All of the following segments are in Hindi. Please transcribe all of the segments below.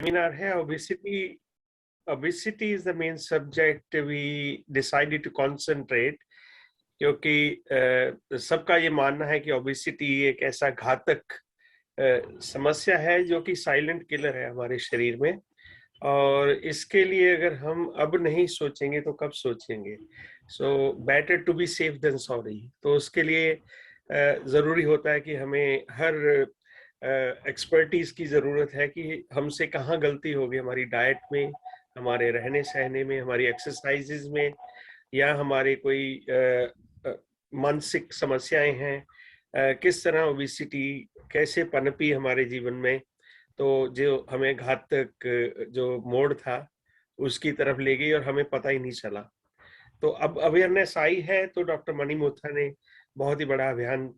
seminar है obesity. Obesity is the main subject we decided to concentrate क्योंकि सबका ये मानना है कि obesity एक ऐसा घातक समस्या है जो कि साइलेंट किलर है हमारे शरीर में, और इसके लिए अगर हम अब नहीं सोचेंगे तो कब सोचेंगे. So better to be safe than sorry. तो उसके लिए ज़रूरी होता है कि हमें हर एक्सपर्टीज की ज़रूरत है कि हमसे कहाँ गलती होगी, हमारी डाइट में, हमारे रहने सहने में, हमारी एक्सरसाइजेज में, या हमारे कोई मानसिक समस्याएं हैं, किस तरह ओबेसिटी कैसे पनपी हमारे जीवन में, तो जो हमें घातक जो मोड़ था उसकी तरफ ले गई और हमें पता ही नहीं चला. तो अब अवेयरनेस आई है, तो डॉक्टर मणि मोथा ने बहुत ही बड़ा अभियान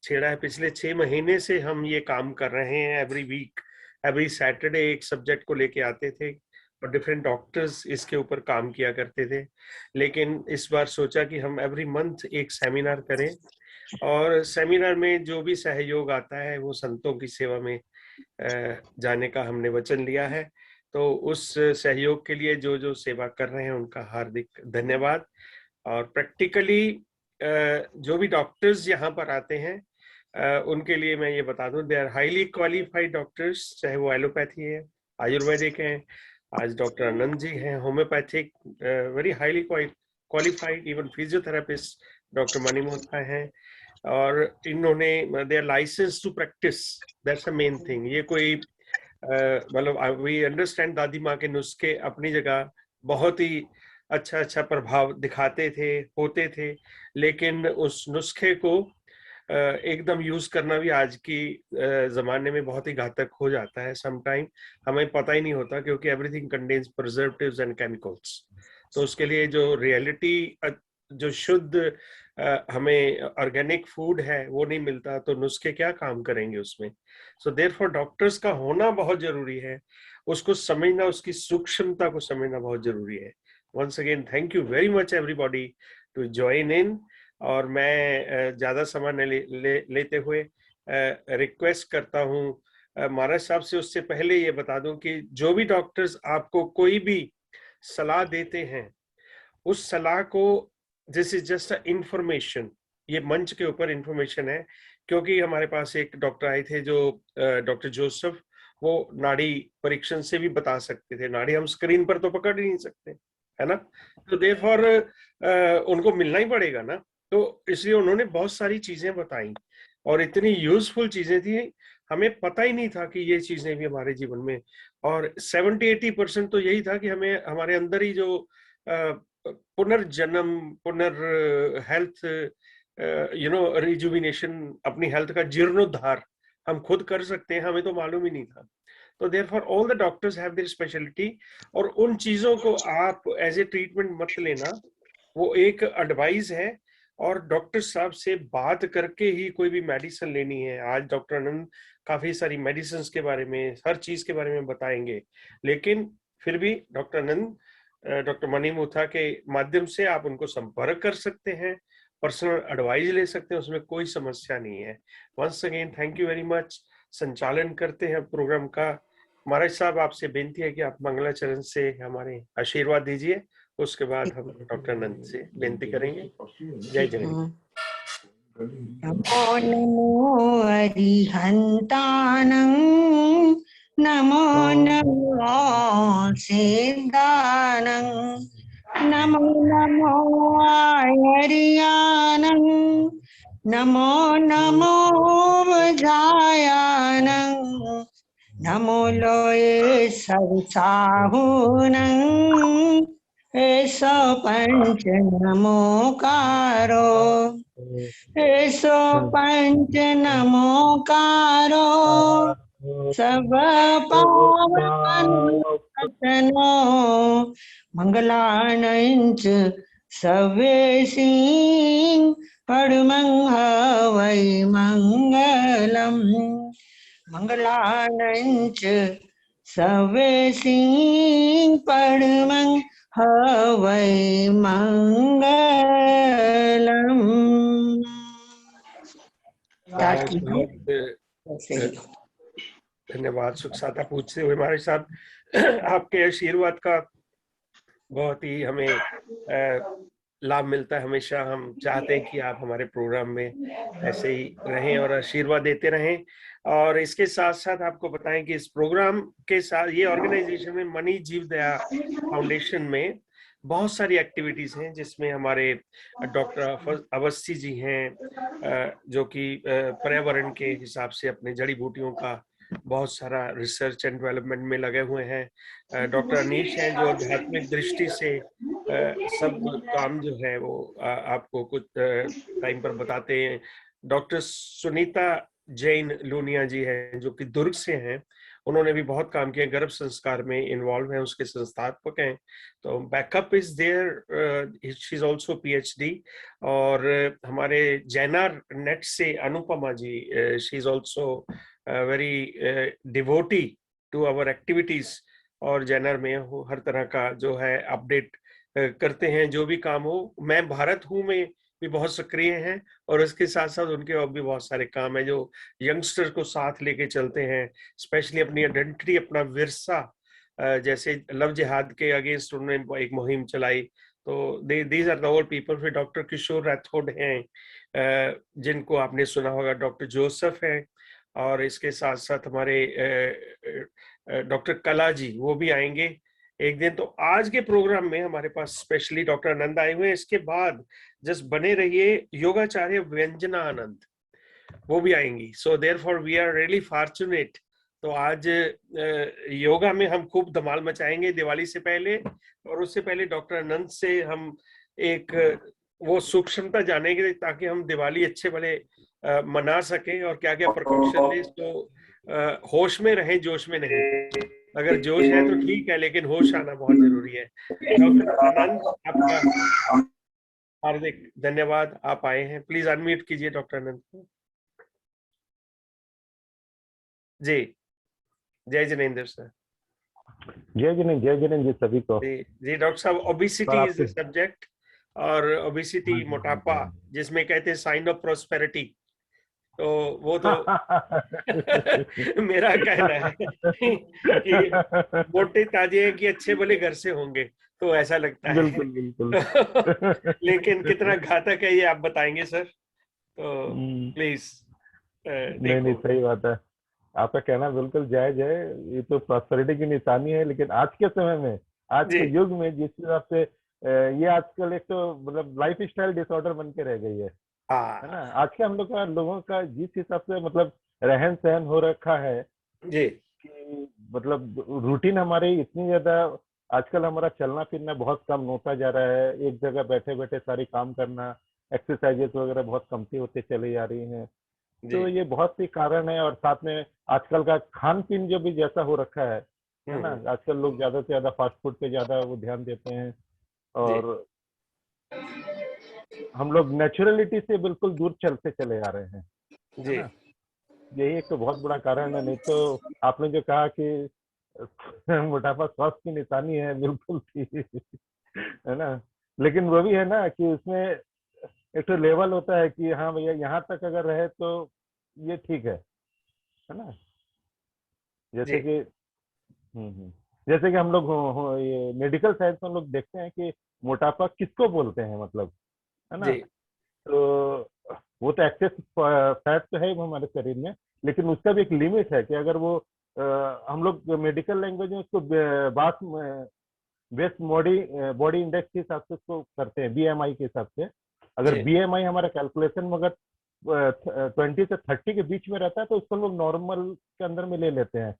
छेड़ा है. पिछले 6 महीने से हम ये काम कर रहे हैं. एवरी वीक, एवरी सैटरडे एक सब्जेक्ट को लेके आते थे और डिफरेंट डॉक्टर्स इसके ऊपर काम किया करते थे. लेकिन इस बार सोचा कि हम एवरी मंथ एक सेमिनार करें, और सेमिनार में जो भी सहयोग आता है वो संतों की सेवा में जाने का हमने वचन लिया है. तो उस सहयोग के लिए जो जो सेवा कर रहे हैं उनका हार्दिक धन्यवाद. और प्रैक्टिकली जो भी डॉक्टर्स यहाँ पर आते हैं उनके लिए मैं ये बता दूं, they are highly qualified doctors, चाहे वो एलोपैथी है, आयुर्वेदिक है, आज डॉक्टर आनंद जी हैं, homeopathic, very highly qualified, even physiotherapist doctor Mani Motha हैं, और इन्होंने they are licence to practise. That's the main thing. ये कोई मतलब वी अंडरस्टैंड दादी माँ के नुस्खे अपनी जगह बहुत ही अच्छा प्रभाव दिखाते थे, होते थे, लेकिन उस नुस्खे को एकदम यूज करना भी आज की जमाने में बहुत ही घातक हो जाता है. समटाइम हमें पता ही नहीं होता, क्योंकि everything contains preservatives and chemicals. तो उसके लिए जो रियलिटी, जो शुद्ध हमें ऑर्गेनिक फूड है वो नहीं मिलता, तो नुस्खे क्या काम करेंगे उसमें. सो देयरफॉर डॉक्टर्स का होना बहुत जरूरी है, उसको समझना, उसकी सूक्ष्मता को समझना बहुत जरूरी है. Once again thank you very much everybody to join in. और मैं ज्यादा समय लेते हुए रिक्वेस्ट करता हूँ महाराज साहब से. उससे पहले ये बता दूं कि जो भी डॉक्टर्स आपको कोई भी सलाह देते हैं, उस सलाह को, दिस इज जस्ट इंफॉर्मेशन, ये मंच के ऊपर इंफॉर्मेशन है. क्योंकि हमारे पास एक डॉक्टर आए थे जो डॉक्टर जोसेफ, वो नाड़ी परीक्षण से भी बता सकते थे. नाड़ी हम स्क्रीन पर तो पकड़ ही नहीं सकते, है ना. तो देयरफॉर उनको मिलना ही पड़ेगा ना. तो इसलिए उन्होंने बहुत सारी चीजें बताई, और इतनी यूजफुल चीजें थी, हमें पता ही नहीं था कि ये चीजें भी हमारे जीवन में. और 70-80% तो यही था कि हमें हमारे अंदर ही जो पुनर्जन्म, हेल्थ, रिजुविनेशन, अपनी हेल्थ का जीर्णोद्धार हम खुद कर सकते हैं, हमें तो मालूम ही नहीं था. तो therefore all the doctors have their speciality, और उन चीजों को आप एज ए ट्रीटमेंट मत लेना, वो एक एडवाइस है. और डॉक्टर साहब से बात करके ही कोई भी मेडिसिन लेनी है. आज डॉक्टर आनंद काफी सारी मेडिसिन के बारे में, हर चीज के बारे में बताएंगे, लेकिन फिर भी डॉक्टर आनंद, डॉक्टर मणि मोथा के माध्यम से आप उनको संपर्क कर सकते हैं, पर्सनल एडवाइस ले सकते हैं, उसमें कोई समस्या नहीं है. Once again thank you very much. संचालन करते हैं प्रोग्राम का महाराज साहब. आपसे बेनती है कि आप मंगलाचरण से हमारे आशीर्वाद दीजिए, उसके बाद हम डॉक्टर आनंद से बेनती करेंगे. जय जगन्नाथ. नमो नमो अरिहन्तानं, नमो नमो सिद्धानं, नमो नमो आयर्यानं, नमो नमो वज्रायानं, नमो लोये सरसाहुनं, ऐसो पंच नमोकारो, ऐसो पंच नमोकारो, सब पावन रतनो, मंगलानंच सवेसी, पड़मंग हवै मंगलम, मंगलानंच सवेसी, पड़मंग हवै मंगलम. धन्यवाद। सुख साता पूछते हुए हमारे साथ आपके आशीर्वाद का बहुत ही हमें लाभ मिलता है। हमेशा हम चाहते हैं कि आप हमारे प्रोग्राम में ऐसे ही रहें और आशीर्वाद देते रहें। और इसके साथ साथ आपको बताएं कि इस प्रोग्राम के साथ ये ऑर्गेनाइजेशन में मनी जीव दया फाउंडेशन में बहुत सारी एक्टिविटीज हैं, जिसमें हमारे डॉक्टर अवस्थी जी हैं, जो कि पर्यावरण के हिसाब से अपने जड़ी बूटियों का बहुत सारा रिसर्च एंड डेवलपमेंट में लगे हुए हैं। डॉक्टर अनीश हैं जो आध्यात्मिक दृष्टि से सब काम जो है वो आपको कुछ टाइम पर बताते हैं। डॉक्टर सुनीता जैन लूनिया जी हैं जो कि दुर्ग से हैं, उन्होंने भी बहुत काम किया, गर्भ संस्कार में इन्वॉल्व हैं, उसके संस्थापक हैं। तो backup is there, she is also PhD. और हमारे जैनार नेट से Anupama ji, she is also very devotee to our activities. और जैनर में हर तरह का जो है अपडेट करते हैं, जो भी काम हो। मैं भारत हूँ में भी बहुत सक्रिय हैं, और उसके साथ साथ उनके और भी बहुत सारे काम है जो यंगस्टर को साथ लेके चलते हैं, स्पेशली अपनी आइडेंटिटी, अपना विरसा। जैसे लव जिहाद के अगेंस्ट उन्होंने एक मुहिम चलाई। तो these are the all people. फिर डॉक्टर किशोर राठौड़ हैं, जिनको आपने सुना होगा, डॉक्टर जोसेफ हैं, और इसके साथ साथ हमारे डॉक्टर कला जी, वो भी आएंगे एक दिन। तो आज के प्रोग्राम में हमारे पास स्पेशली डॉक्टर आनंद आए हुए हैं। इसके बाद जस्ट बने रहिए, योगाचार्य व्यंजना आनंद वो भी आएंगी। So therefore we are really fortunate. तो आज योगा में हम खूब धमाल मचाएंगे दिवाली से पहले, और उससे पहले डॉक्टर आनंद से हम एक वो सूक्ष्मता जानेंगे, ताकि हम दिवाली अच्छे भले मना सकें, और क्या क्या प्रिकॉशन ले, तो होश में रहें, जोश में नहीं। अगर जोश है तो ठीक है, लेकिन होश आना बहुत जरूरी है। डॉक्टर आनंद, आपका हार्दिक धन्यवाद, आप आए हैं। प्लीज अनम्यूट कीजिए डॉक्टर आनंद को। जी, जय जिनेंद्र सर। जय जिनेंद्र जी सभी को। जी डॉक्टर साहब, ओबिसिटी इज द सब्जेक्ट, और ओबिसिटी मोटापा जिसमें कहते हैं साइन ऑफ प्रोस्पेरिटी, तो वो तो मेरा कहना है कि मोटे ताजे हैं कि अच्छे भले घर से होंगे, तो ऐसा लगता है। बिल्कुल बिल्कुल। लेकिन कितना घातक है ये आप बताएंगे सर, तो प्लीज नहीं देखो। सही बात है, आपका कहना बिल्कुल जायज है। ये तो प्रॉस्पेरिटी की निशानी है, लेकिन आज के समय में, आज के युग में जिस हिसाब से ये आजकल एक तो मतलब लाइफ स्टाइल डिसऑर्डर बन के रह गई है ना। आज के हम लोगों का जिस हिसाब से मतलब रहन सहन हो रखा है जी, कि मतलब रूटीन हमारी इतनी ज्यादा, आजकल हमारा चलना फिरना बहुत कम होता जा रहा है, एक जगह बैठे बैठे सारी काम करना, एक्सरसाइजेस वगैरह बहुत कमती होते चली जा रही हैं। तो ये बहुत सी कारण है, और साथ में आजकल का खान पीन जो भी जैसा हो रखा है ना, आजकल लोग ज्यादा से ज्यादा फास्ट फूड पे ज्यादा वो ध्यान देते हैं, और हम लोग नेचुरलिटी से बिल्कुल दूर चलते चले आ रहे हैं, है ना। यही एक तो बहुत बड़ा कारण है। नहीं तो आपने जो कहा कि मोटापा स्वास्थ्य की निशानी है, बिल्कुल ठीक है ना। लेकिन वो भी है ना कि उसमें एक तो लेवल होता है कि हाँ भैया यहाँ तक अगर रहे तो ये ठीक है ना। जैसे कि जैसे कि हम लोग ये मेडिकल साइंस में हम लोग देखते हैं कि मोटापा किसको बोलते हैं, मतलब, है ना। तो वो तो एक्सेस फैट तो है हमारे शरीर में, लेकिन उसका भी एक लिमिट है कि अगर वो हम लोग मेडिकल लैंग्वेज में उसको बेस्ट बॉडी इंडेक्स के हिसाब से उसको करते हैं, बीएमआई के हिसाब से। अगर बीएमआई हमारा कैलकुलेशन में अगर 20 से 30 के बीच में रहता है तो उसको हम लोग नॉर्मल के अंदर में ले लेते हैं,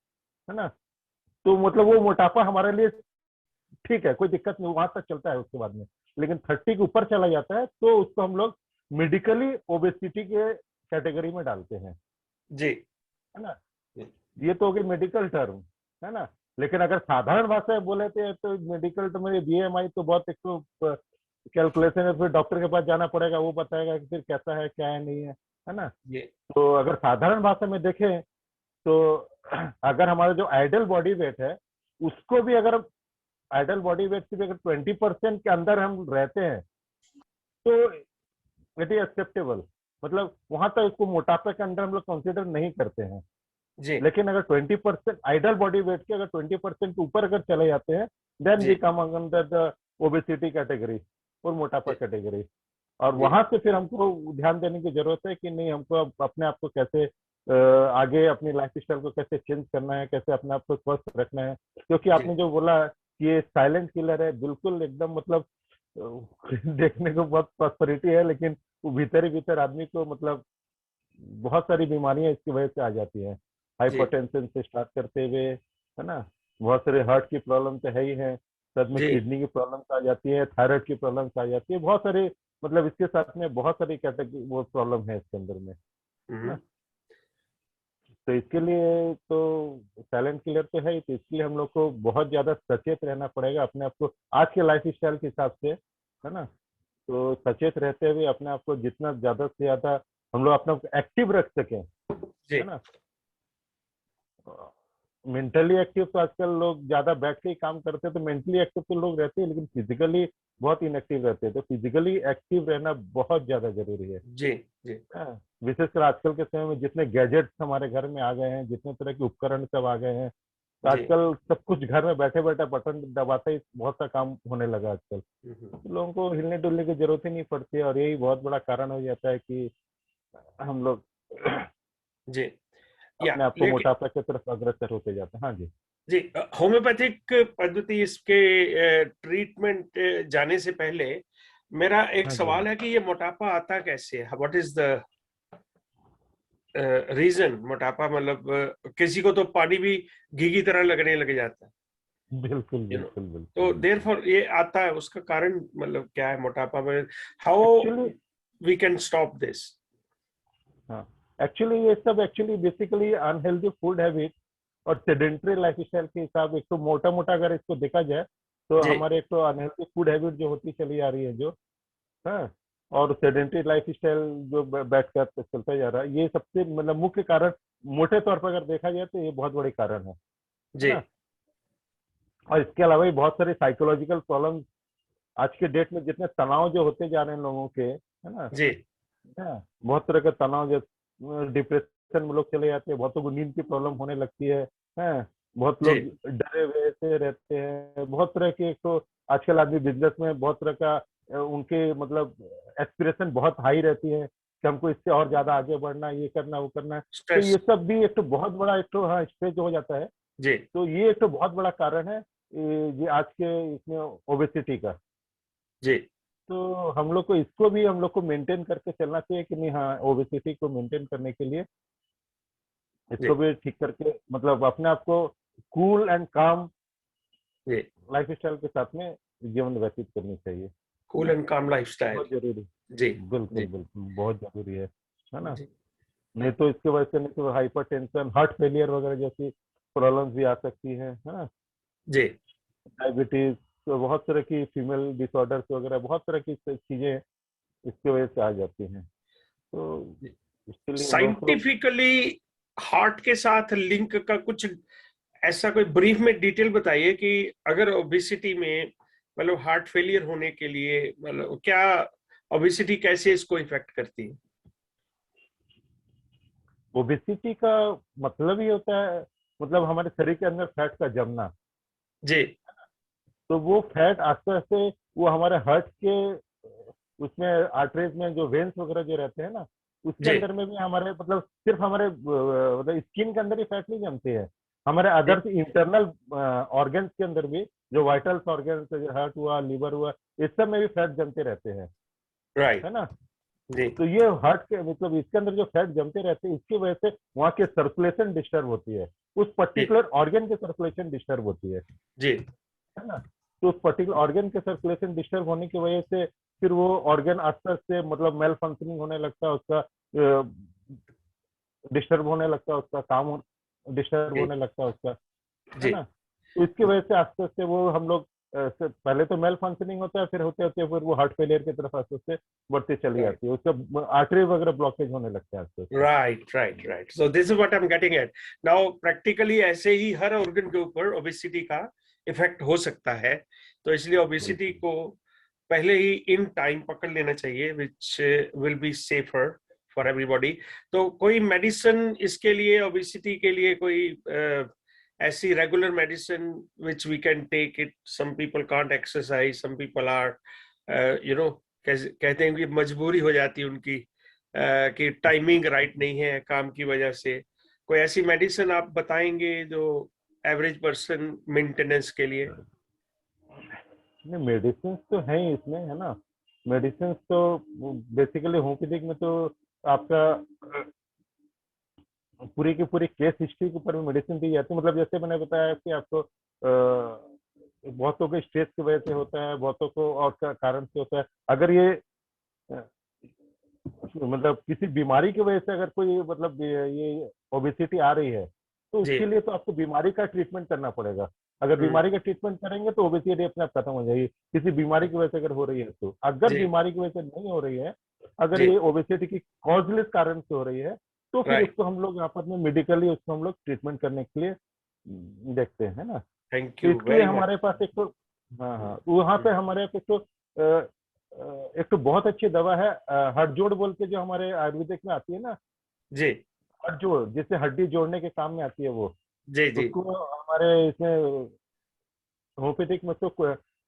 है ना। तो मतलब वो मोटापा हमारे लिए ठीक है, कोई दिक्कत नहीं, वहां तक चलता है। उसके बाद में लेकिन 30 के ऊपर चला जाता है तो उसको हम लोग मेडिकली ओबेसिटी के कैटेगरी में डालते हैं, जी, है ना। ये तो हो गई मेडिकल टर्म, है ना। लेकिन अगर साधारण भाषा में बोले तो मेडिकल टर्म में बीएमआई तो बहुत एक तो कैलकुलेशन है, फिर डॉक्टर के पास जाना पड़ेगा, वो बताएगा कि फिर कैसा है क्या है नहीं है ना। तो अगर साधारण भाषा में देखें तो अगर हमारा जो आइडल बॉडी वेट है उसको भी, अगर आइडल बॉडी वेट से भी अगर 20% के अंदर हम रहते हैं तो इट इज एक्सेप्टेबल, मतलब वहां तक इसको मोटापे के अंदर हम लोग कंसिडर नहीं करते हैं, जी लेकिन अगर 20% आइडल बॉडी वेट के अगर 20% ऊपर अगर चले जाते हैं, देन जी we come under the obesity category और मोटापा जी कैटेगरी। और जी वहां से फिर हमको ध्यान देने की जरूरत है कि नहीं, हमको अपने आप को कैसे आगे अपनी लाइफ स्टाइल को कैसे चेंज करना है, कैसे अपने आप को स्वस्थ रखना है। क्योंकि जी आपने जो बोला कि ये साइलेंट किलर है, बिल्कुल एकदम मतलब देखने को बहुत प्रॉस्पेरिटी है, लेकिन वो भीतर ही भीतर आदमी को मतलब बहुत सारी बीमारियां इसकी वजह से आ जाती हैं। जी हाइपरटेंशन से स्टार्ट करते हुए, है ना, बहुत सारे हार्ट की प्रॉब्लम तो है ही है, साथ में जी किडनी की प्रॉब्लम्स आ जाती है, थायराइड की प्रॉब्लम्स आ जाती है, बहुत सारी मतलब इसके साथ में बहुत सारी कैटेगरी वो प्रॉब्लम है इसके अंदर में, है हम्म, ना। तो इसके लिए तो साइलेंट किलर तो है ही, तो इसलिए हम लोग को बहुत ज्यादा सचेत रहना पड़ेगा अपने आप को आज के लाइफ स्टाइल के हिसाब से, है ना। तो सचेत रहते हुए अपने आप को जितना ज्यादा से ज्यादा हम लोग अपने आप को एक्टिव रख सकें, जी है ना। मेंटली एक्टिव तो आजकल लोग ज्यादा बैठ के ही काम करते हैं, तो मेंटली एक्टिव तो लोग रहते हैं, लेकिन फिजिकली बहुत इनएक्टिव रहते हैं। तो फिजिकली एक्टिव रहना बहुत ज्यादा जरूरी है। जी जी हाँ, विशेषकर आजकल के समय में जितने गैजेट्स हमारे घर में आ गए हैं, जितने तरह के उपकरण सब आ गए हैं, तो जी आजकल सब कुछ घर में बैठे बैठे बटन दबाते ही बहुत सा काम होने लगा आजकल। हम्म, तो लोगों को हिलने डुलने की जरूरत ही नहीं पड़ती है, और यही बहुत बड़ा कारण हो जाता है कि हम लोग जी या अपने आप को लेकिन मोटापा की तरफ अग्रसर होते जाते हैं। हाँ जी। जी होम्योपैथिक पद्धति इसके ट्रीटमेंट जाने से पहले मेरा एक हाँ जी। हाँ सवाल जी। है कि ये मोटापा आता कैसे है, व्हाट इज द रीजन मोटापा, मतलब किसी को तो पानी भी घी की तरह लगने लग जाता है, बिल्कुल यू नो, बिल्कुल बिल्कुल तो देयर बिल्कुल। फॉर ये आता है, उसका कारण मतलब क्या है मोटापा में, how actually, we can stop this. हाँ, एक्चुअली ये सब actually basically unhealthy food habit और सेडेंट्री लाइफस्टाइल के हिसाब, एक तो मोटा मोटा अगर इसको देखा जाए तो जी हमारे एक तो अनहेल्दी फूड हैबिट जो होती चली आ रही है जो, हाँ, और सेडेंट्री लाइफस्टाइल जो बैठ कर चलता जा रहा है, ये सबसे मतलब मुख्य कारण मोटे तौर पर अगर देखा जाए तो ये बहुत बड़े कारण है जी ना। और इसके अलावा भी बहुत सारे साइकोलॉजिकल प्रॉब्लम आज के डेट में, जितने तनाव जो होते जा रहे हैं लोगों के, है ना। जी हाँ, बहुत तरह का तनाव, जो डिप्रेशन में लोग चले जाते हैं, बहुतों को नींद की प्रॉब्लम होने लगती है। हैं, बहुत जी लोग डरे हुए से रहते हैं, बहुत तरह के, एक तो आजकल आदमी बिजनेस में बहुत तरह का उनके मतलब एस्पिरेशन बहुत हाई रहती है कि हमको इससे और ज्यादा आगे बढ़ना है, ये करना वो करना है। तो स्ट्रेस ये सब भी एक तो बहुत बड़ा एक तो हाँ स्ट्रेस हो जाता है। जी तो ये एक तो बहुत बड़ा कारण है ये आज के इसमें ओबेसिटी का। जी तो हम लोग को इसको भी हम लोग को मेंटेन करके चलना चाहिए कि नहीं, हाँ, ओबेसिटी को मेंटेन करने के लिए जी इसको भी ठीक करके मतलब अपने आप को कूल एंड काम जी लाइफ स्टाइल के साथ में जीवन व्यतीत करनी चाहिए, है कूल ना। एंड काम लाइफस्टाइल। बहुत जरूरी, जी बिल्कुल जी बिल्कुल बहुत जरूरी है ना। जी नहीं तो इसके वजह से नहीं तो हाइपर टेंशन, हार्ट फेलियर वगैरह जैसी प्रॉब्लम्स भी आ सकती है ना। जी डायबिटीज, तो बहुत तरह की फीमेल डिसऑर्डर्स वगैरह, बहुत तरह की चीजें इसकी वजह से आ जाती हैं। तो इसके लिए बहुत लोग, साइंटिफिकली हार्ट के साथ लिंक का कुछ ऐसा कोई ब्रीफ में डिटेल बताइए कि अगर ओबेसिटी में मतलब हार्ट फेलियर होने के लिए मतलब क्या ओबेसिटी कैसे इसको इफेक्ट करती है। ओबेसिटी का मतलब ही होता है मतलब हमारे शरीर के अंदर फैट का जमना। जी तो वो फैट आस्ते आस्ते वो हमारे हार्ट के उसमें आर्टरीज में जो वेन्स वगैरह जो रहते हैं ना, उसके जी अंदर में भी हमारे मतलब सिर्फ हमारे मतलब स्किन के अंदर ही फैट नहीं जमते हैं, हमारे जी अदर इंटरनल ऑर्गन्स के अंदर भी, जो वाइटल्स ऑर्गन्स, हार्ट हुआ, लिवर हुआ, इस सब में भी फैट जमते रहते हैं, राइट है ना। जी तो ये हार्ट के मतलब इसके अंदर जो फैट जमते रहते हैं, इसकी वजह से वहाँ के सर्कुलेशन डिस्टर्ब होती है, उस जी पर्टिकुलर ऑर्गन के सर्कुलेशन डिस्टर्ब होती जी है ना। तो उस पर्टिकुलर ऑर्गन के सर्कुलेशन डिस्टर्ब होने की वजह से फिर वो ऑर्गन आस्ते आस्ते मतलब मेल फंक्शनिंग होने लगता है, उसका डिस्टर्ब होने लगता है, उसका काम डिस्टर्ब जी होने लगता है उसका, है जी ना। तो इसकी वजह से आस्ते आस्ते वो हम लोग पहले तो मेल फंक्शनिंग होता है, फिर होते होते फिर वो हार्ट फेलियर की तरफ आस्ते आस्ते बढ़ती चली राइट जाती है, उसका आर्टरी वगैरह ब्लॉकेज होने लगता है आस्ते आस्ते। Right so this is what I am getting eight now, practically ऐसे ही हर ऑर्गन के ऊपर ओबेसिटी का इफेक्ट हो सकता है, तो इसलिए ओबेसिटी बिल्कुल को पहले ही इन टाइम पकड़ लेना चाहिए, which will be safer for everybody. तो कोई मेडिसिन इसके लिए, ओबेसिटी के लिए कोई ऐसी regular medicine which we can take it? Some people can't exercise, some people are कहते हैं कि मजबूरी हो जाती है उनकी कि टाइमिंग राइट नहीं है काम की वजह से। कोई ऐसी मेडिसिन आप बताएंगे जो एवरेज पर्सन मेंटेनेंस के लिए? नहीं, मेडिसिन तो है ही इसमें, है ना। मेडिसिन तो बेसिकली होम्योपैथिक में तो आपका पूरी की पूरी केस हिस्ट्री के ऊपर में मेडिसिन दी जाती है। मतलब जैसे मैंने बताया कि आपको बहुतों को स्ट्रेस की वजह से होता है, बहुतों को और कारण से होता है। अगर ये मतलब किसी बीमारी की वजह से अगर कोई मतलब ये ओबेसिटी आ रही है तो उसके लिए तो आपको बीमारी का ट्रीटमेंट करना पड़ेगा। अगर बीमारी का ट्रीटमेंट करेंगे तो ओबेसिटी अपने आप खत्म हो जाएगी, किसी बीमारी की वजह से अगर हो रही है तो। अगर बीमारी की वजह से नहीं हो रही है, अगर ये ओबेसिटी की कॉजलेस कारण से हो रही है, तो फिर उसको हम लोग यहाँ पर में मेडिकली उसको हम लोग ट्रीटमेंट करने के लिए देखते हैं, है ना। Thank you. इसलिए हमारे पास एक तो हाँ वहाँ पे हमारे एक तो बहुत अच्छी दवा है हड़जोड़ बोल के, जो हमारे आयुर्वेदिक में आती है ना जी। हड़जोड़, जिससे हड्डी जोड़ने के काम में आती है वो। जी जी। उसको हमारे इसमें होम्योपैथिक में तो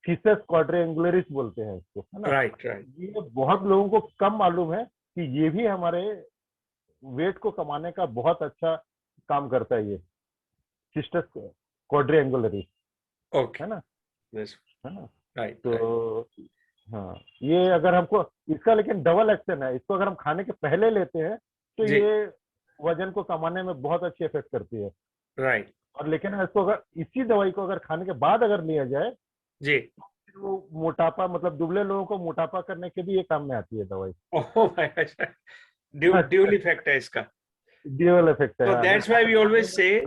फीसस क्वाड्रिएंगुलरिस बोलते हैं इसको, है ना। Right right. ये बहुत लोगों को कम मालूम है कि ये भी हमारे वेट को कमाने का बहुत अच्छा काम करता है ये सिस्टस क्वाड्रिएंगुलरिस, ओके, है ना, है ना। राइट। तो हाँ, ये अगर हमको इसका लेकिन डबल एक्शन है, इसको अगर हम खाने के पहले लेते हैं तो ये वजन को कमाने में बहुत अच्छी इफेक्ट करती है। राइट। और लेकिन इसको अगर इसी दवाई को अगर खाने के बाद अगर लिया जाए जी, तो मोटापा मतलब दुबले लोगों को मोटापा करने के भी ये काम में आती है दवाई। Oh my God, dual effect है इसका। ड्यूल इफेक्ट है। तो that's why we always say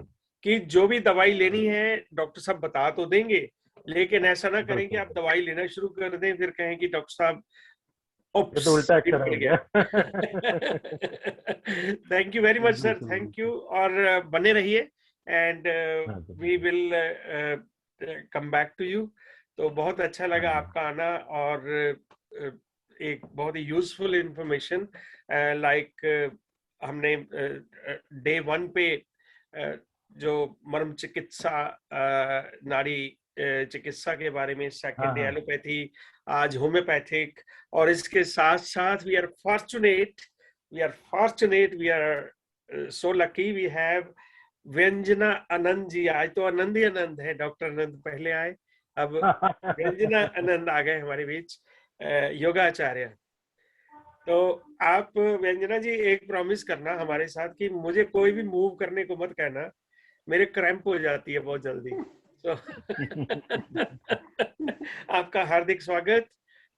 कि जो भी दवाई लेनी है डॉक्टर साहब बता तो देंगे, लेकिन ऐसा ना करें कि आप दवाई लेना शुरू कर दें फिर कहें कि डॉक्टर साहब ये तो उल्टा एक्शन हो गया। Thank you very much sir, thank you. और बने रहिए and we will come back to you. तो बहुत अच्छा लगा आपका आना और एक बहुत ही यूजफुल इंफॉर्मेशन लाइक हमने डे 1 पे जो मर्म चिकित्सा नाड़ी चिकित्सा के बारे में, सेकंड डे एलोपैथी, आज होम्योपैथिक, और इसके साथ साथ we are fortunate, we are so lucky, we have Vyanjana Anand ji. आज तो आनंद ही आनंद है, डॉक्टर आनंद पहले आए, अब व्यंजना आनंद आ गए हमारे बीच, योगाचार्य। तो आप व्यंजना जी एक प्रॉमिस करना हमारे साथ कि मुझे कोई भी मूव करने को मत कहना, मेरे क्रैम्प हो जाती है बहुत जल्दी। तो आपका हार्दिक स्वागत।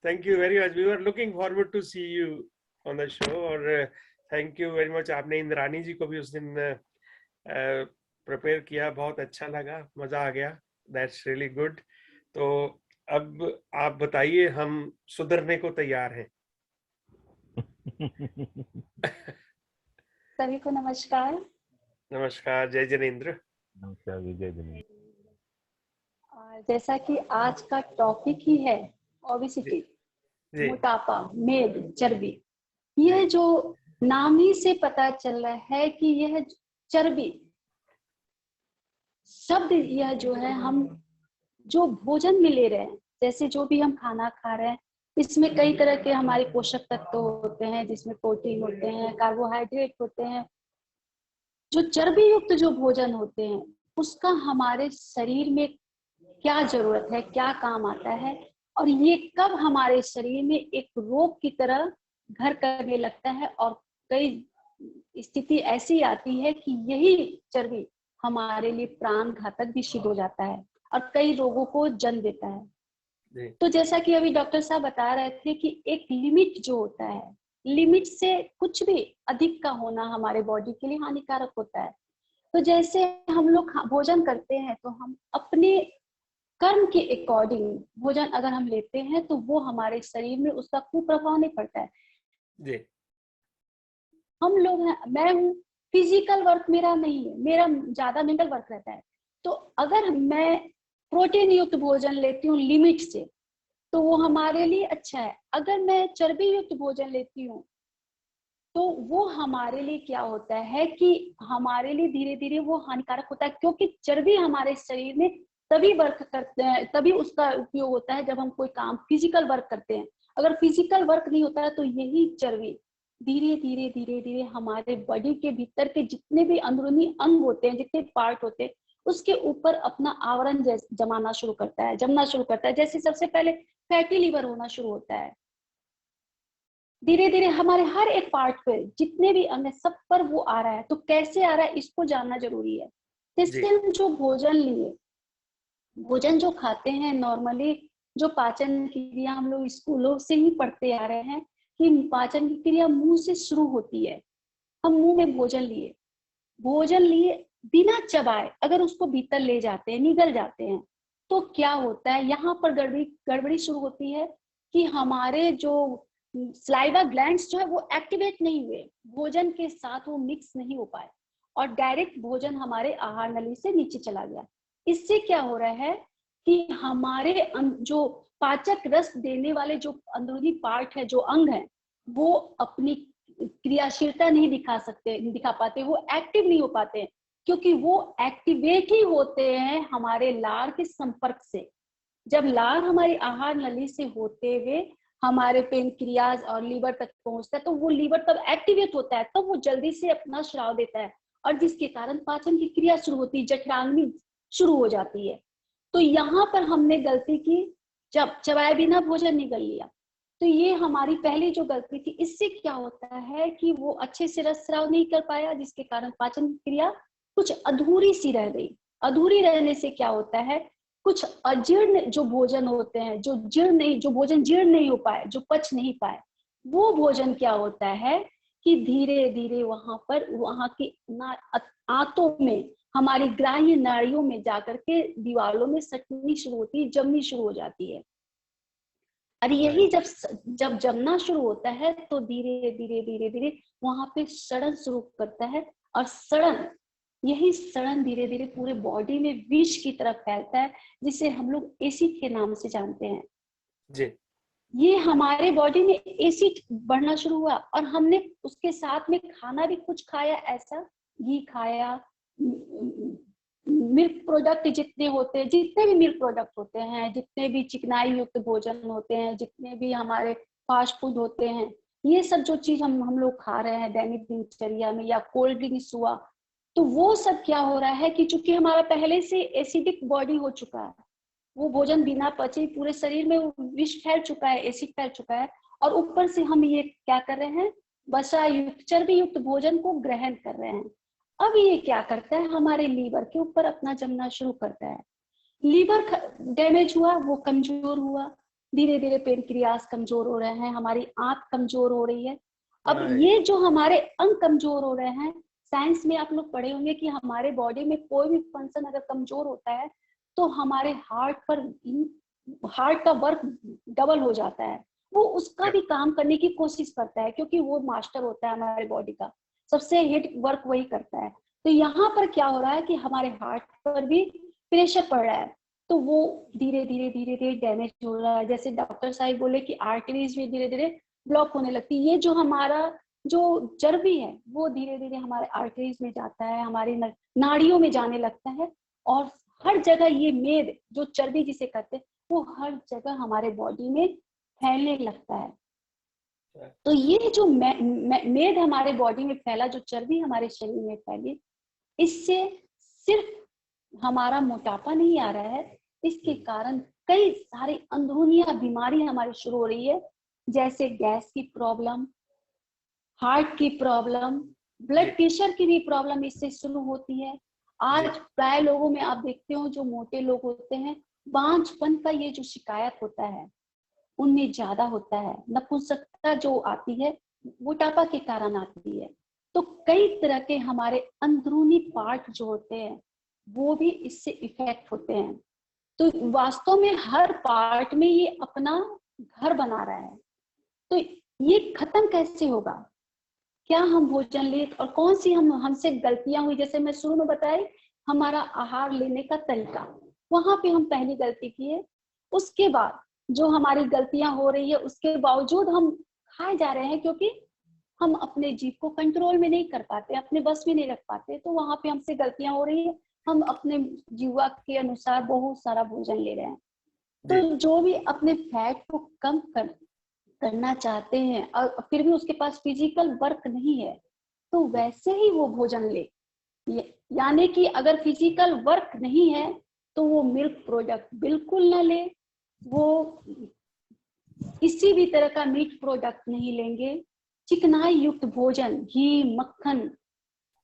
Thank you very much, we are looking forward to see you on the show. और थैंक यू वेरी मच, आपने इंद्रानी जी को भी उस दिन प्रिपेयर किया, बहुत अच्छा लगा, मजा आ गया, दैट्स रियली गुड। तो अब आप बताइए, हम सुधरने को तैयार हैं। सभी को नमस्कार। नमस्कार, जय जिनेंद्र। नमस्कार, जय जिनेंद्र। जैसा कि आज का टॉपिक ही है ओबेसिटी, मोटापा, मेद, चर्बी। यह जो नाम ही से पता चल रहा है कि यह चर्बी शब्द, यह जो है हम जो भोजन में ले रहे हैं, जैसे जो भी हम खाना खा रहे हैं, इसमें कई तरह के हमारे पोषक तत्व होते हैं, जिसमें प्रोटीन होते हैं, कार्बोहाइड्रेट होते हैं। जो चर्बी युक्त जो भोजन होते हैं उसका हमारे शरीर में क्या जरूरत है, क्या काम आता है, और ये कब हमारे शरीर में एक रोग की तरह घर करने लगता है, और कई स्थिति ऐसी आती है कि यही चर्बी हमारे लिए प्राण घातक भी सिद्ध हो जाता है और कई रोगों को जन्म देता है। तो जैसा कि अभी डॉक्टर साहब बता रहे थे कि एक लिमिट जो होता है, लिमिट से कुछ भी अधिक का होना हमारे बॉडी के लिए हानिकारक होता है। तो जैसे हम लोग भोजन करते हैं तो हम अपने कर्म के अकॉर्डिंग भोजन अगर हम लेते हैं तो वो हमारे शरीर में उसका कुप्रभाव नहीं पड़ता है। जी। हम लोग हैं, मैं हूँ, फिजिकल वर्क मेरा नहीं है, मेरा ज्यादा मेंटल वर्क रहता है। तो अगर मैं प्रोटीन युक्त भोजन लेती हूँ लिमिट से तो वो हमारे लिए अच्छा है। अगर मैं चर्बी युक्त भोजन लेती हूँ तो वो हमारे लिए क्या होता है कि हमारे लिए धीरे धीरे वो हानिकारक होता है, क्योंकि चर्बी हमारे शरीर में तभी वर्क करते हैं, तभी उसका उपयोग होता है जब हम कोई काम फिजिकल वर्क करते हैं। अगर फिजिकल वर्क नहीं होता है तो यही चर्बी धीरे धीरे धीरे धीरे हमारे बॉडी के भीतर के जितने भी अंदरूनी अंग होते हैं, जितने पार्ट होते हैं, उसके ऊपर अपना आवरण जमाना शुरू करता है, जमना शुरू करता है। जैसे सबसे पहले फैटी लीवर होना शुरू होता है, धीरे धीरे हमारे हर एक पार्ट पे जितने भी अंग है सब पर वो आ रहा है। तो कैसे आ रहा है इसको जानना जरूरी है। इससे हम जो भोजन जो खाते हैं नॉर्मली, जो पाचन क्रिया हम लोग स्कूलों से ही पढ़ते आ रहे हैं कि पाचन की क्रिया मुंह से शुरू होती है। हम मुंह में भोजन लिए बिना चबाए अगर उसको भीतर ले जाते हैं, निगल जाते हैं, तो क्या होता है, यहाँ पर गड़बड़ी शुरू होती है कि हमारे जो स्लाइवा ग्लैंड्स जो है वो एक्टिवेट नहीं हुए, भोजन के साथ वो मिक्स नहीं हो पाए और डायरेक्ट भोजन हमारे आहार नली से नीचे चला गया। इससे क्या हो रहा है कि हमारे जो पाचक रस देने वाले जो अंदरूनी पार्ट है, जो अंग है, वो अपनी क्रियाशीलता नहीं दिखा पाते, वो एक्टिव नहीं हो पाते, क्योंकि वो एक्टिवेट ही होते हैं हमारे लार के संपर्क से। जब लार हमारी आहार नली से होते हुए हमारे पेनक्रियाज और लीवर तक पहुंचता है तो वो लीवर तब एक्टिवेट होता है, तब तो वो जल्दी से अपना स्राव देता है और जिसके कारण पाचन की क्रिया शुरू होती है, जठराग्नि शुरू हो जाती है। तो यहाँ पर हमने गलती की, जब चबाए बिना भोजन निगल लिया, तो ये हमारी पहली जो गलती थी। इससे क्या होता है कि वो अच्छे से रस स्राव नहीं कर पाया, जिसके कारण पाचन क्रिया कुछ अधूरी सी रह गई। अधूरी रहने से क्या होता है, कुछ अजीर्ण जो भोजन होते हैं, जो भोजन जीर्ण नहीं हो पाए, जो पच नहीं पाए, वो भोजन क्या होता है कि धीरे धीरे वहां की आंतों में, हमारी ग्राह्य नाड़ियों में जाकर के दीवारों में सटनी शुरू होती है, जमनी शुरू हो जाती है। और यही जब जमना शुरू होता है तो धीरे धीरे धीरे धीरे वहां पे सड़न शुरू करता है और यही सड़न धीरे धीरे पूरे बॉडी में विष की तरफ फैलता है, जिसे हम लोग एसिड के नाम से जानते हैं जी। ये हमारे बॉडी में एसिड बढ़ना शुरू हुआ और हमने उसके साथ में खाना भी कुछ खाया, ऐसा घी खाया, मिल्क प्रोडक्ट जितने भी मिल्क प्रोडक्ट होते हैं, जितने भी चिकनाई युक्त भोजन होते हैं, जितने भी हमारे फास्ट फूड होते हैं, ये सब जो चीज हम लोग खा रहे हैं दैनिक दिनचर्या में, या कोल्ड ड्रिंक्स हुआ, तो वो सब क्या हो रहा है कि चूंकि हमारा पहले से एसिडिक बॉडी हो चुका है, वो भोजन बिना पचे पूरे शरीर में विष फैल चुका है, एसिड फैल चुका है, और ऊपर से हम ये क्या कर रहे हैं, वसा युक्त चर्बी युक्त भोजन को ग्रहण कर रहे हैं। अब ये क्या करता है, हमारे लीवर के ऊपर अपना जमना शुरू करता है। लीवर डैमेज हुआ, वो कमजोर हुआ, धीरे धीरे पेनक्रियाज कमजोर हो रहे हैं, हमारी आंत कमजोर हो रही है। अब ये जो हमारे अंग कमजोर हो रहे हैं, साइंस में आप लोग पढ़े होंगे कि हमारे बॉडी में कोई भी फंक्शन अगर कमजोर होता है तो हमारे हार्ट का वर्क डबल हो जाता है, वो उसका भी काम करने की कोशिश करता है, क्योंकि वो मास्टर होता है हमारे बॉडी का, सबसे हेड वर्क वही करता है। तो यहाँ पर क्या हो रहा है कि हमारे हार्ट पर भी प्रेशर पड़ रहा है, तो वो धीरे धीरे डैमेज हो रहा है। जैसे डॉक्टर साहब बोले कि आर्टरीज भी धीरे धीरे ब्लॉक होने लगती है। ये जो हमारा जो चर्बी है वो धीरे धीरे हमारे आर्टरीज में जाता है, हमारी नाड़ियों में जाने लगता है, और हर जगह ये मेद जो चर्बी जिसे कहते हैं वो हर जगह हमारे बॉडी में फैलने लगता है। तो ये जो मेद हमारे बॉडी में फैला, जो चर्बी हमारे शरीर में फैली, इससे सिर्फ हमारा मोटापा नहीं आ रहा है, इसके कारण कई सारी अंदरूनी बीमारी हमारी शुरू हो रही है, जैसे गैस की प्रॉब्लम, हार्ट की प्रॉब्लम, ब्लड प्रेशर की भी प्रॉब्लम इससे शुरू होती है। आज प्राय लोगों में आप देखते हो जो मोटे लोग होते हैं, बांझपन का ये जो शिकायत होता है उनमें ज्यादा होता है। नपुंसकता जो आती है मोटापा के कारण आती है। तो कई तरह के हमारे अंदरूनी पार्ट जो होते हैं वो भी इससे इफेक्ट होते हैं। तो वास्तव में हर पार्ट में ये अपना घर बना रहा है। तो ये खत्म कैसे होगा? क्या हम भोजन ले और कौन सी हमसे गलतियां हुई, जैसे मैं शुरू में बताई, हमारा आहार लेने का तरीका, वहां पे हम पहली गलती किए। उसके बाद जो हमारी गलतियां हो रही है उसके बावजूद हम खाए जा रहे हैं, क्योंकि हम अपने जीव को कंट्रोल में नहीं कर पाते, अपने बस में नहीं रख पाते, तो वहां पे हमसे गलतियां हो रही है। हम अपने जीवा के अनुसार बहुत सारा भोजन ले रहे हैं। तो जो भी अपने फैट को कम करना चाहते हैं और फिर भी उसके पास फिजिकल वर्क नहीं है, तो वैसे ही वो भोजन ले। यानी कि अगर फिजिकल वर्क नहीं है तो वो मिल्क प्रोडक्ट बिल्कुल ना ले, वो किसी भी तरह का मीट प्रोडक्ट नहीं लेंगे, चिकनाई युक्त भोजन, घी, मक्खन,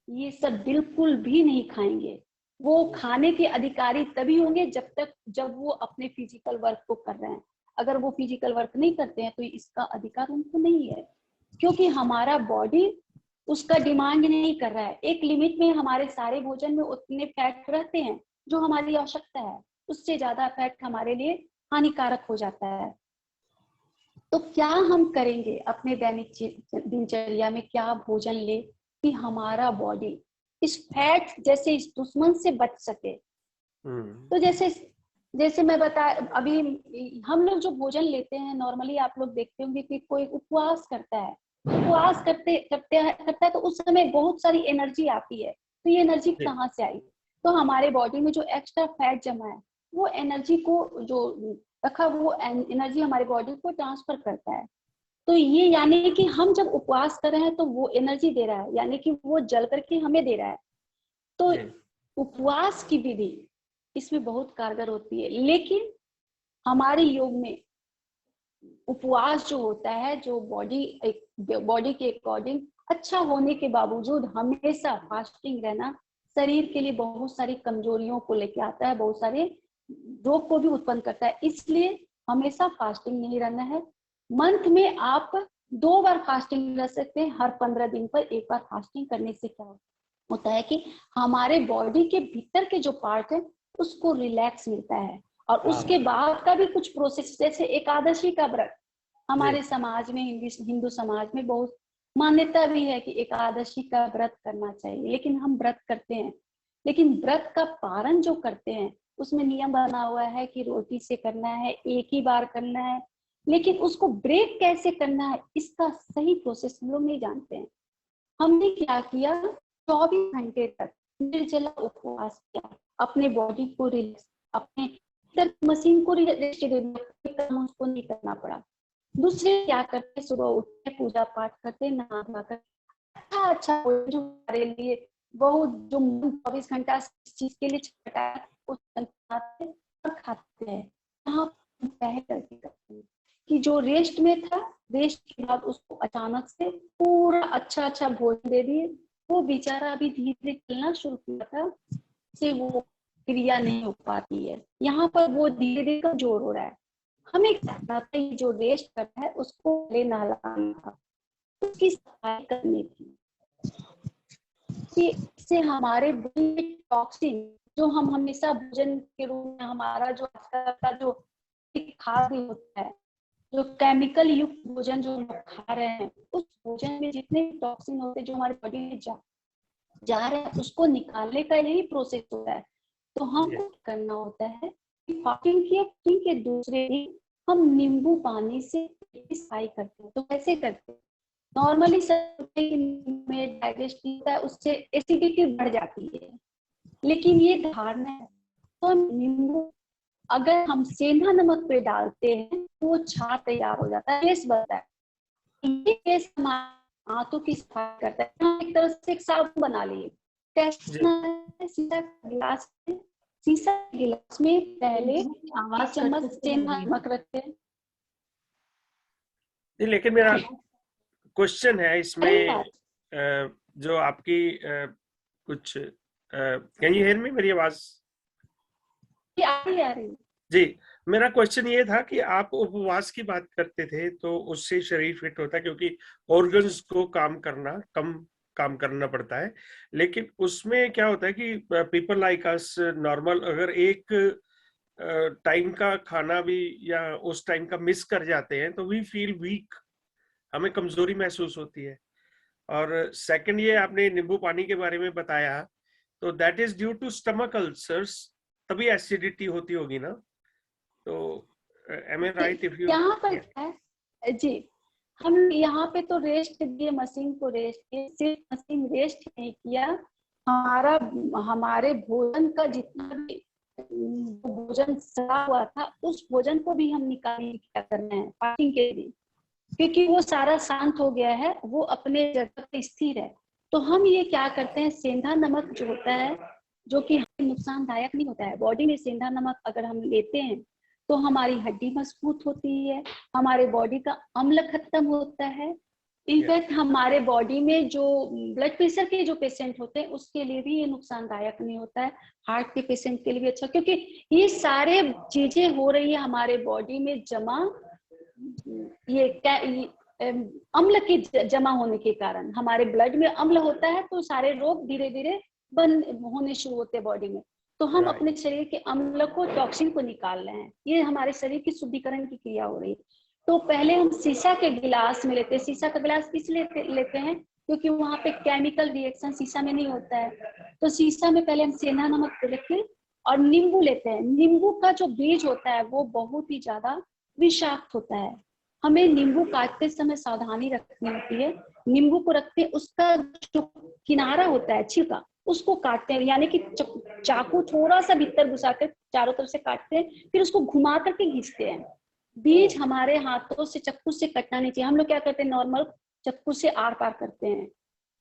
ये सब बिल्कुल भी नहीं खाएंगे। वो खाने के अधिकारी तभी होंगे जब वो अपने फिजिकल वर्क को कर रहे हैं। अगर वो फिजिकल वर्क नहीं करते हैं तो इसका अधिकार उनको नहीं है, क्योंकि हमारा बॉडी उसका डिमांड नहीं कर रहा है। एक लिमिट में हमारे सारे भोजन में उतने फैट रहते हैं जो हमारी आवश्यकता है, उससे ज्यादा फैट हमारे लिए हानिकारक हो जाता है। तो क्या हम करेंगे अपने दैनिक दिनचर्या में, क्या भोजन ले कि हमारा बॉडी इस फैट जैसे इस दुश्मन से बच सके। तो जैसे मैं बता, अभी हम लोग जो भोजन लेते हैं नॉर्मली आप लोग देखते होंगे कि कोई उपवास करता है, उपवास करता है तो उस समय बहुत सारी एनर्जी आती है। तो ये एनर्जी कहाँ से आई? तो हमारे बॉडी में जो एक्स्ट्रा फैट जमा है वो एनर्जी को जो रखा, वो एनर्जी हमारे बॉडी को ट्रांसफर करता है। तो ये यानी कि हम जब उपवास कर रहे हैं तो वो एनर्जी दे रहा है, यानी कि वो जल करके हमें दे रहा है। तो उपवास की विधि इसमें बहुत कारगर होती है। लेकिन हमारे योग में उपवास जो होता है, जो बॉडी के अकॉर्डिंग अच्छा होने के बावजूद हमेशा फास्टिंग रहना शरीर के लिए बहुत सारी कमजोरियों को लेके आता है, बहुत सारे रोग को भी उत्पन्न करता है। इसलिए हमेशा फास्टिंग नहीं रहना है। मंथ में आप 2 बार फास्टिंग रह सकते हैं। हर 15 दिन पर एक बार फास्टिंग करने से क्या होता है कि हमारे बॉडी के भीतर के जो पार्ट है उसको रिलैक्स मिलता है। और उसके बाद का भी कुछ प्रोसेस, जैसे एकादशी का व्रत हमारे समाज में, हिंदू समाज में बहुत मान्यता भी है कि एकादशी का व्रत करना चाहिए। लेकिन हम व्रत करते हैं, लेकिन व्रत का पारण जो करते हैं उसमें नियम बना हुआ है कि रोटी से करना है, एक ही बार करना है। लेकिन उसको ब्रेक कैसे करना है इसका सही प्रोसेस हम लोग नहीं जानते हैं। हमने क्या किया, 24 घंटे तक निर्जला उपवास किया, अपने बॉडी को रिलैक्स, अपने मशीन को रेस्ट दे दिया, काम उसको नहीं करना पड़ा। दूसरे क्या करते, सुबह उठते, पूजा पाठ करते, नहा धोकर अच्छा जो हमारे लिए बहुत, जो 24 घंटा इस चीज के लिए छटा है और खाते हैं। यहाँ करते हैं कि जो रेस्ट में था, रेस्ट के बाद उसको अचानक से पूरा अच्छा भोजन दे दिए। वो बेचारा अभी धीरे धीरे चलना शुरू किया था, से वो क्रिया नहीं हो पाती है। यहाँ पर वो धीरे धीरे कमजोर हो रहा है। हमें करना था, जो रेस्ट करता है उसको ले नहलाना था, उसकी सफाई करनी थी कि इससे हमारे टॉक्सिन जो हम हमेशा भोजन के रूप में, हमारा जो का जो खाद्य होता है, जो केमिकल युक्त भोजन जो हम खा रहे हैं, उस भोजन में जितने भी टॉक्सिन होते हैं जो हमारे बॉडी में जा रहे हैं, उसको निकालने का यही प्रोसेस होता है। तो हमको करना होता है कि फास्टिंग के दूसरे दिन हम नींबू पानी से सफाई करते हैं। तो कैसे करते हैं, नॉर्मली में डाइजेस्ट होता है, उससे एसिडिटी बढ़ जाती है। लेकिन ये धारणा है, तो नींबू अगर हम सेंधा नमक पे डालते हैं तो वो छाछ तैयार हो जाता है, पेस्ट बनता है। ये पेस्ट हमारे आंतों की सफाई करता है। एक तरह से एक साबुन बना लिए। कैसे, शीशा गिलास में पहले 1 चम्मच सेंधा नमक रखते हैं। लेकिन मेरा क्वेश्चन है इसमें, जो आपकी कुछ कैन यू हियर मी, मेरी आवाज आ रही? जी, मेरा क्वेश्चन ये था कि आप उपवास की बात करते थे तो उससे शरीर फिट होता है क्योंकि ऑर्गन्स को कम काम करना पड़ता है। लेकिन उसमें क्या होता है कि पीपल लाइक अस नॉर्मल, अगर एक टाइम का खाना भी या उस टाइम का मिस कर जाते हैं तो वी फील वीक, हमें कमजोरी महसूस होती है। और सेकंड, ये आपने नींबू पानी के बारे में बताया, तो that is due to stomach ulcers, तभी एसिडिटी होती होगी ना? तो am I right if you? यहाँ पर है जी, हम यहाँ पे तो रेस्ट दिए, मशीन को रेस्ट दिए, सिर्फ मशीन रेस्ट नहीं किया, हमारे भोजन का जितना भी भोजन सड़ा हुआ था उस भोजन को भी हम निकालने क्या करना है फास्टिंग के लिए, क्योंकि वो सारा शांत हो गया है, वो अपने जगह पे स्थिर है। तो हम ये क्या करते हैं, सेंधा नमक जो होता है, जो कि नुकसानदायक नहीं होता है, बॉडी में सेंधा नमक अगर हम लेते हैं तो हमारी हड्डी मजबूत होती है, हमारे बॉडी का अम्ल खत्म होता है। इनफैक्ट हमारे बॉडी में जो ब्लड प्रेशर के जो पेशेंट होते हैं उसके लिए भी ये नुकसानदायक नहीं होता है, हार्ट के पेशेंट के लिए भी अच्छा, क्योंकि ये सारे चीजें हो रही है हमारे बॉडी में जमा, ये अम्ल के जमा होने के कारण, हमारे ब्लड में अम्ल होता है तो सारे रोग धीरे धीरे बंद होने शुरू होते हैं बॉडी में। तो हम अपने शरीर के अम्ल को, टॉक्सिन को निकाल रहे हैं, ये हमारे शरीर की शुद्धिकरण की क्रिया हो रही है। तो पहले हम शीशा के गिलास में लेते हैं, शीशा का गिलास इसलिए लेते हैं क्योंकि वहां पे केमिकल रिएक्शन शीशा में नहीं होता है। तो शीशा में पहले हम सेंधा नमक रखते हैं और नींबू लेते हैं। नींबू का जो बीज होता है वो बहुत ही ज्यादा विषाक्त होता है, हमें नींबू काटते समय सावधानी रखनी होती है। नींबू को रखते हैं, उसका जो किनारा होता है छिलका उसको काटते हैं, यानी कि चाकू थोड़ा सा भीतर घुसा कर चारों तरफ से काटते हैं, फिर उसको घुमा करके घिसते हैं। बीज हमारे हाथों से चक्कू से कटना नहीं चाहिए। हम लोग क्या करते हैं, नॉर्मल चक्कू से आर पार करते हैं,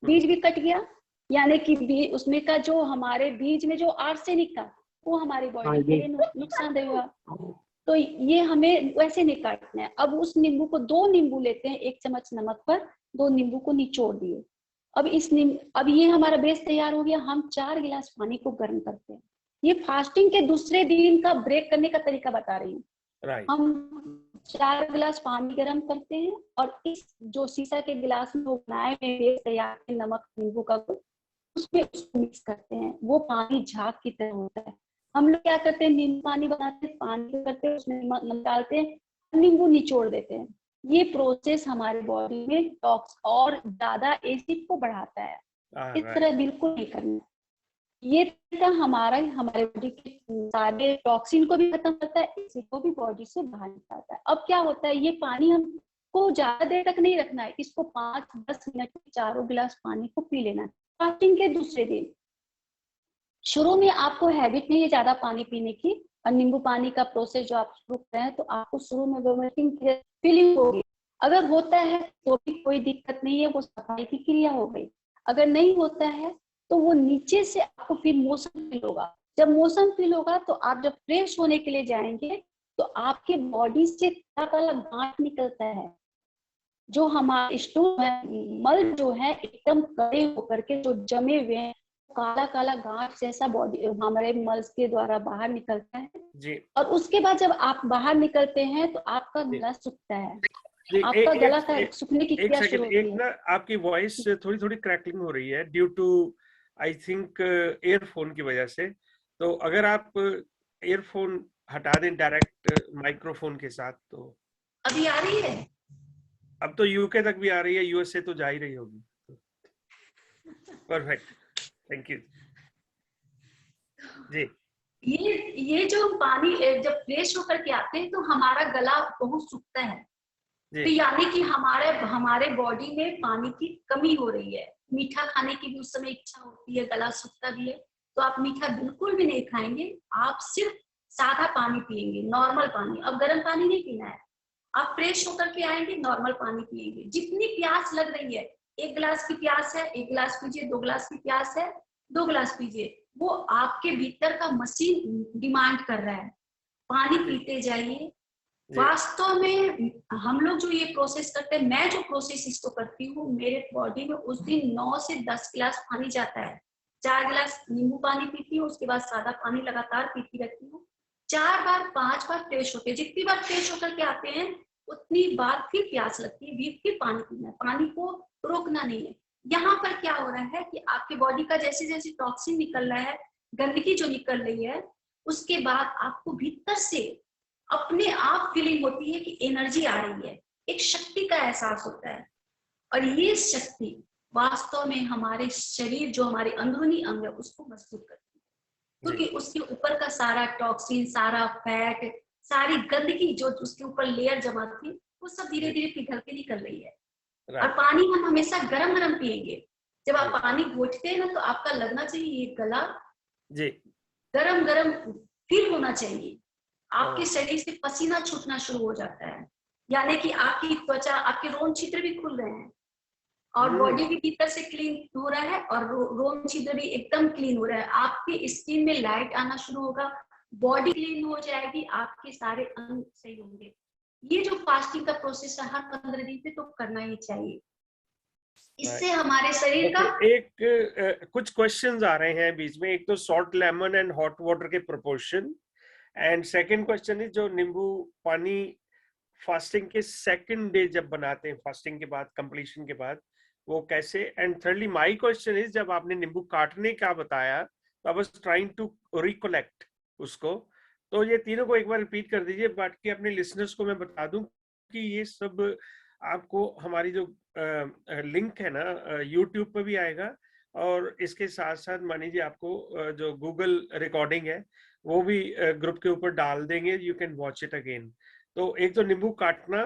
बीज भी कट गया, यानी कि उसमें का जो हमारे बीज में जो आर्सेनिक था वो हमारी बॉडी के लिए नुकसानदेह हुआ। तो ये हमें वैसे नहीं काटना है। अब उस नींबू को, 2 नींबू लेते हैं 1 चम्मच नमक पर, 2 नींबू को निचोड़ दिए। अब ये हमारा बेस तैयार हो गया। हम 4 गिलास पानी को गर्म करते हैं। ये फास्टिंग के दूसरे दिन का ब्रेक करने का तरीका बता रही हूँ। हम 4 गिलास पानी गर्म करते हैं और इस जो शीशा के गिलास में बनाए हुए बेस तैयार है नमक नींबू का, उसमें उसको मिक्स करते हैं। वो पानी झाग की तरह होता है। हम लोग क्या करते हैं, नींबू पानी बनाते हैं, पानी करते हैं, उसमें नमक डालते हैं, नींबू निचोड़ देते हैं। ये प्रोसेस हमारे बॉडी में टॉक्स और ज्यादा एसिड को बढ़ाता है। इस तरह बिल्कुल नहीं करना। ये तरीका हमारे बॉडी के सारे टॉक्सिन को भी खत्म करता है, एसिड को भी बॉडी से बाहर निकालता है। अब क्या होता है, ये पानी हमको ज्यादा देर तक नहीं रखना है, इसको 5-10 मिनट में 4 गिलास पानी को पी लेना है। फास्टिंग के दूसरे दिन शुरू में आपको हैबिट नहीं है ज्यादा पानी पीने की, और नींबू पानी का प्रोसेस जो आप शुरू कर रहे हैं तो आपको शुरू में वोमिटिंग फीलिंग होगी। अगर होता है तो भी कोई दिक्कत नहीं है, वो सफाई की क्रिया हो गई। अगर नहीं होता है तो वो नीचे से आपको फिर मोशन फील होगा। जब मोशन फील होगा तो आप जब फ्रेश होने के लिए जाएंगे तो आपके बॉडी से काला गांठ निकलता है, जो हमारे स्टूल है, मल जो है एकदम कड़े होकर के जो जमे हुए हैं, काला काला गांठ जैसा बॉडी हमारे मल्स के द्वारा बाहर निकलता है जी। और उसके बाद जब आप बाहर निकलते हैं तो आपका गला सूखता है, आपका गला सूखने की क्रिया शुरू होती है। ना आपकी वॉइस थोड़ी थोड़ी क्रैकलिंग हो रही है due to I think earphone की वजह से। तो अगर आप एयरफोन हटा दें डायरेक्ट माइक्रोफोन के साथ तो। अभी आ रही है? अब तो यूके तक भी आ रही है, यूएसए तो जा ही रही होगी। परफेक्ट, थैंक यू जी। ये जो पानी जब फ्रेश होकर के आते हैं तो हमारा गला बहुत सूखता है, तो यानी कि हमारे बॉडी में पानी की कमी हो रही है। मीठा खाने की भी उस समय इच्छा होती है, गला सूखता भी है, तो आप मीठा बिल्कुल भी नहीं खाएंगे, आप सिर्फ सादा पानी पिएंगे, नॉर्मल पानी। अब गर्म पानी नहीं पीना है, आप फ्रेश होकर के आएंगे, नॉर्मल पानी पिएंगे। जितनी प्यास लग रही है, 1 गिलास की प्यास है 1 गिलास पीजिए, 2 गिलास की प्यास है 2 गिलास पीजिए। वो आपके भीतर का मशीन डिमांड कर रहा है, पानी पीते जाइए। वास्तव में हम लोग जो ये प्रोसेस करते हैं, मैं जो प्रोसेस इसको करती हूँ, मेरे बॉडी में उस दिन 9 से 10 गिलास पानी जाता है। 4 गिलास नींबू पानी पीती हूँ, उसके बाद सादा पानी लगातार पीती रहती हूँ। 4 बार 5 बार फ्रेश होते हैं। जितनी बार फ्रेश होकर के आते हैं उतनी बार फिर प्यास लगती है, फिर पानी पीना है, पानी को रोकना नहीं है। यहाँ पर क्या हो रहा है कि आपके बॉडी का जैसे जैसे टॉक्सिन निकल रहा है, गंदगी जो निकल रही है, उसके बाद आपको भीतर से अपने आप फीलिंग होती है कि एनर्जी आ रही है, एक शक्ति का एहसास होता है। और ये शक्ति वास्तव में हमारे शरीर, जो हमारे अंदरूनी अंग है, उसको मजबूत करती है, क्योंकि उसके ऊपर का सारा टॉक्सिन, सारा फैट, सारी गंदगी जो उसके ऊपर लेयर जमा थी, वो सब धीरे धीरे पिघल के निकल रही है। Right. और पानी हम हमेशा गरम गरम पिएंगे। जब आप पानी घोटते हैं ना तो आपका लगना चाहिए ये गला जी गरम गरम फील होना चाहिए। आपके शरीर से पसीना छूटना शुरू हो जाता है, यानी कि आपकी त्वचा, आपके रोम छिद्र भी खुल रहे हैं और बॉडी भी भीतर से क्लीन हो रहा है और रोम छिद्र भी एकदम क्लीन हो रहा है। आपकी स्किन में लाइट आना शुरू होगा, बॉडी क्लीन हो जाएगी, आपके सारे अंग सही होंगे। ये जो फास्टिंग का प्रोसेस है हर 15 दिन पे तो करना ही चाहिए। इससे हमारे शरीर का कुछ क्वेश्चंस आ रहे हैं बीच में। एक तो salt lemon and hot water के proportion, and second question is जो नींबू पानी फास्टिंग के सेकंड डे जब बनाते हैं, फास्टिंग के बाद, कंप्लीशन के बाद, वो कैसे। And thirdly my question is जब आपने नींबू काटने का बताया तो I was trying to recollect उसको, तो ये तीनों को एक बार रिपीट कर दीजिए। बाकी अपने लिसनर्स को मैं बता दूं कि ये सब आपको हमारी जो लिंक है ना यूट्यूब पे भी आएगा, और इसके साथ साथ मान लीजिए आपको जो गूगल रिकॉर्डिंग है वो भी ग्रुप के ऊपर डाल देंगे, you can watch it again. तो एक तो नींबू काटना,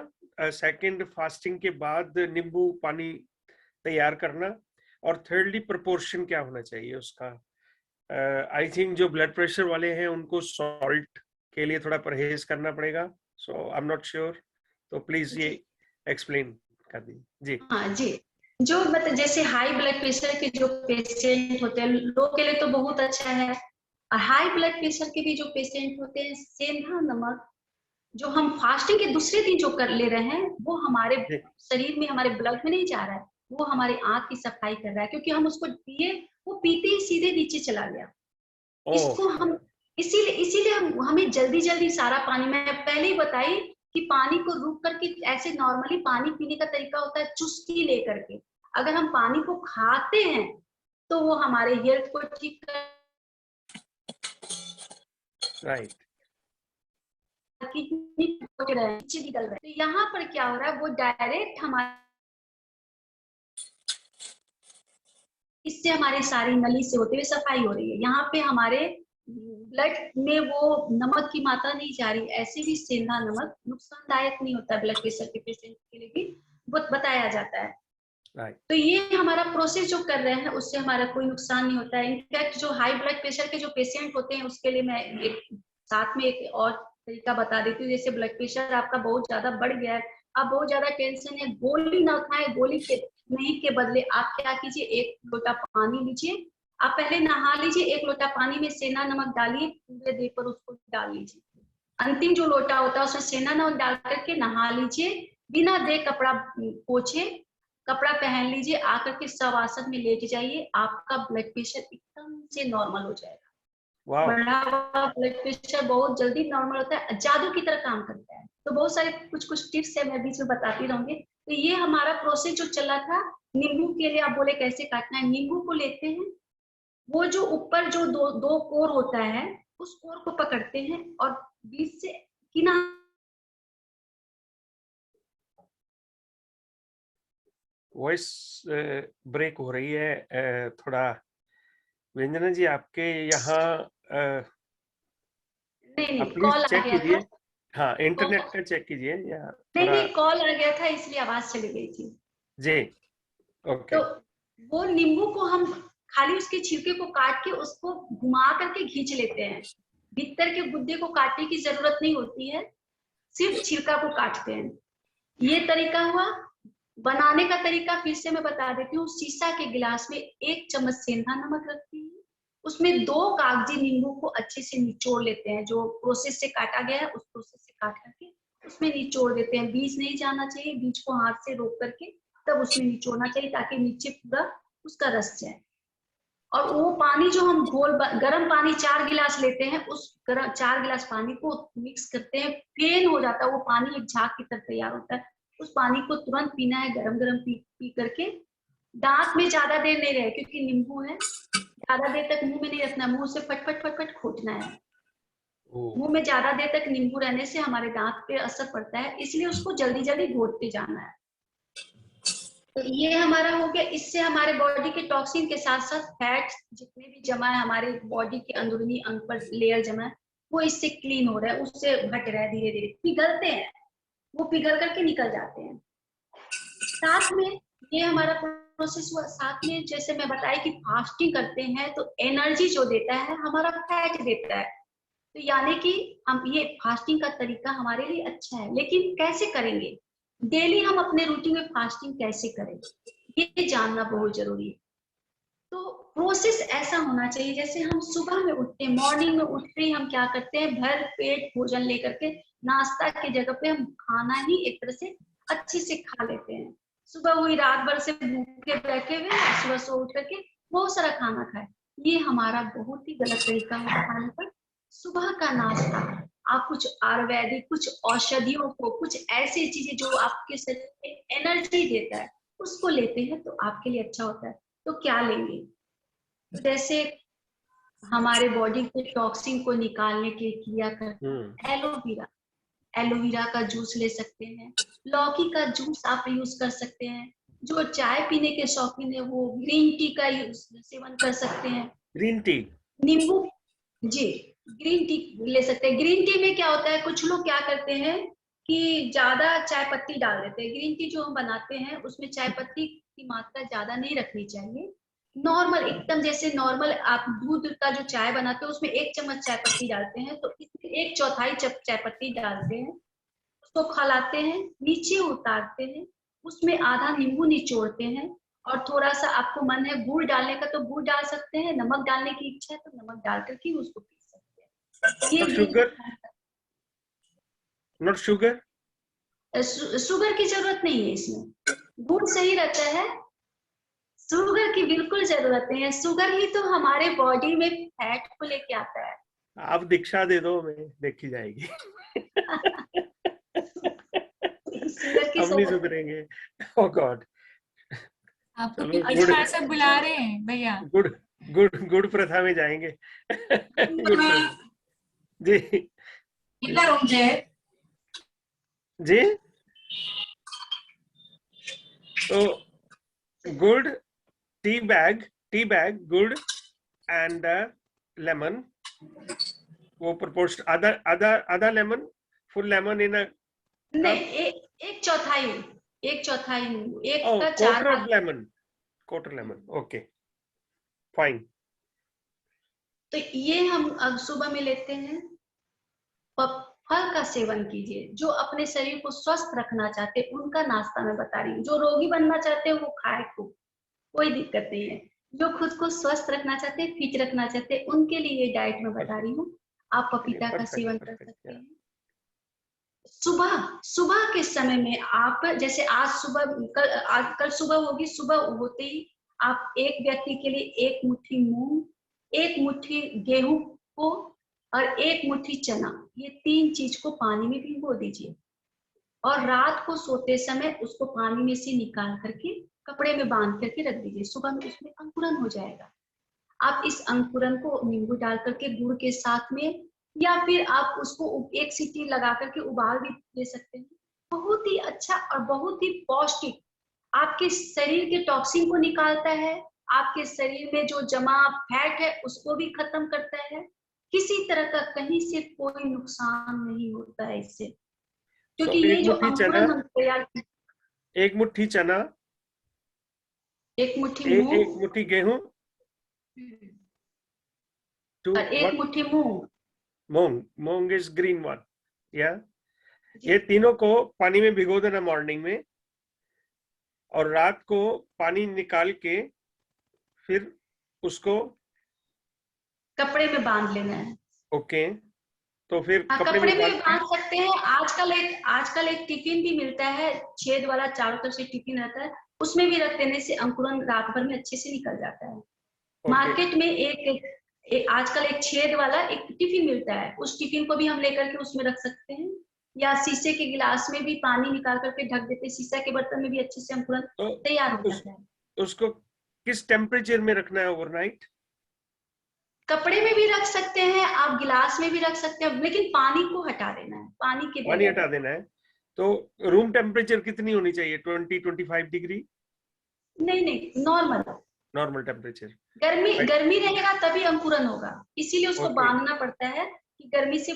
सेकंड फास्टिंग के बाद नींबू पानी तैयार करना, और थर्डली प्रोपोर्शन क्या होना चाहिए उसका। आई थिंक जो ब्लड प्रेशर वाले हैं उनको सॉल्ट के लिए थोड़ा परहेज करना पड़ेगा, सो आई एम नॉट श्योर, तो प्लीज ये एक्सप्लेन कर दीजिए। जी हाँ जी, जो मतलब जैसे हाई ब्लड प्रेशर के जो पेशेंट होते हैं लोग के लिए तो बहुत अच्छा है। हाई ब्लड प्रेशर के भी जो पेशेंट होते हैं, सेंधा नमक जो हम फास्टिंग के दूसरे दिन जो कर ले रहे हैं वो हमारे शरीर में, हमारे ब्लड में नहीं जा रहा है, वो हमारे आंख की सफाई कर रहा है, क्योंकि हम उसको पिए, वो पीते ही सीधे नीचे चला गया। इसको हम इसीलिए हमें जल्दी जल्दी सारा पानी, मैं पहले ही बताई कि पानी को रुक करके, ऐसे नॉर्मली पानी पीने का तरीका होता है चुस्की लेकर के। अगर हम पानी को खाते हैं तो वो हमारे हेल्थ को ठीक कर, राइट, किडनी नीचे निकल रहा है। तो यहाँ पर क्या हो रहा है, वो डायरेक्ट हमारे, इससे हमारी सारी नली से होते हुए सफाई हो रही है। यहाँ पे हमारे ब्लड में वो नमक की मात्रा नहीं जा रही। ऐसे भी सेंधा नमक नुकसानदायक नहीं होता, ब्लड प्रेशर के पेशेंट के लिए भी बहुत बताया जाता है। तो ये हमारा प्रोसेस जो कर रहे हैं उससे हमारा कोई नुकसान नहीं होता है। इनफैक्ट जो हाई ब्लड प्रेशर के जो पेशेंट होते हैं उसके लिए मैं एक साथ में एक और तरीका बता देती हूँ। जैसे ब्लड प्रेशर आपका बहुत ज्यादा बढ़ गया है, आप बहुत ज्यादा टेंशन है, गोली ना उठाए, गोली के नहीं के बदले आप क्या कीजिए, एक लोटा पानी लीजिए, आप पहले नहा लीजिए, एक लोटा पानी में सेंधा नमक डालिए, पूरे देह पर उसको डाल लीजिए। अंतिम जो लोटा होता है उसमें सेंधा नमक डाल करके नहा लीजिए, बिना देह कपड़ा पोछे कपड़ा पहन लीजिए, आकर के शवासन में लेट जाइए, आपका ब्लड प्रेशर एकदम से नॉर्मल हो जाएगा। बढ़ा हुआ ब्लड प्रेशर बहुत जल्दी नॉर्मल होता है, जादू की तरह काम करता है। तो बहुत सारे कुछ टिप्स है, मैं बीच में बताती रहूंगी। तो ये हमारा प्रोसेस जो चला था। नींबू के लिए आप बोले कैसे काटना है, नींबू को लेते हैं, वो जो ऊपर जो दो कोर होता है उस कोर को पकड़ते हैं और बीच से किनारे, वॉइस ब्रेक हो रही है थोड़ा। व्यंजना जी आपके यहाँ नहीं कॉल आ गया था। हाँ, इंटरनेट का चेक कीजिए या नहीं कॉल आ गया था इसलिए आवाज चली गई थी जी। ओके, तो वो नींबू को हम खाली उसके छिलके को काट के उसको घुमा करके खींच लेते हैं। भीतर के गुद्दे को काटने की जरूरत नहीं होती है, सिर्फ छिलका को काटते हैं। ये तरीका हुआ। बनाने का तरीका फिर से मैं बता देती हूँ। शीशा के गिलास में 1 चम्मच सेंधा नमक रखती हूँ, उसमें 2 कागजी नींबू को अच्छे से निचोड़ लेते हैं। जो प्रोसेस से काटा गया है उस प्रोसेस से काट करके उसमें निचोड़ देते हैं। बीज नहीं जाना चाहिए, बीज को हाथ से रोक करके तब उसमें निचोड़ना चाहिए ताकि नीचे पूरा उसका रस जाए। और वो पानी जो हम गर्म पानी 4 गिलास लेते हैं, उस 4 गिलास पानी को मिक्स करते हैं, फेन हो जाता है वो पानी, एक झाग की तरह तैयार होता है। उस पानी को तुरंत पीना है, गरम गरम पी करके। दांत में ज्यादा देर नहीं रहे क्योंकि नींबू है, ज्यादा देर तक मुंह में नहीं रखना, मुंह से फट फट फट फट खोटना है। मुंह में ज्यादा देर तक नींबू रहने से हमारे दांत पे असर पड़ता है, इसलिए उसको जल्दी जल्दी घोटते जाना है। तो ये हमारा हो गया। इससे हमारे बॉडी के टॉक्सिन के साथ साथ फैट जितने भी जमा है हमारे बॉडी के अंदरूनी अंग पर लेयर जमा है, वो इससे क्लीन हो रहा है, उससे घट रहा है, धीरे धीरे पिघलते हैं। वो पिघल करके निकल जाते हैं। साथ में ये हमारा प्रोसेस हुआ, साथ में जैसे मैं बताई कि फास्टिंग करते हैं तो एनर्जी जो देता है हमारा फैट देता है। तो यानी कि हम ये फास्टिंग का तरीका हमारे लिए अच्छा है, लेकिन कैसे करेंगे, डेली हम अपने रूटीन में फास्टिंग कैसे करें, ये जानना बहुत जरूरी है। तो प्रोसेस ऐसा होना चाहिए, जैसे हम सुबह में उठते हैं, मॉर्निंग में उठते ही हम क्या करते हैं, भर पेट भोजन लेकर के नाश्ता की जगह पे हम खाना ही एक तरह से अच्छे से खा लेते हैं। सुबह हुई, रात भर से भूखे बैठे हुए, सुबह सो उठ करके बहुत सारा खाना खाए, ये हमारा बहुत ही गलत तरीका है खाने का। सुबह का नाश्ता आप कुछ आयुर्वेदिक, कुछ औषधियों को, कुछ ऐसी चीजें जो आपके शरीर में एनर्जी देता है उसको लेते हैं तो आपके लिए अच्छा होता है। तो क्या लेंगे, जैसे हमारे बॉडी के टॉक्सिन को निकालने के किया करते हैं एलोवेरा, एलोवेरा का जूस ले सकते हैं, लौकी का जूस आप यूज कर सकते हैं। जो चाय पीने के शौकीन है वो ग्रीन टी का सेवन कर सकते हैं। ग्रीन टी, नींबू, जी ग्रीन टी ले सकते हैं। ग्रीन टी में क्या होता है, कुछ लोग क्या करते हैं कि ज्यादा चाय पत्ती डाल देते हैं। ग्रीन टी जो हम बनाते हैं उसमें चाय पत्ती की मात्रा ज्यादा नहीं रखनी चाहिए। नॉर्मल एकदम, जैसे नॉर्मल आप दूध का जो चाय बनाते हो उसमें 1 चम्मच चाय पत्ती डालते हैं, तो इसमें 1/4 चाय पत्ती डालते हैं, उसको खौलाते हैं, नीचे उतारते हैं, उसमें आधा नींबू निचोड़ते हैं, और थोड़ा सा आपको मन है गुड़ डालने का तो गुड़ डाल सकते हैं, नमक डालने की इच्छा है तो नमक डाल करके उसको पी सकते हैं। ये शुगर, नॉट शुगर, शुगर की जरूरत नहीं है इसमें, गुड़ सही रहता है, शुगर की बिल्कुल जरूरत नहीं है। शुगर ही तो हमारे बॉडी में फैट को लेके आता है। आप दीक्षा दे दो, मैं देखी जाएगी। हम नहीं सुधरेंगे। ओह गॉड, आपको चलो पीछे बार सब बुला रहे हैं भैया, गुड़ गुड़ गुड़ प्रथा में जाएंगे। गुड़ प्रथा, जी कितना रूम है जी। तो गुड़, टी बैग गुड़ एंड लेमन, वो प्रोपोर्शन आधा लेमन, फुल लेमन इन अ नहीं, एक चौथाई, एक का 4 क्वार्टर लेमन, ओके फाइन। तो ये हम अब सुबह में लेते हैं। फल का सेवन कीजिए, जो अपने शरीर को स्वस्थ रखना चाहते हैं उनका नाश्ता मैं बता रही हूँ। जो रोगी बनना चाहते हैं वो खाए खूब, कोई दिक्कत नहीं है। जो खुद को स्वस्थ रखना चाहते हैं, फिट रखना चाहते हैं, उनके लिए ये डाइट में बता रही हूँ। आप पपीता का सेवन कर सकते हैं। सुबह के समय में आप, जैसे आज सुबह, कल सुबह होगी, सुबह होते ही आप एक व्यक्ति के लिए 1 मुट्ठी मूंग, 1 मुट्ठी गेहूं को और 1 मुट्ठी चना, ये 3 चीज को पानी में भिगो दीजिए, और रात को सोते समय उसको पानी में से निकाल करके कपड़े में बांध करके रख दीजिए। सुबह में उसमें अंकुरन हो जाएगा। आप इस अंकुरन को नींबू डाल करके गुड़ के साथ में, या फिर आप उसको 1 सीटी लगा करके उबाल भी दे सकते हैं। बहुत ही अच्छा और बहुत ही पौष्टिक, आपके शरीर के टॉक्सिन को निकालता है, आपके शरीर में जो जमा फैट है उसको भी खत्म करता है। किसी तरह का कहीं से कोई नुकसान नहीं होता है इससे, क्योंकि ये जो अंकुरन हम तैयार, 1 मुट्ठी चना, 1 मुट्ठी मूंग, 1 मुट्ठी गेहूं, और 1 मुट्ठी मूंग इज ग्रीन वन, या ये तीनों को पानी में भिगो देना मॉर्निंग में, और रात को पानी निकाल के फिर उसको कपड़े में बांध लेना है। ओके, तो फिर कपड़े में भी बांध सकते हैं। आजकल एक टिफिन भी मिलता है, छेद वाला, चारों तरफ से टिफिन रहता है, उसमें भी रख देने से अंकुरन रात भर में अच्छे से निकल जाता है। मार्केट में आजकल एक छेद वाला एक टिफिन मिलता है, उस टिफिन को भी हम लेकर के उसमें रख सकते हैं, या शीशे के गिलास में भी पानी निकाल करके ढक देते हैं, शीशा के बर्तन में भी अच्छे से अंकुरन तैयार हो जाता है। उसको किस टेम्परेचर में रखना है ओवरनाइट? कपड़े में भी रख सकते हैं, आप गिलास में भी रख सकते हैं, लेकिन पानी को हटा देना है, पानी हटा देना है। तो रूम टेम्परेचर कितनी होनी चाहिए? 20-25 डिग्री? नहीं, नॉर्मल टेम्परेचर। गर्मी रहेगा तभी अंकुरन होगा, इसीलिए उसको बांधना पड़ता है। कि गर्मी से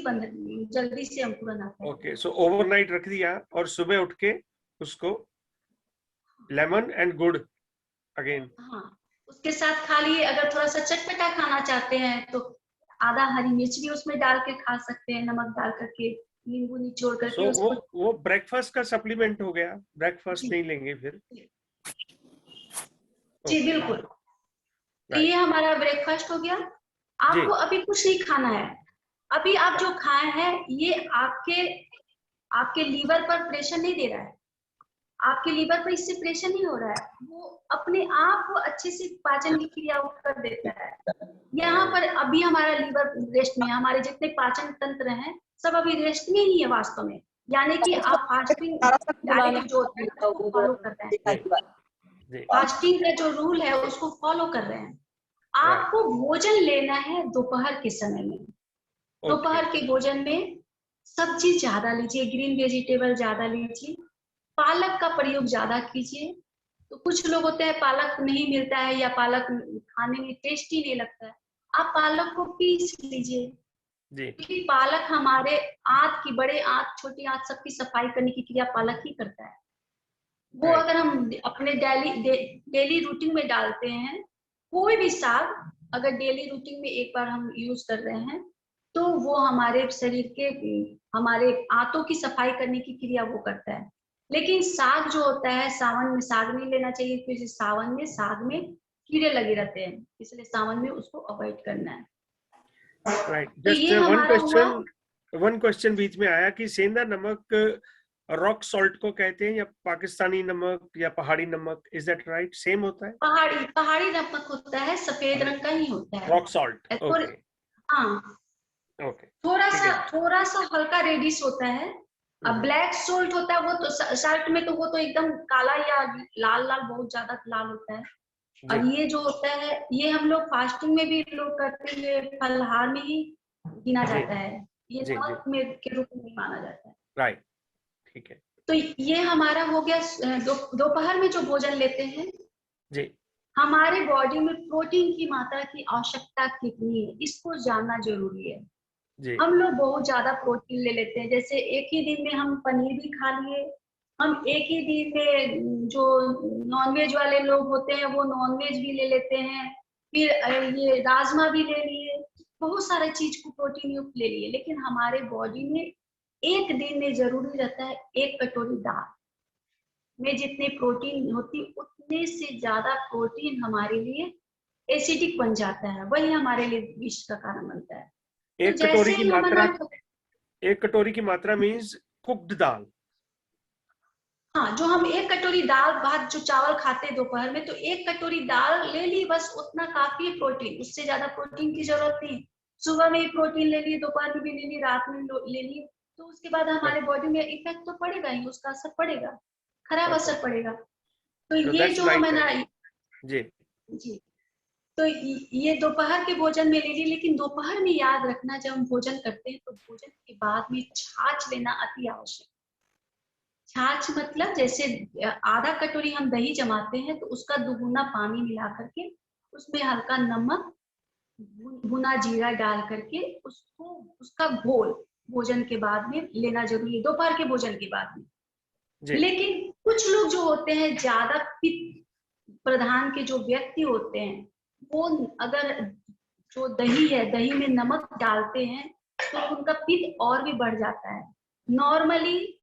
जल्दी से अंकुरन आता है। ओके, सो ओवरनाइट रख दिया और सुबह उठ के उसको लेमन एंड गुड़ अगेन। हाँ, उसके साथ खा लिए। अगर थोड़ा सा चटपटा खाना चाहते हैं तो आधा हरी मिर्च भी उसमें डाल के खा सकते हैं, नमक डाल करके, नींबू निचोड़ करके सो उसको। वो ब्रेकफास्ट का सप्लीमेंट हो गया, ब्रेकफास्ट नहीं लेंगे फिर। जी बिल्कुल, तो ये हमारा ब्रेकफास्ट हो गया। आपको अभी कुछ नहीं खाना है। अभी आप जो खाए हैं ये आपके लीवर पर प्रेशर नहीं दे रहा है, आपके लीवर पर इससे प्रेशर नहीं हो रहा है, वो अपने आप वो अच्छे से पाचन की क्रिया कर देता है। यहाँ पर अभी हमारा लीवर रेस्ट में है, हमारे जितने पाचन तंत्र हैं सब अभी रेस्ट में ही है वास्तव में। यानी कि आप फास्टिंग डाइट जो होता है उसको फॉलो कर रहे हैं, फास्टिंग का जो रूल है उसको फॉलो कर रहे हैं। आपको भोजन लेना है दोपहर के समय में। दोपहर के भोजन में सब्जी ज्यादा लीजिए, ग्रीन वेजिटेबल ज्यादा लीजिए, पालक का प्रयोग ज्यादा कीजिए। तो कुछ लोग होते हैं पालक नहीं मिलता है या पालक खाने में टेस्टी नहीं लगता है, आप पालक को पीस लीजिए, क्योंकि पालक हमारे आंत की, बड़े आंत छोटी आंत सबकी सफाई करने की क्रिया पालक ही करता है। वो अगर हम अपने डेली रूटीन में डालते हैं, कोई भी साग अगर डेली रूटीन में एक बार हम यूज कर रहे हैं तो वो हमारे शरीर के, हमारे आंतों की सफाई करने की क्रिया वो करता है। लेकिन साग जो होता है, सावन में साग नहीं लेना चाहिए, क्योंकि सावन में साग में कीड़े लगे रहते हैं, इसलिए सावन में उसको अवॉइड करना है। राइट, जस्ट वन क्वेश्चन बीच में आया कि सेंधा नमक रॉक सॉल्ट को कहते हैं या पाकिस्तानी नमक या पहाड़ी नमक, इज दैट राइट? सेम होता है? पहाड़ी नमक होता है, सफेद रंग का ही होता है रॉक सॉल्ट। ओके, हाँ, ओके, थोड़ा सा हल्का रेडिश होता है। अब ब्लैक सोल्ट होता है वो तो सॉल्ट में तो वो तो एकदम काला या लाल लाल, बहुत ज्यादा लाल होता है। और ये जो होता है ये हम लोग फास्टिंग में भी लोग करते हैं, ये फलाहार में ही गिना जाता है, ये नमक में के रूप में माना जाता है। राइट, ठीक है। तो ये हमारा हो गया दोपहर में जो भोजन लेते हैं जी। हमारे बॉडी में प्रोटीन की मात्रा की आवश्यकता कितनी है इसको जानना जरूरी है। हम लोग बहुत ज्यादा प्रोटीन ले लेते हैं, जैसे एक ही दिन में हम पनीर भी खा लिए, हम एक ही दिन में जो नॉनवेज वाले लोग होते हैं वो नॉनवेज भी ले लेते हैं, फिर ये राजमा भी ले लिए, बहुत सारे चीज को प्रोटीन युक्त ले लिए। लेकिन हमारे बॉडी में एक दिन में जरूरी रहता है 1 कटोरी दाल में जितने प्रोटीन होती उतने से ज्यादा प्रोटीन हमारे लिए एसिडिक बन जाता है, वही हमारे लिए विष का कारण बनता है। 1 कटोरी की मात्रा, 1 कटोरी की मात्रा मीन्स कुक्ड दाल। हाँ, जो हम 1 कटोरी दाल भात जो चावल खाते हैं दोपहर में, तो 1 कटोरी दाल ले ली, बस उतना काफी है प्रोटीन, उससे ज्यादा प्रोटीन की जरूरत नहीं। सुबह में ही प्रोटीन ले लिए, दोपहर में भी ले ली, रात में ले ली, तो उसके बाद हमारे बॉडी में इफेक्ट तो पड़ेगा ही, उसका असर पड़ेगा, खराब असर पड़ेगा। तो ये जो हमारा जी, तो ये दोपहर के भोजन में ले ली। लेकिन दोपहर में याद रखना, जब हम भोजन करते हैं तो भोजन के बाद में छाछ लेना अति आवश्यक। छाछ मतलब जैसे आधा कटोरी हम दही जमाते हैं तो उसका दुगुना पानी मिला करके उसमें हल्का नमक, भुना जीरा डाल करके उसको, उसका घोल भोजन के बाद में लेना जरूरी है, दोपहर के भोजन के बाद में। लेकिन कुछ लोग जो होते हैं ज्यादा पित्त प्रधान के जो व्यक्ति होते हैं, वो अगर जो दही है, दही में नमक डालते हैं तो उनका पित्त और भी बढ़ जाता है। नॉर्मली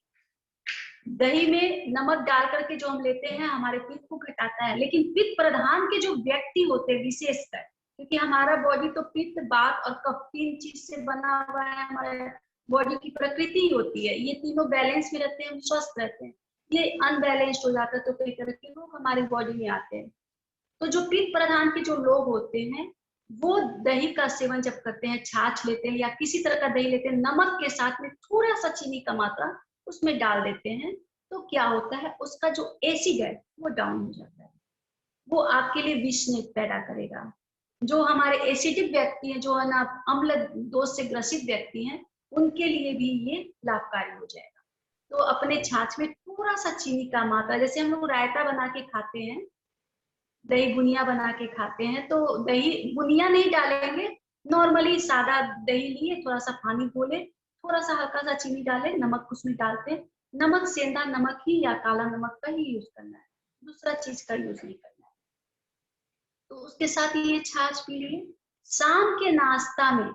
दही में नमक डाल करके जो हम लेते हैं हमारे पित्त को घटाता है, लेकिन पित्त प्रधान के जो व्यक्ति होते हैं विशेषकर, क्योंकि हमारा बॉडी तो पित्त, वात और कफ 3 चीज से बना हुआ है, हमारे बॉडी की प्रकृति होती है, ये तीनों बैलेंस में रहते हैं, हम स्वस्थ रहते हैं। ये अनबैलेंस्ड हो जाता है तो कई तरह के रोग हमारे बॉडी में आते हैं। तो जो पित्त प्रधान के जो लोग होते हैं वो दही का सेवन जब करते हैं, छाछ लेते हैं या किसी तरह का दही लेते हैं, नमक के साथ में थोड़ा सा चीनी का मात्रा उसमें डाल देते हैं, तो क्या होता है उसका जो एसिड है वो डाउन हो जाता है, वो आपके लिए विष नहीं पैदा करेगा। जो हमारे एसिडिक व्यक्ति हैं, जो है ना अम्ल दोष से ग्रसित व्यक्ति हैं, उनके लिए भी ये लाभकारी हो जाएगा। तो अपने छाछ में थोड़ा सा चीनी का मात्रा, जैसे हम लोग रायता बना के खाते हैं, दही बुनिया बना के खाते हैं, तो दही बुनिया नहीं डालेंगे, नॉर्मली सादा दही लिए, थोड़ा सा पानी घोले, थोड़ा सा हल्का सा चीनी डाले, नमक उसमें डालते हैं। नमक सेंधा नमक ही या काला नमक का ही यूज करना है, दूसरा चीज का यूज नहीं करना है। तो उसके साथ ये छाछ पी लिए। शाम के नाश्ता में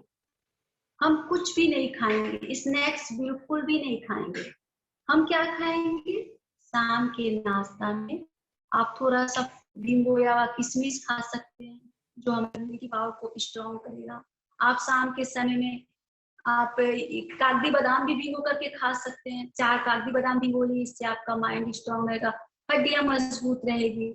हम कुछ भी नहीं खाएंगे, स्नैक्स बिल्कुल भी नहीं खाएंगे। हम क्या खाएंगे? शाम के नाश्ता में आप थोड़ा सा भिगोया हुआ किशमिश खा सकते हैं, जो हमारे इम्यूनिटी पावर को स्ट्रॉन्ग करेगा। आप शाम के समय में आप कागजी बादाम भी भिगो करके खा सकते हैं। 4 कागजी बादाम भिगो ली, इससे आपका माइंड स्ट्रॉन्ग रहेगा, हड्डियां मजबूत रहेगी,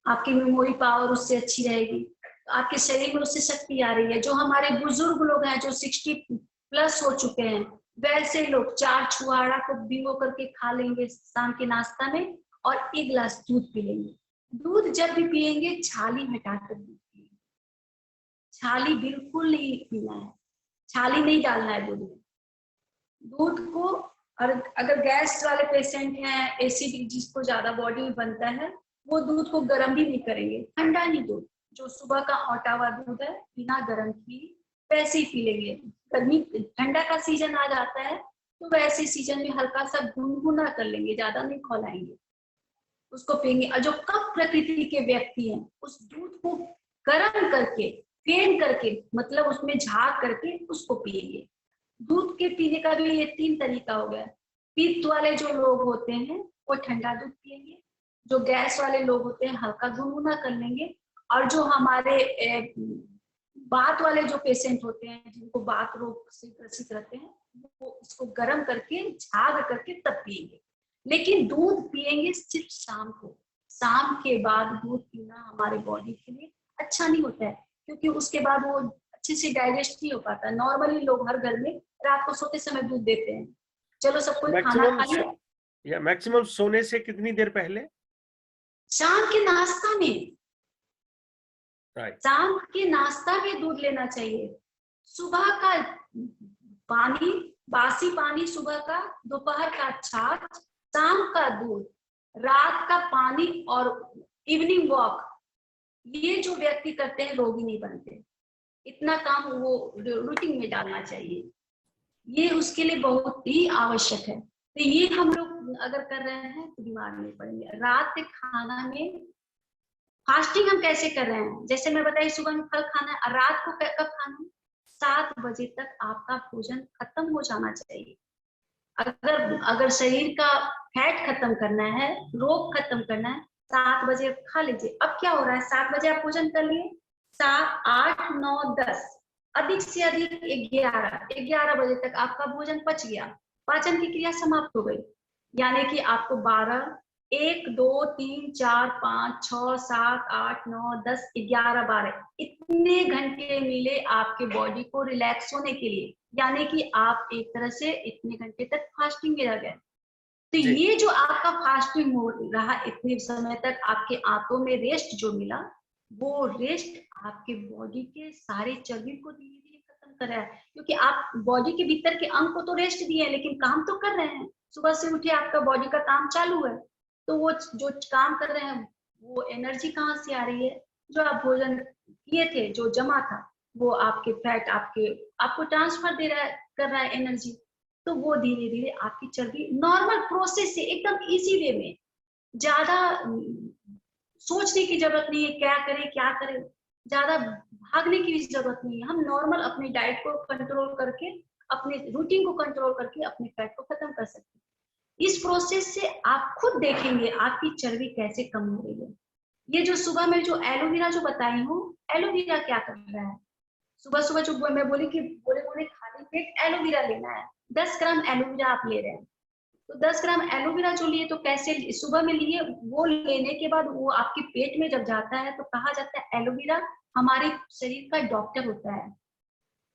आपकी मेमोरी पावर उससे अच्छी रहेगी, आपके शरीर में उससे शक्ति आ रही है। जो हमारे बुजुर्ग लोग हैं जो 60+ हो चुके हैं, वैसे लोग 4 छुहाड़ा को भिगो करके खा लेंगे शाम के नाश्ता में, और 1 गिलास दूध पी लेंगे। दूध जब भी पियेंगे छाली हटाकर दूध पिएंगे, छाली बिल्कुल नहीं पीना है, छाली नहीं डालना है दूध में। दूध को, और अगर गैस वाले पेशेंट हैं, एसिड जिसको ज्यादा बॉडी में बनता है, वो दूध को गर्म भी नहीं करेंगे, ठंडा ही दूध, जो सुबह का औटा हुआ दूध है बिना गर्म की वैसे ही पी लेंगे। गर्मी ठंडा का सीजन आ जाता है तो वैसे सीजन में हल्का सा गुनगुना कर लेंगे, ज्यादा नहीं खौलाएंगे, उसको पियेंगे। और जो कफ प्रकृति के व्यक्ति हैं उस दूध को गर्म करके, फेन करके, मतलब उसमें झाग करके उसको पिएंगे। दूध के पीने का भी ये 3 तरीका हो गया। पित्त वाले जो लोग होते हैं वो ठंडा दूध पिएंगे, जो गैस वाले लोग होते हैं हल्का गुनगुना कर लेंगे, और जो हमारे बात वाले जो पेशेंट होते हैं जिनको बात रोग से ग्रसित रहते हैं, वो इसको गर्म करके झाग करके तब पिएंगे। लेकिन दूध पिएंगे सिर्फ शाम को। शाम के बाद दूध पीना हमारे बॉडी के लिए अच्छा नहीं होता है, क्योंकि उसके बाद वो अच्छे से डाइजेस्ट नहीं हो पाता। नॉर्मली लोग हर घर में रात को सोते समय दूध देते हैं। चलो सब कोई खाना खा लिया, या मैक्सिमम सोने से कितनी देर पहले? शाम के नाश्ता में, राइट, शाम के नाश्ता में दूध लेना चाहिए। सुबह का पानी, बासी पानी सुबह का, दोपहर का छाछ, शाम का दूध, रात का पानी और इवनिंग वॉक, ये जो व्यक्ति करते हैं रोगी नहीं बनते। इतना काम वो रूटीन में डालना चाहिए, ये उसके लिए बहुत ही आवश्यक है। तो ये हम लोग अगर कर रहे हैं तो बीमार नहीं पड़ेंगे। रात के खाना में फास्टिंग हम कैसे कर रहे हैं, जैसे मैं बताई सुबह में फल खाना है, रात को कब खाना है? 7 बजे तक आपका भोजन खत्म हो जाना चाहिए। अगर शरीर का फैट खत्म करना है, रोग खत्म करना है, 7 बजे खा लीजिए। अब क्या हो रहा है, 7 बजे आप भोजन कर लिए, 7, 8, 9, 10, अधिक से अधिक 11 बजे तक आपका भोजन पच गया, पाचन की क्रिया समाप्त हो गई। यानी कि आपको 12, 1, 2, 3, 4, 5, 6, 7, 8, 9, 10, 11, 12 इतने घंटे मिले आपके बॉडी को रिलैक्स होने के लिए। यानी कि आप एक तरह से इतने घंटे तक फास्टिंग में रह गए। तो ये जो आपका फास्टिंग हो रहा इतने समय तक, आपके आंतों में रेस्ट जो मिला, वो रेस्ट आपके बॉडी के सारे चर्बी को धीरे धीरे खत्म कर रहा है। क्योंकि आप बॉडी के भीतर के अंग को तो रेस्ट दिए, लेकिन काम तो कर रहे हैं। सुबह से उठे आपका बॉडी का काम चालू है, तो वो जो काम कर रहे हैं वो एनर्जी कहाँ से आ रही है? जो आप भोजन किए थे, जो जमा था, वो आपके फैट आपको ट्रांसफर कर रहा है एनर्जी। तो वो धीरे धीरे आपकी चर्बी नॉर्मल प्रोसेस से एकदम इजी वे में, ज्यादा सोचने की जरूरत नहीं है क्या करें, ज्यादा भागने की भी जरूरत नहीं है। हम नॉर्मल अपनी डाइट को कंट्रोल करके, अपने रूटीन को कंट्रोल करके अपने फैट को खत्म कर सकते हैं। इस प्रोसेस से आप खुद देखेंगे आपकी चर्बी कैसे कम हो रही है। ये जो सुबह में जो एलोवेरा जो बताई हूँ, एलोवेरा क्या कर रहा है, सुबह सुबह जो मैं बोली कि बोले खाली पेट एलोवेरा लेना है, 10 ग्राम एलोवेरा आप ले रहे हैं, तो 10 ग्राम एलोवेरा जो लिए, तो कैसे सुबह में लिए, वो लेने के बाद वो आपके पेट में जब जाता है तो कहा जाता है एलोवेरा हमारे शरीर का डॉक्टर होता है।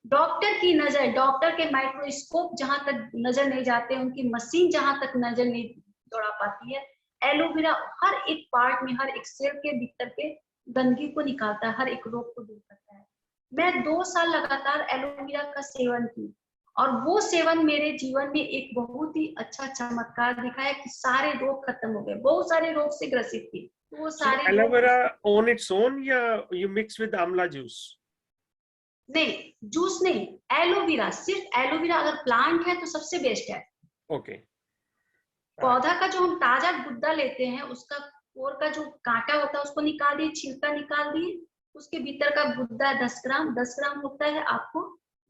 डॉक्टर की नजर, डॉक्टर के माइक्रोस्कोप जहां तक नजर नहीं जाते, उनकी मशीन जहां तक नजर नहीं दौड़ा पाती है, एलोवेरा हर एक पार्ट में, हर एक सेल के भीतर के गंदगी को निकालता है, हर एक रोग को दूर करता है। मैं 2 साल लगातार एलोवेरा का सेवन की, और वो सेवन मेरे जीवन में एक बहुत ही अच्छा चमत्कार दिखाया कि सारे रोग खत्म हो गए। बहुत सारे रोग से ग्रसित थी, तो वो सारे एलोवेरा ऑन इट्स ओन या यू मिक्स विद आंवला जूस? नहीं, जूस नहीं, एलोवेरा, सिर्फ एलोवेरा अगर प्लांट है तो सबसे बेस्ट है। ओके। पौधा का जो हम ताजा गुद्दा लेते हैं, उसका कोर का जो कांटा होता है उसको निकाल दिए, छिलका निकाल दिए, उसके भीतर का गुद्दा 10 ग्राम 10 ग्राम होता है। आपको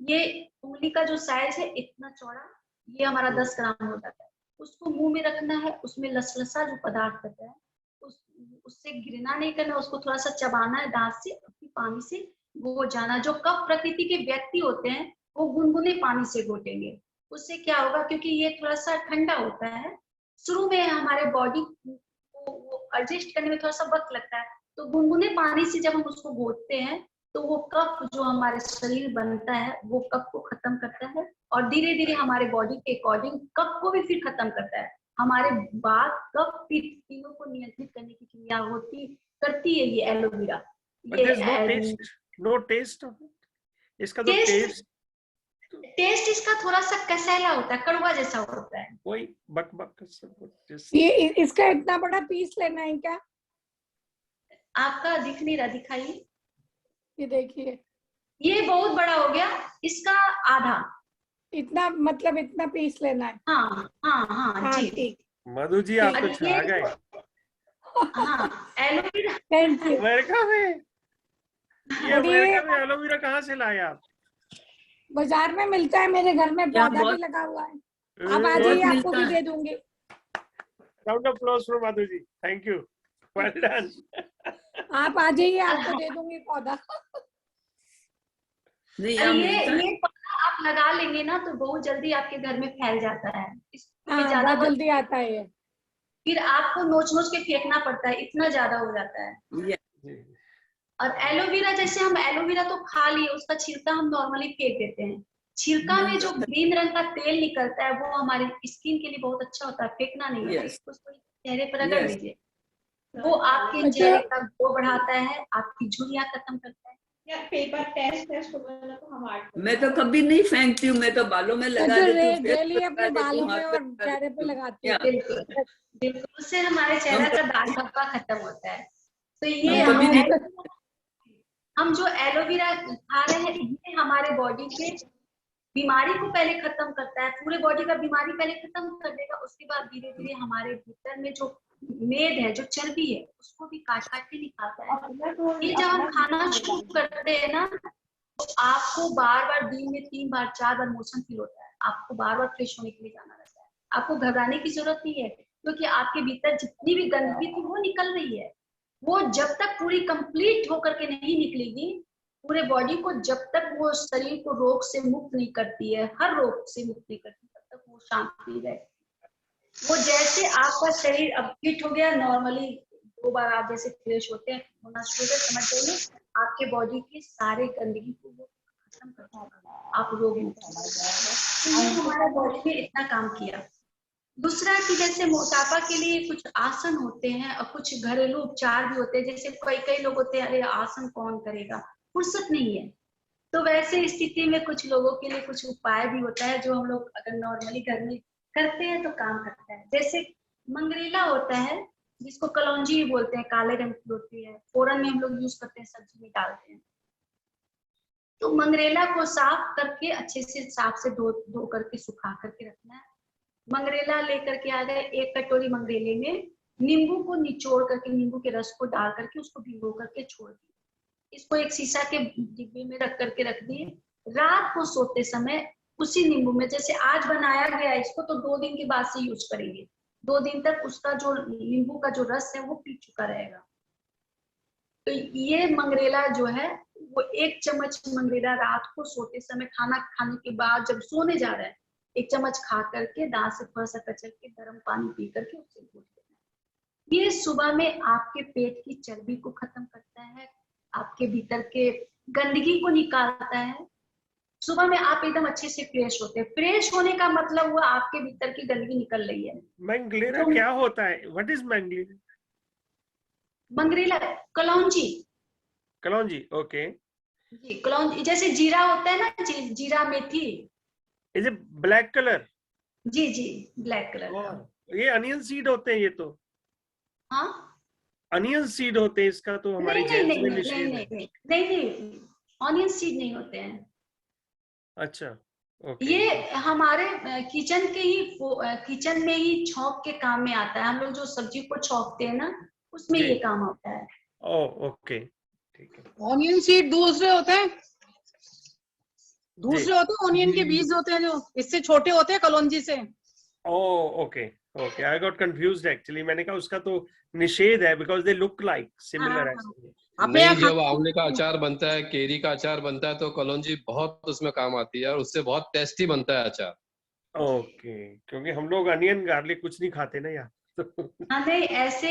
ये उंगली का जो साइज है इतना चौड़ा, ये हमारा 10 ग्राम हो जाता है। उसको मुंह में रखना है, उसमें लसलसा जो पदार्थ होता है उससे घृणा नहीं करना, उसको थोड़ा सा चबाना है दांत से, अपनी पानी से घोट जाना। जो कफ प्रकृति के व्यक्ति होते हैं वो गुनगुने पानी से घोटेंगे। उससे क्या होगा, क्योंकि ये थोड़ा सा ठंडा होता है, शुरू में हमारे बॉडी को एडजस्ट करने में थोड़ा सा वक्त लगता है, तो गुनगुने पानी से जब हम उसको घोटते हैं तो वो कफ जो हमारे शरीर बनता है वो कफ को खत्म करता है, और धीरे धीरे हमारे बॉडी के अकॉर्डिंग कफ को भी फिर खत्म करता है। हमारे बात कफ पित्त तीनों को नियंत्रित करने की क्रिया करती है ये aloe vera. No taste of it, इसका तो टेस्ट इसका थोड़ा सा कसैला होता है, कड़वा जैसा होता है। वही बक ये इसका इतना बड़ा पीस लेना है क्या? आपका दिख नहीं रहा, दिखाइए। ये देखिए, ये बहुत बड़ा हो गया, इसका आधा। इतना मतलब इतना पीस लेना है? हाँ हाँ हाँ जी ठीक। मधु जी आप तो छा गए। हाँ, एलोवेरा। Thank you. अमेरिका में, ये अमेरिका में एलोवेरा कहाँ से लाए आप? बाजार में मिलता है, मेरे घर में पौधा भी लगा हुआ है। आप आ जाइए, आपको भी दे दूंगी। Round of applause for Madhu ji, thank you, well done. आप आ जाइए, आपको दे दूंगी पौधा। ये पौधा आप लगा लेंगे ना तो बहुत जल्दी आपके घर में फैल जाता है। हाँ, ज्यादा जल्दी आता है ये। फिर आपको नोच नोच के फेंकना पड़ता है, इतना ज्यादा हो जाता है। और एलोवेरा, जैसे हम एलोवेरा तो खा लिए, उसका छिलका हम नॉर्मली फेंक देते हैं। छिलका में जो ग्रीन रंग का तेल निकलता है वो हमारी स्किन के लिए बहुत अच्छा होता है, फेंकना नहीं है, उसको चेहरे पर रगड़ लीजिए। वो आपके चेहरे का ग्लो बढ़ाता है, आपकी झुर्रियां खत्म करता है। पेपर टेस्ट होगा तो हम मैं तो कभी नहीं फेंकती हूँ, मैं तो बालों में लगा देती हूँ, डेली अपने बालों में और चेहरे पे लगाती हूँ। बिल्कुल बिल्कुल, उससे हमारे चेहरे का दाग धब्बा खत्म होता है। तो ये हम जो एलोवेरा खा रहे हैं ये हमारे बॉडी के बीमारी को पहले खत्म करता है, पूरे बॉडी का बीमारी पहले खत्म कर देगा। उसके बाद धीरे धीरे हमारे भीतर में जो मेद है, जो चर्बी है, उसको भी काट काट के निकालता है। ये जब हम खाना शुरू करते हैं ना तो आपको बार बार दिन में 3 बार 4 बार मोशन फील होता है, आपको बार बार फ्रेश होने के लिए जाना रहता है। आपको घबराने की जरूरत नहीं है, क्योंकि आपके भीतर जितनी भी गंदगी थी वो निकल रही है। वो जब तक पूरी कंप्लीट होकर के नहीं निकलेगी, पूरे बॉडी को जब तक वो शरीर को रोग से मुक्त नहीं करती है, हर रोग से मुक्त नहीं करती, तब तक वो शांति रहे। वो जैसे आपका शरीर अब फिट हो गया, नॉर्मली 2 बार आप जैसे फ्रेश होते हैं होना शुरू कर, समझ जाइए आपके बॉडी की सारे गंदगी को वो खत्म करता है, आप रोग मुक्त हो जाएगा। हमारा बॉडी में इतना काम किया। दूसरा कि जैसे मोटापा के लिए कुछ आसन होते हैं और कुछ घरेलू उपचार भी होते हैं। जैसे कई लोग होते हैं, अरे आसन कौन करेगा, फुर्सत नहीं है, तो वैसे स्थिति में कुछ लोगों के लिए कुछ उपाय भी होता है जो हम लोग अगर नॉर्मली घर में करते हैं तो काम करता है। जैसे मंगरेला होता है, जिसको कलौंजी बोलते हैं, काले रंग की होती है, फोरन में हम लोग यूज करते हैं, सब्जी में डालते हैं। तो मंगरेला को साफ करके अच्छे से साफ से धो करके सुखा करके रखना है। मंगरेला लेकर के आ गए, 1 कटोरी मंगरेले में नींबू को निचोड़ करके, नींबू के रस को डाल करके उसको भिगो करके छोड़ दिए। इसको एक शीशा के डिब्बे में रख करके रख दिए। रात को सोते समय उसी नींबू में, जैसे आज बनाया गया इसको, तो 2 दिन के बाद से यूज करेंगे। 2 दिन तक उसका जो नींबू का जो रस है वो पी चुका रहेगा। तो ये मंगरेला जो है वो 1 चम्मच मंगरेला रात को सोते समय, खाना खाने के बाद जब सोने जा रहे हैं, 1 चम्मच खा करके दांत से थोड़ा सा कचल के गर्म पानी पी करके उससे घोट देना है। ये सुबह में आपके पेट की चर्बी को खत्म करता है, आपके भीतर के गंदगी को निकालता है। सुबह में आप एकदम अच्छे से फ्रेश होते हैं। फ्रेश होने का मतलब हुआ आपके भीतर की गंदगी निकल रही है। मंगरेला क्या होता है? What is mangrela? मंगरेला कलौंजी। कलौंजी, ओके जी, कलौंजी जैसे जीरा होता है ना, जीरा मेथी। Is it black colour? जी जी, ब्लैक कलर। ये अनियन सीड होते हैं ये तो। हाँ, अनियन सीड होते हैं, इसका तो हमारी नहीं, ऑनियन सीड नहीं होते हैं। अच्छा, ओके। ये हमारे किचन में ही छौंक के काम में आता है। हम लोग जो सब्जी को छौंकते हैं ना, उसमें जी। ये काम होता है। ओके, ठीक है। ऑनियन सीड दूसरे होते हैं, जी। ऑनियन के बीज होते हैं जो इससे छोटे होते हैं कलौंजी से। Okay, okay, I got confused actually. मैंने कहा उसका तो निषेध है, because they look like similar ऐसे। अपने नहीं, जब आंवले का अचार बनता है, केरी का अचार बनता है, तो कलौंजी बहुत उसमें काम आती है और उससे बहुत टेस्टी बनता है अचार। ओके, क्योंकि हम लोग अनियन गार्लिक कुछ नहीं खाते ना यार। हाँ नहीं, ऐसे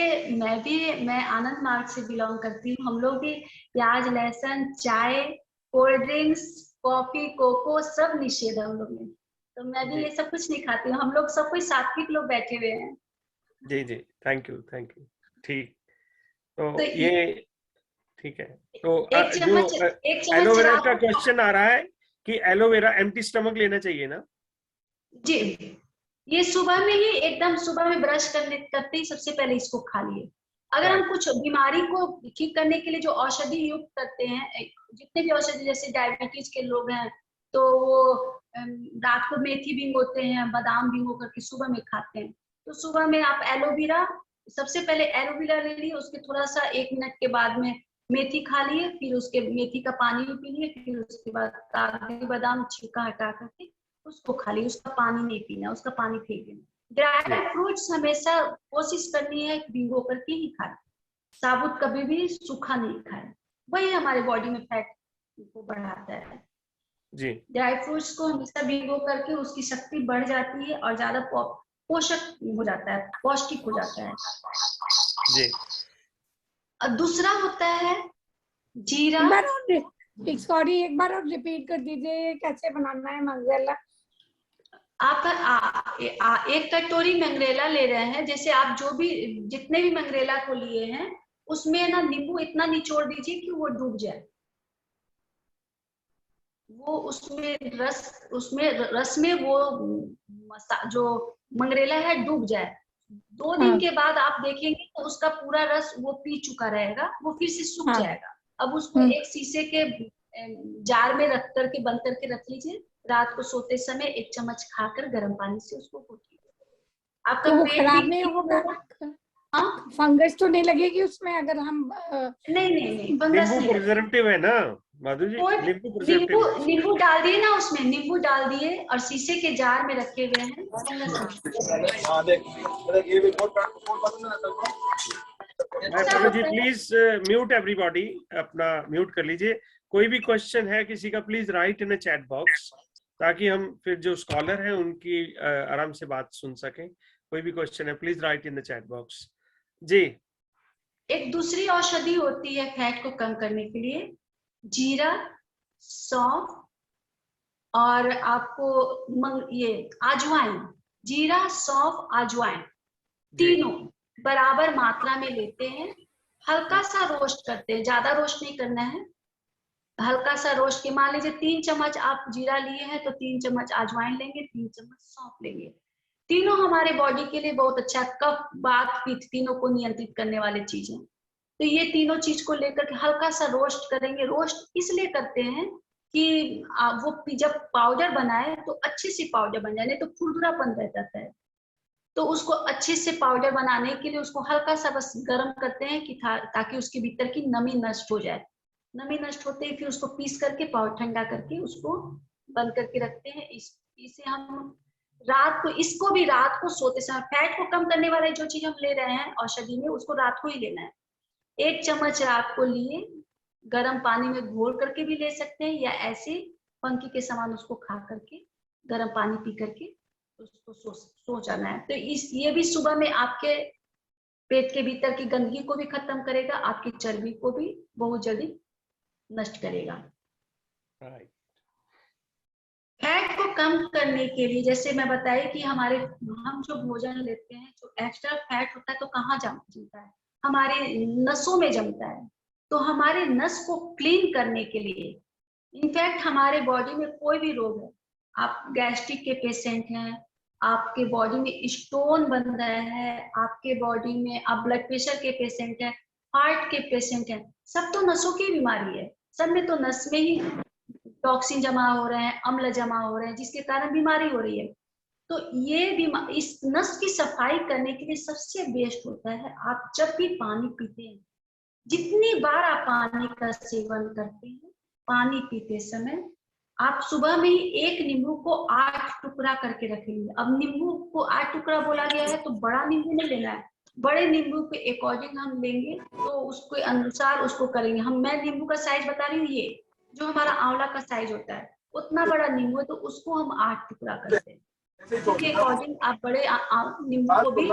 मैं आनंद मार्ग से बिलोंग करती हूँ। हम लोग भी प्याज, लहसुन, चाय, कोल्ड ड्रिंक्स, कॉफी, कोको सब निषेध है हम लोग में। तो मैं भी जी। ये सब कुछ नहीं खाती हूँ। हम लोग सब कोई सात्विक लोग बैठे हुए हैं। जी जी, थैंक यू, ठीक। तो तो ये ठीक है। तो एक जो चम्मच एलोवेरा रात का को- क्वेश्चन आ रहा है कि एलोवेरा एम्प्टी स्टमक लेना चाहिए ना? जी, ये सुबह में ही, एकदम सुबह में ब्रश करते ही सबसे पहले इसको खा लिए। अगर हम कुछ बीमारी को ठीक करने के लिए जो औषधि युक्त करते हैं, जितने भी औषधि, जैसे डायबिटीज के लोग हैं तो वो रात को मेथी भिगोते हैं, बादाम भिगो करके सुबह में खाते हैं। तो सुबह में आप एलोवेरा, सबसे पहले एलोवेरा ले लिए, उसके थोड़ा सा 1 मिनट के बाद में मेथी खा लिए, फिर उसके मेथी का पानी भी पी लिए, फिर उसके बाद काजू बादाम छिलका हटा करके उसको खा लिए। उसका पानी नहीं पीना, उसका पानी फेंक देना। ड्राई फ्रूट्स हमेशा कोशिश करनी है भिगो करके ही खाए, साबुत कभी भी सूखा नहीं खाए। वही हमारे बॉडी में फैट को बढ़ाता है। जी। ड्राई फ्रूट्स को हमेशा भिगो करके उसकी शक्ति बढ़ जाती है और ज्यादा पोषक हो जाता है, पौष्टिक हो जाता है। जी। और दूसरा होता है जीरा। एक बार और रिपीट कर दीजिए, कैसे बनाना है मंगरेला? आप एक कटोरी मंगरेला ले रहे हैं। जैसे आप जितने भी मंगरेला को लिए हैं, उसमें ना नींबू इतना निचोड़ दीजिए कि वो डूब जाए। वो उसमें रस में वो जो मंगरेला है डूब जाए। 2 दिन के बाद आप देखेंगे तो उसका पूरा रस वो पी चुका रहेगा, वो फिर से सूख जाएगा। अब उसको एक शीशे के जार में रख करके, बंद करके रख लीजिए। रात को सोते समय 1 चम्मच खाकर गर्म पानी से उसको घोटिए। आपका तो पेट खराब भी नहीं ठीक होगा? होगा। हाँ, फंगस तो नहीं लगेगी उसमें अगर हम नहीं, फंगस नींबू नहीं। प्रिजर्वेटिव है ना माधु जी? नींबू डाल दिए ना उसमें, नींबू डाल दिए और शीशे के जार में रखे हुए हैं। माधु जी प्लीज म्यूट एवरीबॉडी, अपना म्यूट कर लीजिए। कोई भी क्वेश्चन है किसी का, please write in chat box, ताकि हम फिर जो स्कॉलर हैं उनकी आराम से बात सुन सकें। कोई भी क्वेश्चन है please write in the chat box. जी। एक दूसरी औषधि होती है फैट को कम करने के लिए, जीरा, सौंफ और आपको ये अजवाइन। जीरा, सौंफ, अजवाइन तीनों बराबर मात्रा में लेते हैं। हल्का सा रोस्ट करते हैं, ज्यादा रोस्ट नहीं करना है। हल्का सा रोस्ट के, मान लीजिए 3 चम्मच आप जीरा लिए हैं तो 3 चम्मच अजवाइन लेंगे, 3 चम्मच सौंफ लेंगे। तीनों हमारे बॉडी के लिए बहुत अच्छा, कफ, वात, पित्त तीनों को नियंत्रित करने वाली चीज है। तो ये तीनों चीज को लेकर के हल्का सा रोस्ट करेंगे। रोस्ट इसलिए करते हैं कि वो जब पाउडर बनाए तो अच्छी सी पाउडर बन जाए, नहीं तो खुरदुरापन रह जाता है। तो उसको अच्छे से पाउडर बनाने के लिए उसको हल्का सा बस गर्म करते हैं कि ताकि उसके भीतर की नमी नष्ट हो जाए। नमी नष्ट होते ही फिर उसको पीस करके पाउडर ठंडा करके उसको बंद करके रखते हैं। इसे हम इसको भी रात को सोते समय, फैट को कम करने वाले जो चीज हम ले रहे हैं औषधि में, उसको रात को ही लेना है। 1 चम्मच रात को लिए, गर्म पानी में घोल करके भी ले सकते हैं, या ऐसे पंखी के समान उसको खा करके गर्म पानी पी करके उसको सो जाना है। तो ये भी सुबह में आपके पेट के भीतर की गंदगी को भी खत्म करेगा, आपकी चर्बी को भी बहुत जल्दी नष्ट करेगा। फैट को कम करने के लिए, जैसे मैं बताई कि हम जो भोजन लेते हैं, जो एक्स्ट्रा फैट होता है तो कहाँ जमता है? हमारे नसों में जमता है। तो हमारे नस को क्लीन करने के लिए, इनफैक्ट हमारे बॉडी में कोई भी रोग है, आप गैस्ट्रिक के पेशेंट हैं, आपके बॉडी में स्टोन बन रहा है, आपके बॉडी में आप ब्लड प्रेशर के पेशेंट हैं, हार्ट के पेशेंट हैं, सब तो नसों की बीमारी है। सब में तो नस में ही टॉक्सिन जमा हो रहे हैं, अम्ल जमा हो रहे हैं, जिसके कारण बीमारी हो रही है। तो ये इस नस की सफाई करने के लिए सबसे बेस्ट होता है, आप जब भी पानी पीते हैं, जितनी बार आप पानी का सेवन करते हैं, पानी पीते समय आप सुबह में ही एक नींबू को 8 टुकड़ा करके रखेंगे। अब नींबू को 8 टुकड़ा बोला गया है तो बड़ा नींबू नहीं लेना है, बड़े नींबू के अकॉर्डिंग हम लेंगे तो उसके अनुसार उसको करेंगे। मैं नींबू का साइज बता रही हूँ, ये जो हमारा आंवला का साइज होता है उतना बड़ा नींबू है तो उसको हम 8 टुकड़ा करते हैं। उसके अकॉर्डिंग आप बड़े नींबू को भी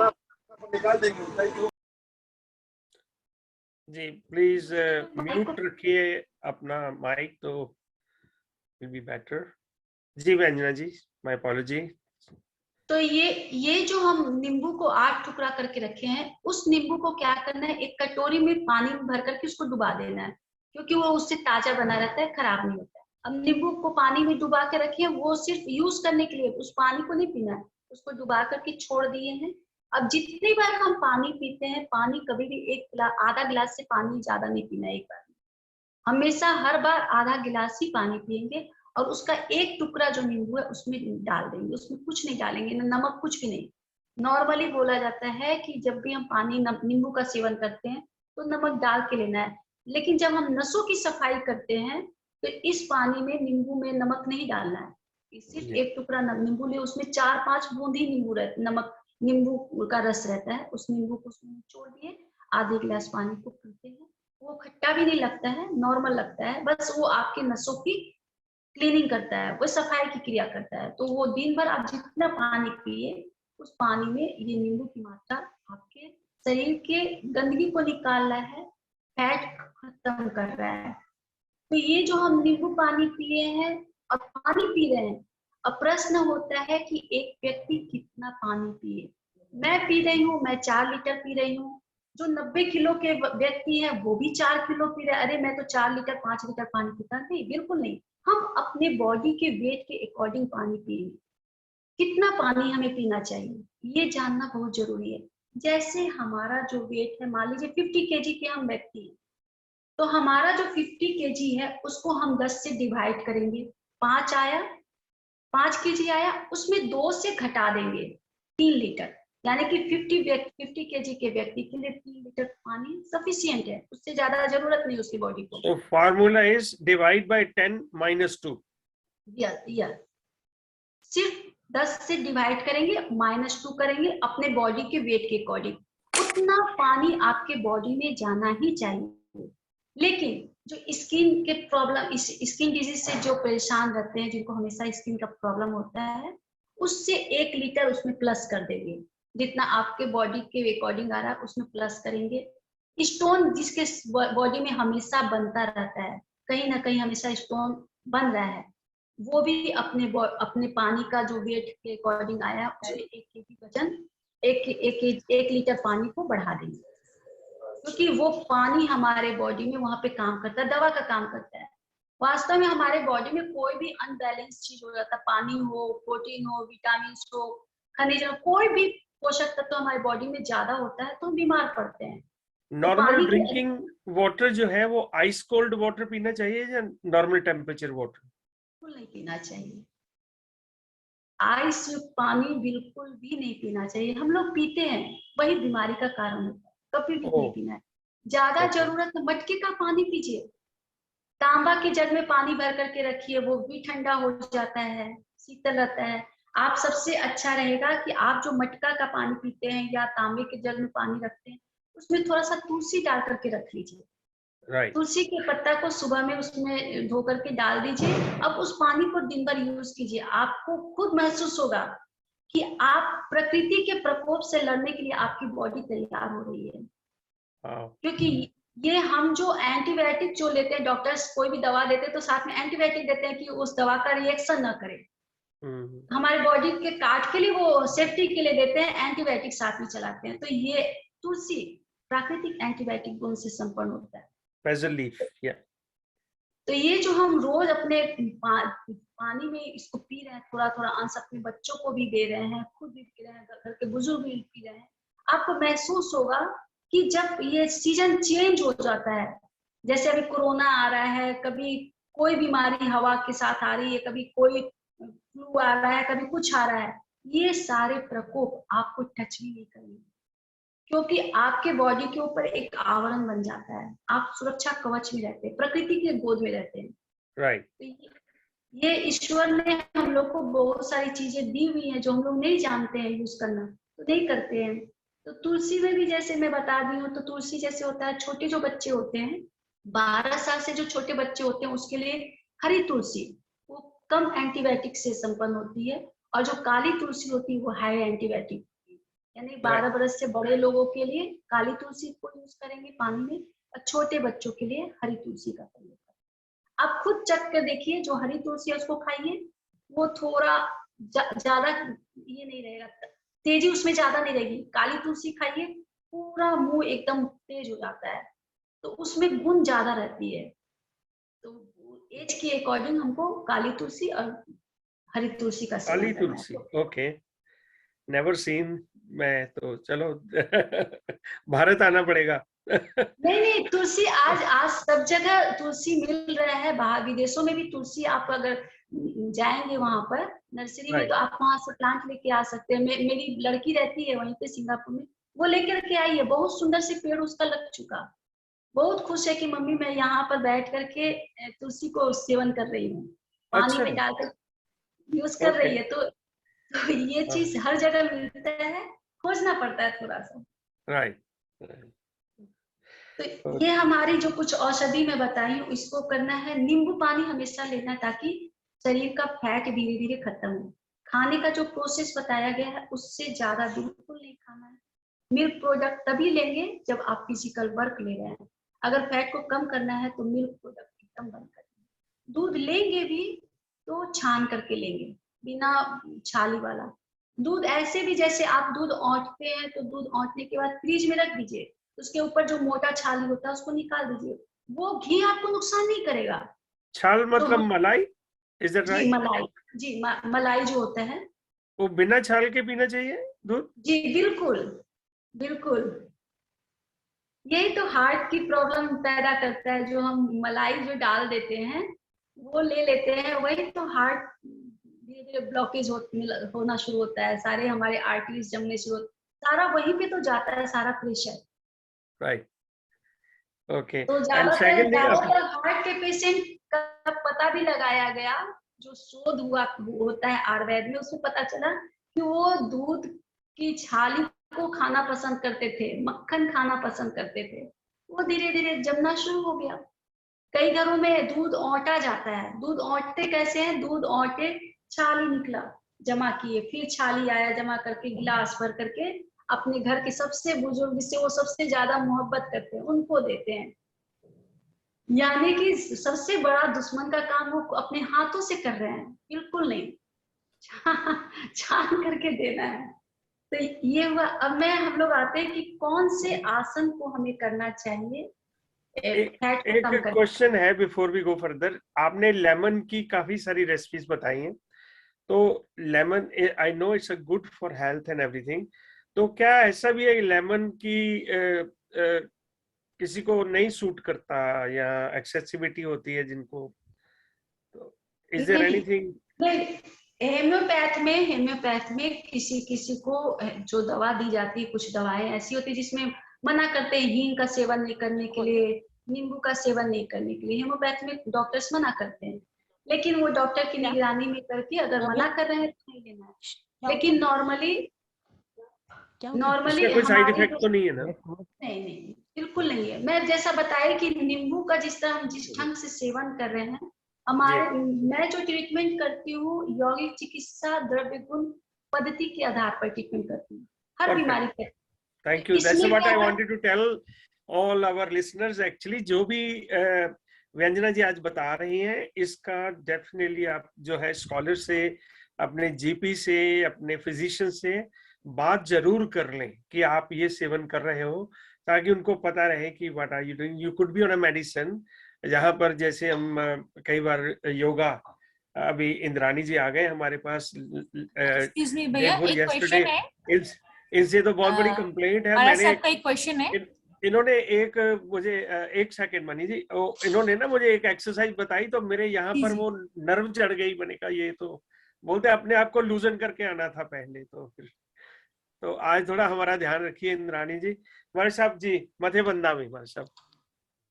जी प्लीज म्यूट रखिए अपना माइक तो विल बी बेटर। जी व्यंजना जी, माय अपॉलॉजी। तो ये जो हम नींबू को 8 टुकड़ा करके रखे हैं, उस नींबू को क्या करना है, एक कटोरी में पानी भर करके उसको डुबा देना है, क्योंकि वो उससे ताजा बना रहता है, खराब नहीं होता है। अब नींबू को पानी में डुबा के रखे हैं, वो सिर्फ यूज करने के लिए, उस पानी को नहीं पीना है, उसको डुबा करके छोड़ दिए हैं। अब जितनी बार हम पानी पीते हैं, पानी कभी भी आधा गिलास से पानी ज्यादा नहीं पीना है एक बार में, हमेशा हर बार आधा गिलास ही पानी पियेंगे और उसका एक टुकड़ा जो नींबू है उसमें डाल देंगे, उसमें कुछ नहीं डालेंगे, ना नमक, कुछ भी नहीं। नॉर्मली बोला जाता है कि जब भी हम पानी नींबू का सेवन करते हैं तो नमक डाल के लेना है, लेकिन जब हम नसों की सफाई करते हैं तो इस पानी में नींबू में नमक नहीं डालना है, सिर्फ एक टुकड़ा नींबू ले, उसमें 4-5 बूंद ही नींबू का रस रहता है, उस नींबू को उसमें निचोड़ दिए, आधे गिलास पानी को पीते हैं। वो खट्टा भी नहीं लगता है, नॉर्मल लगता है, बस वो आपके नसों की क्लीनिंग करता है, वो सफाई की क्रिया करता है। तो वो दिन भर आप जितना पानी पिए, उस पानी में ये नींबू की मात्रा आपके शरीर के गंदगी को निकाल रहा है, फैट खत्म कर रहा है। तो ये जो हम नींबू पानी पिए हैं और पानी पी रहे हैं, अब प्रश्न होता है कि एक व्यक्ति कितना पानी पिए। मैं पी रही हूँ, मैं 4 लीटर पी रही हूँ, जो 90 किलो के व्यक्ति है वो भी 4 किलो पी रहे हैं। अरे मैं तो 4 लीटर 5 लीटर पानी पीता, नहीं, बिल्कुल नहीं। हम अपने बॉडी के वेट के अकॉर्डिंग पानी पिएंगे, कितना पानी हमें पीना चाहिए ये जानना बहुत जरूरी है। जैसे हमारा जो वेट है, मान लीजिए 50 केजी के हम व्यक्ति हैं, तो हमारा जो 50 केजी है उसको हम 10 से डिवाइड करेंगे, 5 आया, 5 केजी आया, उसमें 2 से घटा देंगे 3 लीटर, यानी कि 50 केजी के व्यक्ति के लिए 3 लीटर पानी सफिशिएंट है, उससे ज्यादा जरूरत नहीं उसकी बॉडी को। So formula is divide by 10 minus 2. Yes, सिर्फ 10 से डिवाइड करेंगे, -2 करेंगे अपने बॉडी के वेट के अकॉर्डिंग, उतना पानी आपके बॉडी में जाना ही चाहिए। लेकिन जो स्किन के प्रॉब्लम, स्किन डिजीज से जो परेशान रहते हैं, जिनको हमेशा स्किन का प्रॉब्लम होता है, उससे 1 लीटर उसमें प्लस कर देंगे, जितना आपके बॉडी के अकॉर्डिंग आ रहा है उसमें प्लस करेंगे। स्टोन जिसके बॉडी में हमेशा बनता रहता है, कहीं ना कहीं हमेशा स्टोन बन रहा है, वो भी अपने पानी का जो वेट के अकॉर्डिंग आया है उसमें 1 केजी वजन 1 लीटर पानी को बढ़ा देंगे, क्योंकि वो पानी हमारे बॉडी में वहां पे काम करता है, दवा का काम करता है। वास्तव में हमारे बॉडी में कोई भी अनबैलेंस चीज हो जाता है, पानी हो, प्रोटीन हो, विटामिन हो, खनिज हो, कोई भी पोषक तत्व हमारे बॉडी में ज्यादा होता है तो हम बीमार पड़ते हैं। नॉर्मल ड्रिंकिंग वाटर जो है वो आइस कोल्ड वाटर पीना चाहिए या नॉर्मल टेम्परेचर वाटर? बिल्कुल नहीं पीना चाहिए, आइस युक्त पानी बिल्कुल भी नहीं पीना चाहिए। हम लोग पीते हैं, वही बीमारी का कारण होता है, कभी भी नहीं पीना है। ज्यादा जरूरत है मटके का पानी पीजिए, तांबा के जग में पानी भर करके रखिए, वो भी ठंडा हो जाता है, शीतल रहता है। आप सबसे अच्छा रहेगा कि आप जो मटका का पानी पीते हैं या तांबे के जग में पानी रखते हैं, उसमें थोड़ा सा तुलसी डाल करके रख लीजिए। तुलसी के पत्ता को सुबह में उसमें धो करके डाल दीजिए। अब उस पानी को दिन भर यूज कीजिए, आपको खुद महसूस होगा कि आप प्रकृति के प्रकोप से लड़ने के लिए आपकी बॉडी तैयार हो रही है। क्योंकि ये हम जो एंटीबायोटिक जो लेते हैं, डॉक्टर्स कोई भी दवा देते हैं तो साथ में एंटीबायोटिक देते हैं कि उस दवा का रिएक्शन ना करे। हमारे बॉडी के काट के लिए, वो सेफ्टी के लिए देते हैं, एंटीबायोटिक साथ में चलाते हैं। तो ये तुलसी प्राकृतिक एंटीबायोटिक गुण से संपन्न होता है। Basil leaf, yeah. तो ये जो हम रोज अपने पानी में इसको पी रहे हैं, थोड़ा थोड़ा अंश अपने बच्चों को भी दे रहे हैं, खुद भी पी रहे हैं, घर के बुजुर्ग भी पी रहे हैं, आपको महसूस होगा कि जब ये सीजन चेंज हो जाता है जैसे अभी कोरोना आ रहा है, कभी कोई बीमारी हवा के साथ आ रही है, कभी कोई फ्लू आ रहा है, कभी कुछ आ रहा है, ये सारे प्रकोप आपको टच भी नहीं करेंगे, क्योंकि आपके बॉडी के ऊपर एक आवरण बन जाता है, आप सुरक्षा कवच में रहते हैं, प्रकृति के गोद में रहते हैं। राइट। ये ईश्वर ने हम लोग को बहुत सारी चीजें दी हुई हैं जो हम लोग नहीं जानते हैं यूज करना, तो नहीं करते हैं। तो तुलसी में भी जैसे मैं बता दी हूँ, तो तुलसी जैसे होता है, छोटे जो बच्चे होते हैं 12 साल से जो छोटे बच्चे होते हैं उसके लिए हरी तुलसी वो कम एंटीबायोटिक से संपन्न होती है, और जो काली तुलसी होती है वो हाई एंटीबायोटिक, यानी 12 बरस से बड़े लोगों के लिए काली तुलसी को यूज करेंगे पानी में, और छोटे बच्चों के लिए हरी तुलसी का प्रयोग करें। आप खुद चख कर देखिए, जो हरी तुलसी है उसको खाइए, वो थोड़ा ज्यादा ये नहीं रहेगा, तेजी उसमें ज्यादा नहीं रहेगी। काली तुलसी खाइए, पूरा मुंह एकदम तेज हो जाता है, तो उसमें गुण ज्यादा रहती है। तो एज के अकॉर्डिंग हमको काली तुलसी और हरी तुलसी का सेवन काली करना है। तुलसी, ओके, नेवर सीन। मैं तो चलो भारत आना पड़ेगा। नहीं, तुलसी आज सब जगह तुलसी मिल रहा है, बाहर विदेशों में भी तुलसी, आप अगर जाएंगे वहां पर नर्सरी में तो आप वहां से प्लांट लेके आ सकते हैं। मेरी लड़की रहती है वहीं पे सिंगापुर में, वो लेकर के आई है, बहुत सुंदर से पेड़ उसका लग चुका, बहुत खुश है कि मम्मी मैं यहाँ पर बैठ करके तुलसी को सेवन कर रही हूँ, पानी में डालकर यूज कर रही है। तो ये चीज हर जगह मिलता है, खोजना पड़ता है थोड़ा सा। राइट। तो ये हमारी जो कुछ औषधि में बताई हूँ, इसको करना है। नींबू पानी हमेशा लेना है ताकि शरीर का फैट धीरे धीरे खत्म हो। खाने का जो प्रोसेस बताया गया है उससे ज्यादा बिल्कुल नहीं खाना है। मिल्क प्रोडक्ट तभी लेंगे जब आप फिजिकल वर्क ले रहे हैं। अगर फैट को कम करना है तो मिल्क प्रोडक्ट एकदम बंद करेंगे। दूध लेंगे भी तो छान करके लेंगे, बिना छाली वाला दूध। ऐसे भी जैसे आप दूध औंटते हैं तो दूध औंटने के बाद फ्रिज में रख दीजिए, उसके ऊपर जो मोटा छाली होता है उसको निकाल दीजिए, वो घी आपको नुकसान नहीं करेगा। छाल मतलब मलाई, इज दैट राइट? मलाई जी, मलाई जो होता है वो बिना छाल के पीना चाहिए दूध? जी बिल्कुल बिल्कुल। यही तो हार्ट की प्रॉब्लम पैदा करता है, जो हम मलाई जो डाल देते हैं वो ले लेते हैं, वही तो हार्ट धीरे धीरे ब्लॉकेज होना शुरू होता है, सारे हमारे आर्टरीज जमने शुरू, सारा वहीं पे तो जाता है सारा प्रेशर। Right, okay. तो ज्यादातर हार्ट के पेशेंट का पता भी लगाया गया, जो शोध होता है आयुर्वेद में, उसमें पता चला कि वो दूध की छाली को खाना पसंद करते थे, मक्खन खाना पसंद करते थे, वो धीरे धीरे जमना शुरू हो गया। कई घरों में दूध औंटा जाता है। दूध औंटते कैसे हैं? दूध औंटे, छाली निकला, जमा किए, फिर छाली आया, जमा करके गिलास भर करके अपने घर के सबसे बुजुर्ग जिससे वो सबसे ज्यादा मोहब्बत करते हैं उनको देते हैं। यानी कि सबसे बड़ा दुश्मन का काम वो अपने हाथों से कर रहे हैं, बिल्कुल नहीं, छान करके देना है। तो ये हुआ। अब मैं हम लोग आते हैं कि कौन से आसन को हमें करना चाहिए। एक क्वेश्चन है बिफोर वी गो फर्दर। आपने लेमन की काफी सारी रेसिपीज बताई हैं, तो lemon I know it's a good for health and everything, तो क्या ऐसा भी है लेमन की किसी को नहीं सूट करता या एक्सेसिबिलिटी होती है जिनको, तो इज देयर एनीथिंग? हेम्योपैथ में किसी किसी को जो दवा दी जाती है, कुछ दवाएं ऐसी होती है जिसमें मना करते हैं हींग का सेवन नहीं करने के लिए, नींबू का सेवन नहीं करने के लिए। हेम्योपैथ में डॉक्टर्स मना करते हैं, लेकिन वो डॉक्टर की निगरानी में करके अगर मना कर रहे हैं तो नहीं लेना है। लेकिन नॉर्मली कोई साइड इफेक्ट तो नहीं है ना? नहीं बिल्कुल नहीं है। मैं जैसा बताया कि नींबू का जिस तरह हम जिस ढंग से सेवन कर रहे हैं, हमारे मैं जो ट्रीटमेंट करती हूँ यौगिक चिकित्सा द्रव्य गुण पद्धति के आधार पर ट्रीटमेंट करती हूँ हर बीमारी पे। Thank you, that's what I wanted to tell all our listeners. Actually जो भी व्यंजना जी आज बता रही हैं, इसका डेफिनेटली आप जो है स्कॉलर से, अपने जीपी से, अपने फिजिशियन से बात जरूर कर लें कि आप ये सेवन कर रहे हो, ताकि उनको पता रहे कि what are you doing. You could be on a medicine, जहां पर जैसे हम कई बार योगा, अभी इंद्रानी जी आ गए हमारे पास, भैया एक क्वेश्चन है इनसे तो बहुत बड़ी कंप्लेंट है। मैंने आपका एक क्वेश्चन है, इन्होंने एक मुझे एक सेकंड मनी जी, इन्होंने ना मुझे एक एक्सरसाइज बताई तो मेरे यहाँ पर वो नर्व चढ़ गई। मैंने कहा ये तो बोलते अपने आप को लूजन करके आना था पहले, तो फिर तो आज थोड़ा हमारा ध्यान रखिए इंद्राणी जी। वर्ष साहब जी, मथे बंदा में वर्ष साहब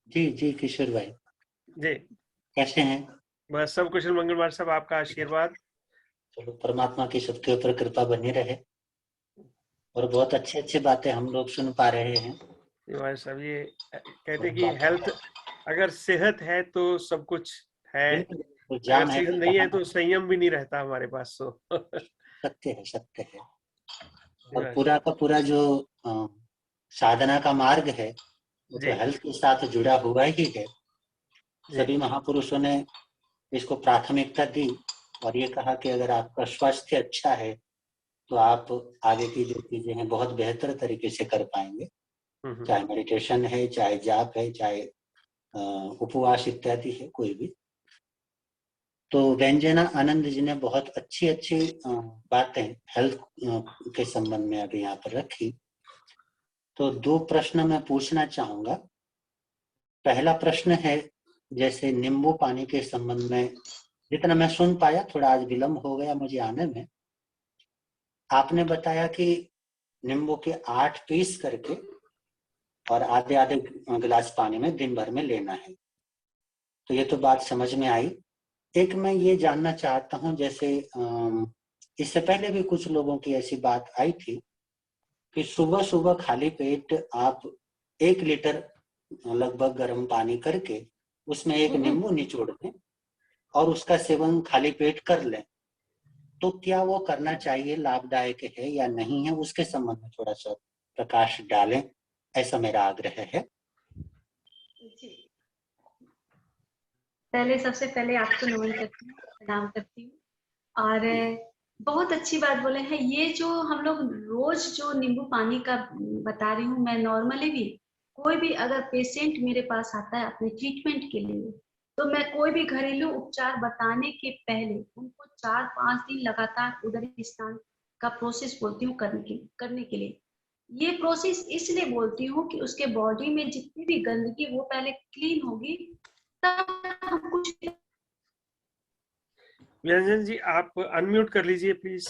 जी जी किशोर भाई जी कैसे हैं? बस सब कुशल मंगल। वर्ष साहब आपका आशीर्वाद। चलो परमात्मा की सबके ऊपर कृपा बनी रहे और बहुत अच्छी अच्छी बातें हम लोग सुन पा रहे हैं। वर्ष साहब ये कहते कि हेल्थ, अगर सेहत है तो सब कुछ है, तो अगर जान है सेहत तो नहीं है तो संयम भी नहीं रहता हमारे पास। तो सत्य है, सत्य है। और पूरा का पूरा जो साधना का मार्ग है वो तो हेल्थ के साथ जुड़ा हुआ ही है। सभी महापुरुषों ने इसको प्राथमिकता दी और ये कहा कि अगर आपका स्वास्थ्य अच्छा है तो आप आगे की जो चीजें हैं बहुत बेहतर तरीके से कर पाएंगे, चाहे मेडिटेशन है, चाहे जाप है, चाहे उपवास इत्यादि है, कोई भी। तो व्यंजना आनंद जी ने बहुत अच्छी अच्छी बातें हेल्थ के संबंध में अभी यहाँ पर रखी। तो दो प्रश्न मैं पूछना चाहूंगा। पहला प्रश्न है, जैसे नींबू पानी के संबंध में जितना मैं सुन पाया, थोड़ा आज विलम्ब हो गया मुझे आने में, आपने बताया कि नींबू के 8 पीस करके और आधे आधे गिलास पानी में दिन भर में लेना है। तो ये तो बात समझ में आई। एक मैं ये जानना चाहता हूँ, जैसे इससे पहले भी कुछ लोगों की ऐसी बात आई थी कि सुबह सुबह खाली पेट आप 1 लीटर लगभग गर्म पानी करके उसमें एक नींबू निचोड़ दें और उसका सेवन खाली पेट कर लें, तो क्या वो करना चाहिए, लाभदायक है या नहीं है, उसके संबंध में थोड़ा सा प्रकाश डालें, ऐसा मेरा आग्रह है। सबसे पहले आपको नमन करती हूँ, प्रणाम करती हूँ। और बहुत अच्छी बात बोले हैं। ये जो हम लोग रोज जो नींबू पानी का बता रही हूँ, मैं नॉर्मली भी कोई भी अगर पेशेंट मेरे पास आता है अपने ट्रीटमेंट के लिए, तो मैं कोई भी घरेलू उपचार बताने के पहले उनको 4-5 दिन लगातार उदरी स्नान का प्रोसेस बोलती हूँ करने के लिए। ये प्रोसेस इसलिए बोलती हूँ कि उसके बॉडी में जितनी भी गंदगी वो पहले क्लीन होगी, तब हम कुछ। व्यंजन जी आप अनम्यूट कर लीजिए प्लीज,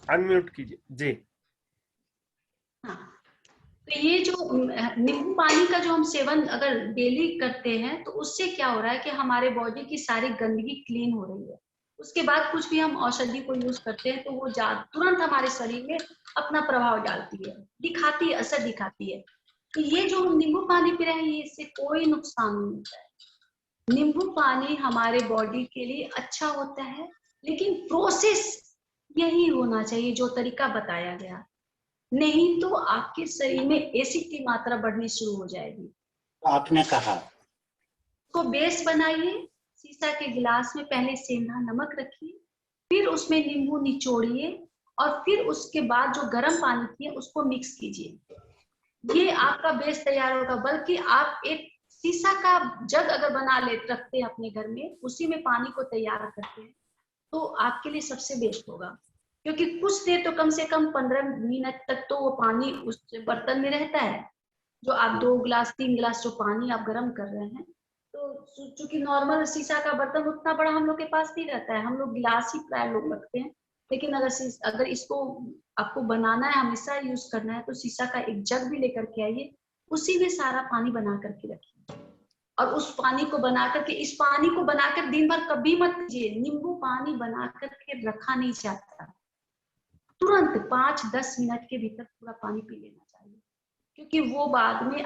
अनम्यूट कीजिए जी। हाँ, तो ये जो नींबू पानी का जो हम सेवन अगर डेली करते हैं तो उससे क्या हो रहा है कि हमारे बॉडी की सारी गंदगी क्लीन हो रही है। उसके बाद कुछ भी हम औषधि को यूज करते हैं तो वो तुरंत हमारे शरीर में अपना प्रभाव डालती है, दिखाती है, असर दिखाती है। तो ये जो हम नींबू पानी पी रहे हैं इससे कोई नुकसान नहीं होता है। नींबू पानी हमारे बॉडी के लिए अच्छा होता है, लेकिन प्रोसेस यही होना चाहिए जो तरीका बताया गया, नहीं तो आपके शरीर में एसिड की मात्रा बढ़नी शुरू हो जाएगी। आपने कहा को बेस बनाइए, शीशा के गिलास में पहले सेंधा नमक रखिए, फिर उसमें नींबू निचोड़िए और फिर उसके बाद जो गर्म पानी किए उसको मिक्स कीजिए। ये आपका बेस तैयार होगा। बल्कि आप एक शीशा का जग अगर बना ले रखते हैं अपने घर में, उसी में पानी को तैयार करते हैं, तो आपके लिए सबसे बेस्ट होगा। क्योंकि कुछ देर तो कम से कम 15 मिनट तक तो वो पानी उस बर्तन में रहता है। जो आप 2 गिलास 3 गिलास जो पानी आप गर्म कर रहे हैं, तो चूंकि नॉर्मल शीशा का बर्तन उतना बड़ा हम लोग के पास नहीं रहता है, हम लोग गिलास ही प्राय लोग रखते हैं। लेकिन अगर इसको आपको बनाना है, हमेशा यूज करना है, तो शीशा का एक जग भी लेकर के आइए, उसी में सारा पानी बना करके रखिए। और उस पानी को बना करके, इस पानी को बनाकर दिन भर कभी मत पीजिए। नींबू पानी बना करके रखा नहीं जाता, तुरंत 5-10 मिनट के भीतर पूरा पानी पी लेना चाहिए, क्योंकि वो बाद में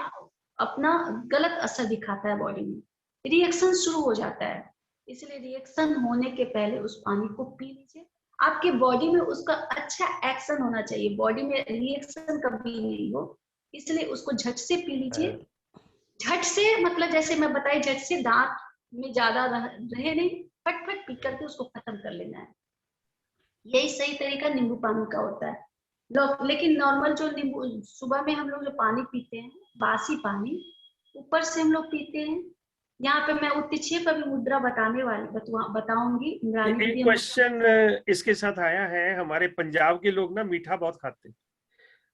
अपना गलत असर दिखाता है, बॉडी में रिएक्शन शुरू हो जाता है। इसलिए रिएक्शन होने के पहले उस पानी को पी लीजिए। आपके बॉडी में उसका अच्छा एक्शन होना चाहिए, बॉडी में रिएक्शन कभी नहीं हो, इसलिए उसको झट से पी लीजिए। झट से मतलब जैसे मैं बताई, झट से दांत में ज्यादा रहे नहीं, फट पी करके उसको खत्म कर लेना है। यही सही तरीका नींबू पानी का होता है। लेकिन नॉर्मल जो नींबू सुबह में हम लोग जो पानी पीते हैं, बासी पानी ऊपर से हम लोग पीते हैं। यहाँ पे मैं उत्तिशीय का भी मुद्रा बताऊंगी। एक क्वेश्चन इसके साथ आया है, हमारे पंजाब के लोग ना मीठा बहुत खाते हैं,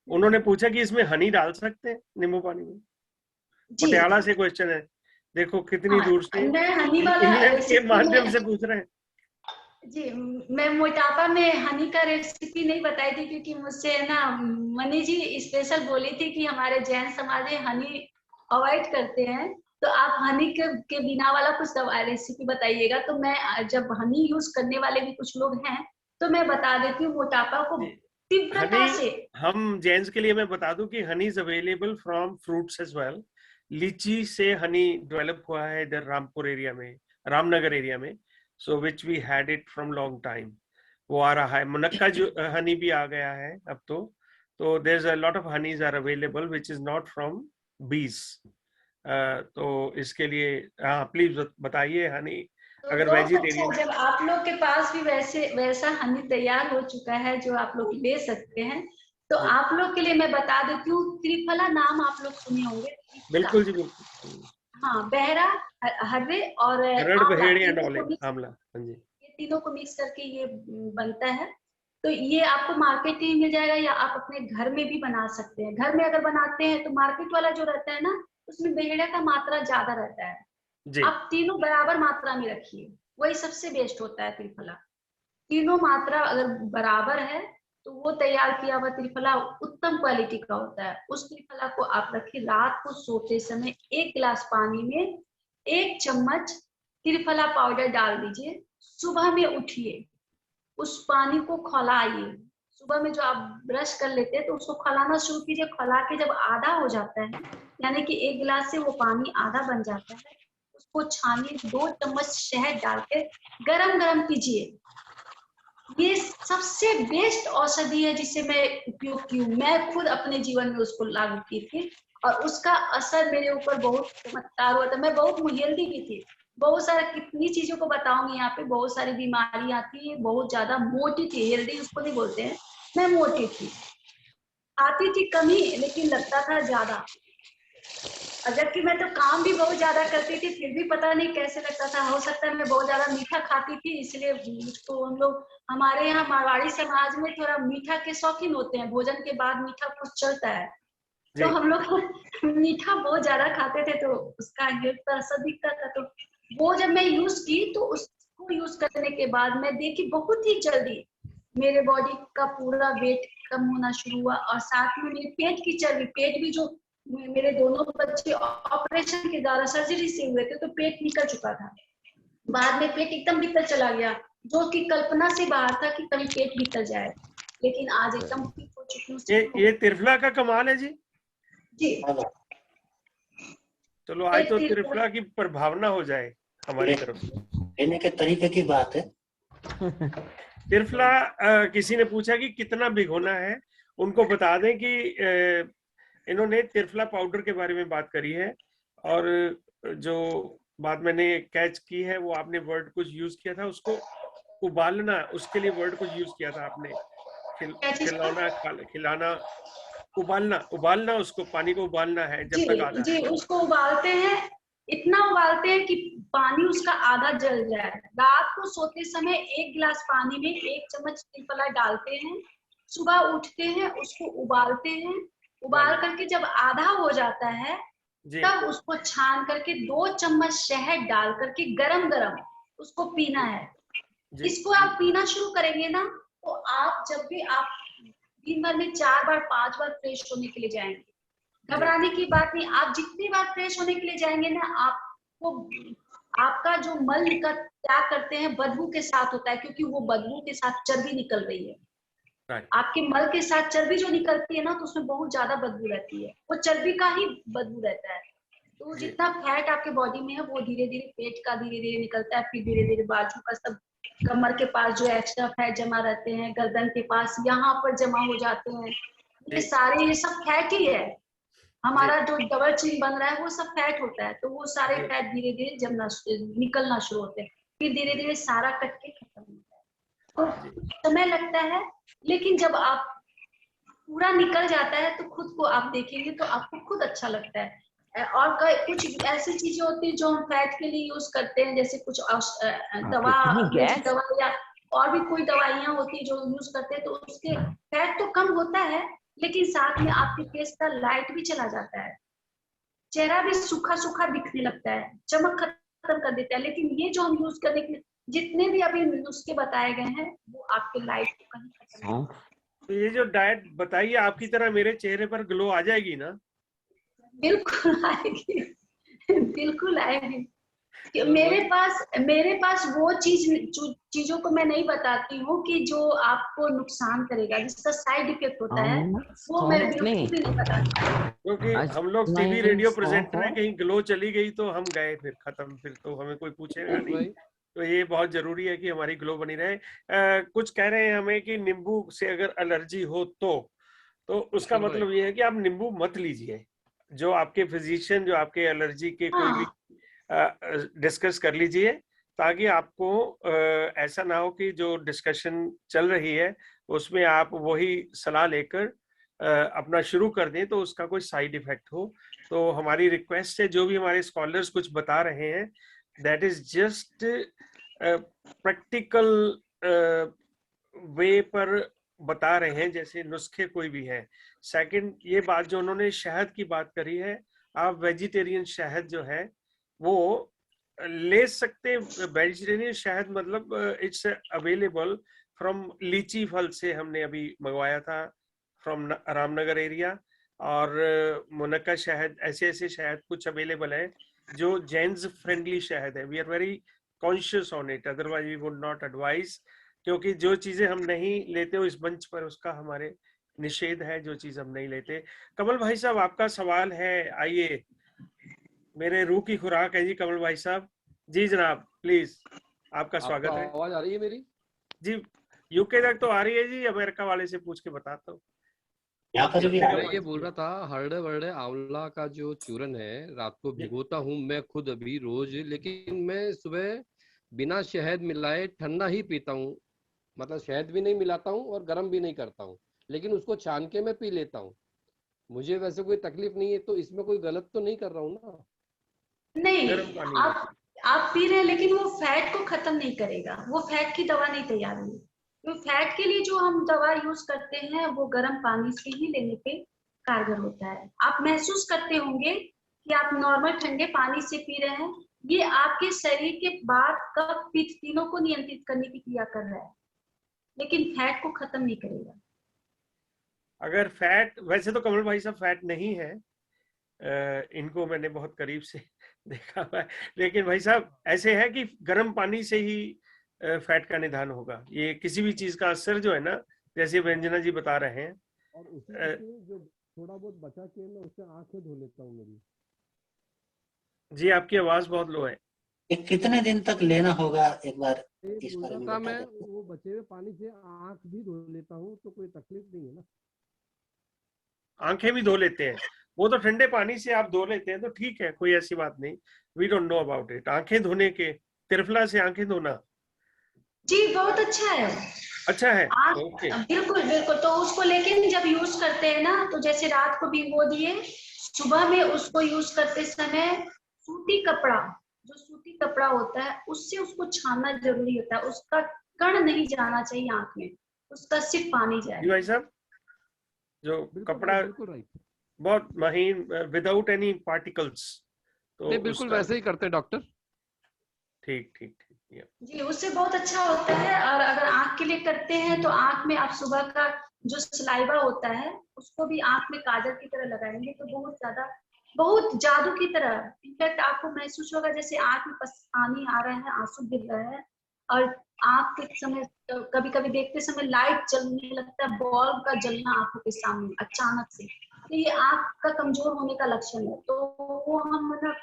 उन्होंने पूछा कि इसमें हनी डाल सकते हैं नींबू पानी में। पटियाला से क्वेश्चन है, देखो कितनी दूर से मैं हनी वाला इंग्लैंड के माध्यम से पूछ रहे हैं। जी, मैं मोटापा में हनी का रेसिपी नहीं बताई थी, क्योंकि मुझसे ना मनी जी स्पेशल बोली थी कि हमारे जैन समाज में हनी अवॉइड करते हैं, तो आप हनी के बिना वाला कुछ रेसिपी बताइएगा। तो मैं जब हनी यूज करने वाले भी कुछ लोग हैं तो मैं बता देती हूँ मोटापा को तीव्रता से। हम जेंट्स के लिए मैं बता दूं कि honey is available from fruits as well. Litchi से हनी डेवलप हुआ है इधर रामपुर एरिया में, रामनगर एरिया में, so which we had it from long time. वो आ रहा है। मुनक्का जो हनी भी आ गया है अब तो there is a lot of honeys are available which is not from bees. तो इसके लिए हाँ प्लीज बताइए हनी अगर वेजिटेरियन। जब आप लोग के पास भी वैसा हनी तैयार हो चुका है जो आप लोग ले सकते हैं, तो आप लोग के लिए मैं बता देती हूँ, त्रिफला नाम आप लोग सुने होंगे। बिल्कुल जी बिल्कुल। हाँ, बहरा, हर्रे और आंवला, ये तीनों को मिक्स करके ये बनता है। तो ये आपको मार्केट में मिल जाएगा या आप अपने घर में भी बना सकते हैं। घर में अगर बनाते हैं तो मार्केट वाला जो रहता है ना, उसमें बेहड़ा का मात्रा ज्यादा रहता है। आप तीनों बराबर मात्रा में रखिए, वही सबसे बेस्ट होता है त्रिफला। तीनों मात्रा अगर बराबर है तो वो तैयार किया हुआ त्रिफला उत्तम क्वालिटी का होता है। उस त्रिफला को आप रखिए, रात को सोते समय 1 गिलास पानी में 1 चम्मच त्रिफला पाउडर डाल दीजिए। सुबह में उठिए, उस पानी को खौलाइए। सुबह में जो आप ब्रश कर लेते हैं तो उसको खौलाना शुरू कीजिए। खौला के जब आधा हो जाता है, यानी कि 1 गिलास से वो पानी आधा बन जाता है, उसको छानिए। 2 चम्मच शहद डाल के गरम गरम पीजिए। ये सबसे बेस्ट औषधि है जिसे मैं उपयोग की हूँ। मैं खुद अपने जीवन में उसको लागू की थी और उसका असर मेरे ऊपर बहुत चमत्कार हुआ था। मैं बहुत हेल्दी भी थी। बहुत सारा कितनी चीजों को बताऊंगी यहाँ पे, बहुत सारी बीमारी आती है। बहुत ज्यादा मोटी थी, हेल्दी उसको नहीं बोलते हैं, मैं मोटी थी। आती थी कमी लेकिन लगता था ज्यादा। अगर कि मैं तो काम भी बहुत ज्यादा करती थी, फिर भी पता नहीं कैसे लगता था। हो सकता है मैं बहुत ज्यादा मीठा खाती थी, इसलिए मुझको हम लोग हमारे यहाँ मारवाड़ी समाज में थोड़ा मीठा के शौकीन होते हैं। भोजन के बाद मीठा कुछ चलता है, तो हम लोग मीठा बहुत ज्यादा खाते थे, तो उसका हेल्थ पर असर दिखता था। तो वो जब मैं यूज की तो उसको यूज करने के बाद मैं देखी बहुत ही जल्दी मेरे बॉडी का पूरा वेट कम होना शुरू हुआ। और साथ में मेरे पेट की चर्बी, पेट भी जो मेरे दोनों बच्चे ऑपरेशन के द्वारा सर्जरी से हुए थे, तो पेट निकल चुका था। बाद में पेट एकदम भीतर चला गया, जो कि कल्पना से बाहर था कि कभी पेट भीतर जाए, लेकिन आज एकदम ठीक हो चुकी हूँ। ये त्रिफला का कमाल है जी। जी चलो आज तो त्रिफला की प्रभावना हो जाए हमारी तरफ से। लेने के तरीके की बात है। त्रिफला किसी ने पूछा कि कितना भिगोना है, उनको बता दें कि इन्होंने त्रिफला पाउडर के बारे में बात करी है। और जो बात मैंने कैच की है, वो आपने वर्ड कुछ यूज किया था, उसको उबालना, उसके लिए वर्ड कुछ यूज किया था आपने। खिलाना, उबालना उसको, पानी को उबालना है जब तक आधा। जी, उसको उबालते हैं, इतना उबालते हैं कि पानी उसका आधा जल जाए। रात को सोते समय 1 गिलास पानी में 1 चम्मच त्रिफला डालते हैं। सुबह उठते हैं, उसको उबालते हैं। उबाल करके जब आधा हो जाता है तब उसको छान करके 2 चम्मच शहद डाल करके गरम गरम उसको पीना है। इसको आप पीना शुरू करेंगे ना, तो आप जब भी आप दिन भर में 4 बार 5 बार फ्रेश होने के लिए जाएंगे, घबराने की बात नहीं। आप जितनी बार फ्रेश होने के लिए जाएंगे ना, आपको आपका जो मल का त्याग करते हैं बदबू के साथ होता है, क्योंकि वो बदबू के साथ चर्बी निकल रही है। आपके मल के साथ चर्बी जो निकलती है ना, तो उसमें बहुत ज्यादा बदबू रहती है, वो चर्बी का ही बदबू रहता है। तो जितना फैट आपके बॉडी में है वो धीरे धीरे पेट का धीरे धीरे निकलता है, फिर धीरे धीरे बाजू का, सब कमर के पास जो एक्स्ट्रा फैट जमा रहते हैं, गर्दन के पास यहाँ पर जमा हो जाते हैं, ये सब फैट ही है। हमारा जो डबल चिन बन रहा है वो सब फैट होता है। तो वो सारे फैट धीरे धीरे जमना निकलना शुरू होते हैं, फिर धीरे धीरे सारा कट के खत्म होता है। तो समय लगता है, लेकिन जब आप पूरा निकल जाता है तो खुद को आप देखेंगे तो आपको खुद अच्छा लगता है। और कुछ ऐसी चीजें होती है जो हम फैट के लिए यूज करते हैं, जैसे कुछ दवा या और भी कोई दवाइयां होती है जो यूज करते हैं, तो उसके फैट तो कम होता है, लेकिन साथ में आपके फेस का लाइट भी चला जाता है, चेहरा भी सूखा सूखा दिखने लगता है, चमक खत्म कर देता है। लेकिन ये जो हम यूज करने के जितने भी अभी नुस्खे बताए गए हैं वो आपके लाइट को कहीं खत्म। तो ये जो डाइट बताइए, आपकी तरह मेरे चेहरे पर ग्लो आ जाएगी ना? बिल्कुल आएगी, बिल्कुल आएगी। मेरे पास वो चीजों को मैं नहीं बताती हूँ कि जो आपको नुकसान करेगा, जिसका साइड इफेक्ट होता है, वो मैं बिल्कुल भी नहीं बताती। क्योंकि हम लोग टीवी रेडियो प्रेजेंटर हैं, कहीं ग्लो चली गई तो हम गए, फिर खत्म, फिर तो हमें कोई पूछेगा नहीं। तो ये बहुत जरूरी है कि हमारी ग्लो बनी रहे। कुछ कह रहे हैं हमें कि नींबू से अगर एलर्जी हो तो उसका मतलब ये है कि आप नींबू मत लीजिए। जो आपके फिजिशियन, जो आपके एलर्जी के कोई भी डिस्कस कर लीजिए, ताकि आपको ऐसा ना हो कि जो डिस्कशन चल रही है उसमें आप वही सलाह लेकर अपना शुरू कर दें तो उसका कोई साइड इफेक्ट हो। तो हमारी रिक्वेस्ट है, जो भी हमारे स्कॉलर्स कुछ बता रहे हैं, that is just practical way पर बता रहे हैं, जैसे नुस्खे कोई भी है। सेकंड, ये बात जो उन्होंने शहद की बात करी है, आप वेजिटेरियन शहद जो है वो ले सकते हैं। वेजिटेरियन शहद मतलब इट्स अवेलेबल फ्रॉम लीची फल से, हमने अभी मंगवाया था फ्रॉम रामनगर एरिया, और मुनक्का शहद, ऐसे शहद कुछ अवेलेबल है जो जेन्स फ्रेंडली शहद है। We are very conscious on it, otherwise we would not advise, क्योंकि जो चीजें हम नहीं लेते हो इस मंच पर उसका हमारे निषेध है, जो चीज हम नहीं लेते। कमल भाई साहब, आपका सवाल है, आइए। मेरे रूह की खुराक है जी कमल भाई साहब। जी जनाब, प्लीज, आपका स्वागत है। आवाज आ रही है मेरी? जी, यूके तक तो आ रही है जी, अमेरिका वाले से पूछ के बताता हूँ। मैं ये बोल रहा था, हरड़े वरड़े आंवला का जो चूरन है रात को भिगोता हूँ मैं खुद अभी रोज, लेकिन मैं सुबह बिना शहद मिलाए ठंडा ही पीता हूँ। मतलब शहद भी नहीं मिलाता हूँ और गर्म भी नहीं करता हूँ, लेकिन उसको छान के मैं पी लेता हूँ। मुझे वैसे कोई तकलीफ नहीं है, तो इसमें कोई गलत तो नहीं कर रहा हूँ ना? नहीं, आप पी रहे हैं, लेकिन वो फैट को खत्म नहीं करेगा, वो फैट की दवा नहीं तैयार होगी। तो फैट के लिए जो हम दवा यूज करते हैं वो गर्म पानी से ही लेने पे कारगर होता है। आप महसूस करते होंगे कि आप नॉर्मल ठंडे पानी से पी रहे हैं, ये आपके शरीर के वात, कफ, पित्त तीनों को नियंत्रित करने की क्रिया कर रहा है, लेकिन फैट को खत्म नहीं करेगा। अगर फैट, वैसे तो कमल भाई साहब फैट नहीं है, इनको मैंने बहुत करीब से देखा हुआ है, लेकिन भाई साहब ऐसे है कि गर्म पानी से ही फैट का निदान होगा। ये किसी भी चीज का असर जो है ना, जैसे व्यंजना जी बता रहे हैं, और उसमें जो थोड़ा बहुत बचा के मैं उससे आंखें धो लेता हूँ मेरी। जी, आपकी आवाज बहुत लो है। कितने दिन तक लेना होगा, एक बार इस बारे में बता मैं वो बचे हुए पानी से आंख भी धो लेता हूँ, तो कोई तकलीफ नहीं है ना? आंखें भी धो लेते हैं? वो तो ठंडे पानी से आप धो लेते हैं तो ठीक है, कोई ऐसी बात नहीं। We don't know about it. आंखें धोने के, तिरफला से आंखें धोना, जी बहुत अच्छा है। अच्छा है, ओके। बिल्कुल बिल्कुल। तो उसको लेके जब यूज करते हैं ना, तो जैसे रात को भिगो दिए, सुबह में उसको यूज करते समय सूती कपड़ा, जो सूती कपड़ा होता है उससे उसको छानना जरूरी होता है। उसका कण नहीं जाना चाहिए आंख में, उसका सिर्फ पानी जाए। भाई साहब, जो कपड़ा बहुत महीन, विदाउट एनी पार्टिकल्स, तो बिल्कुल वैसे ही करते हैं डॉक्टर। ठीक ठीक ठीक जी, उससे बहुत अच्छा होता है। और अगर आंख के लिए करते हैं तो आंख में आप सुबह का जो सलाइवा होता है उसको भी आंख में काजल की तरह लगाएंगे तो बहुत जादू की तरह, इनफैक्ट आपको महसूस होगा जैसे आंख में पानी आ रहा है, आंसू गिर रहा है, और आंख के समय कभी कभी देखते समय लाइट जलने लगता है, बल्ब का जलना आंखों के सामने अचानक से, तो ये आंख का कमजोर होने का लक्षण है। तो वो हम मतलब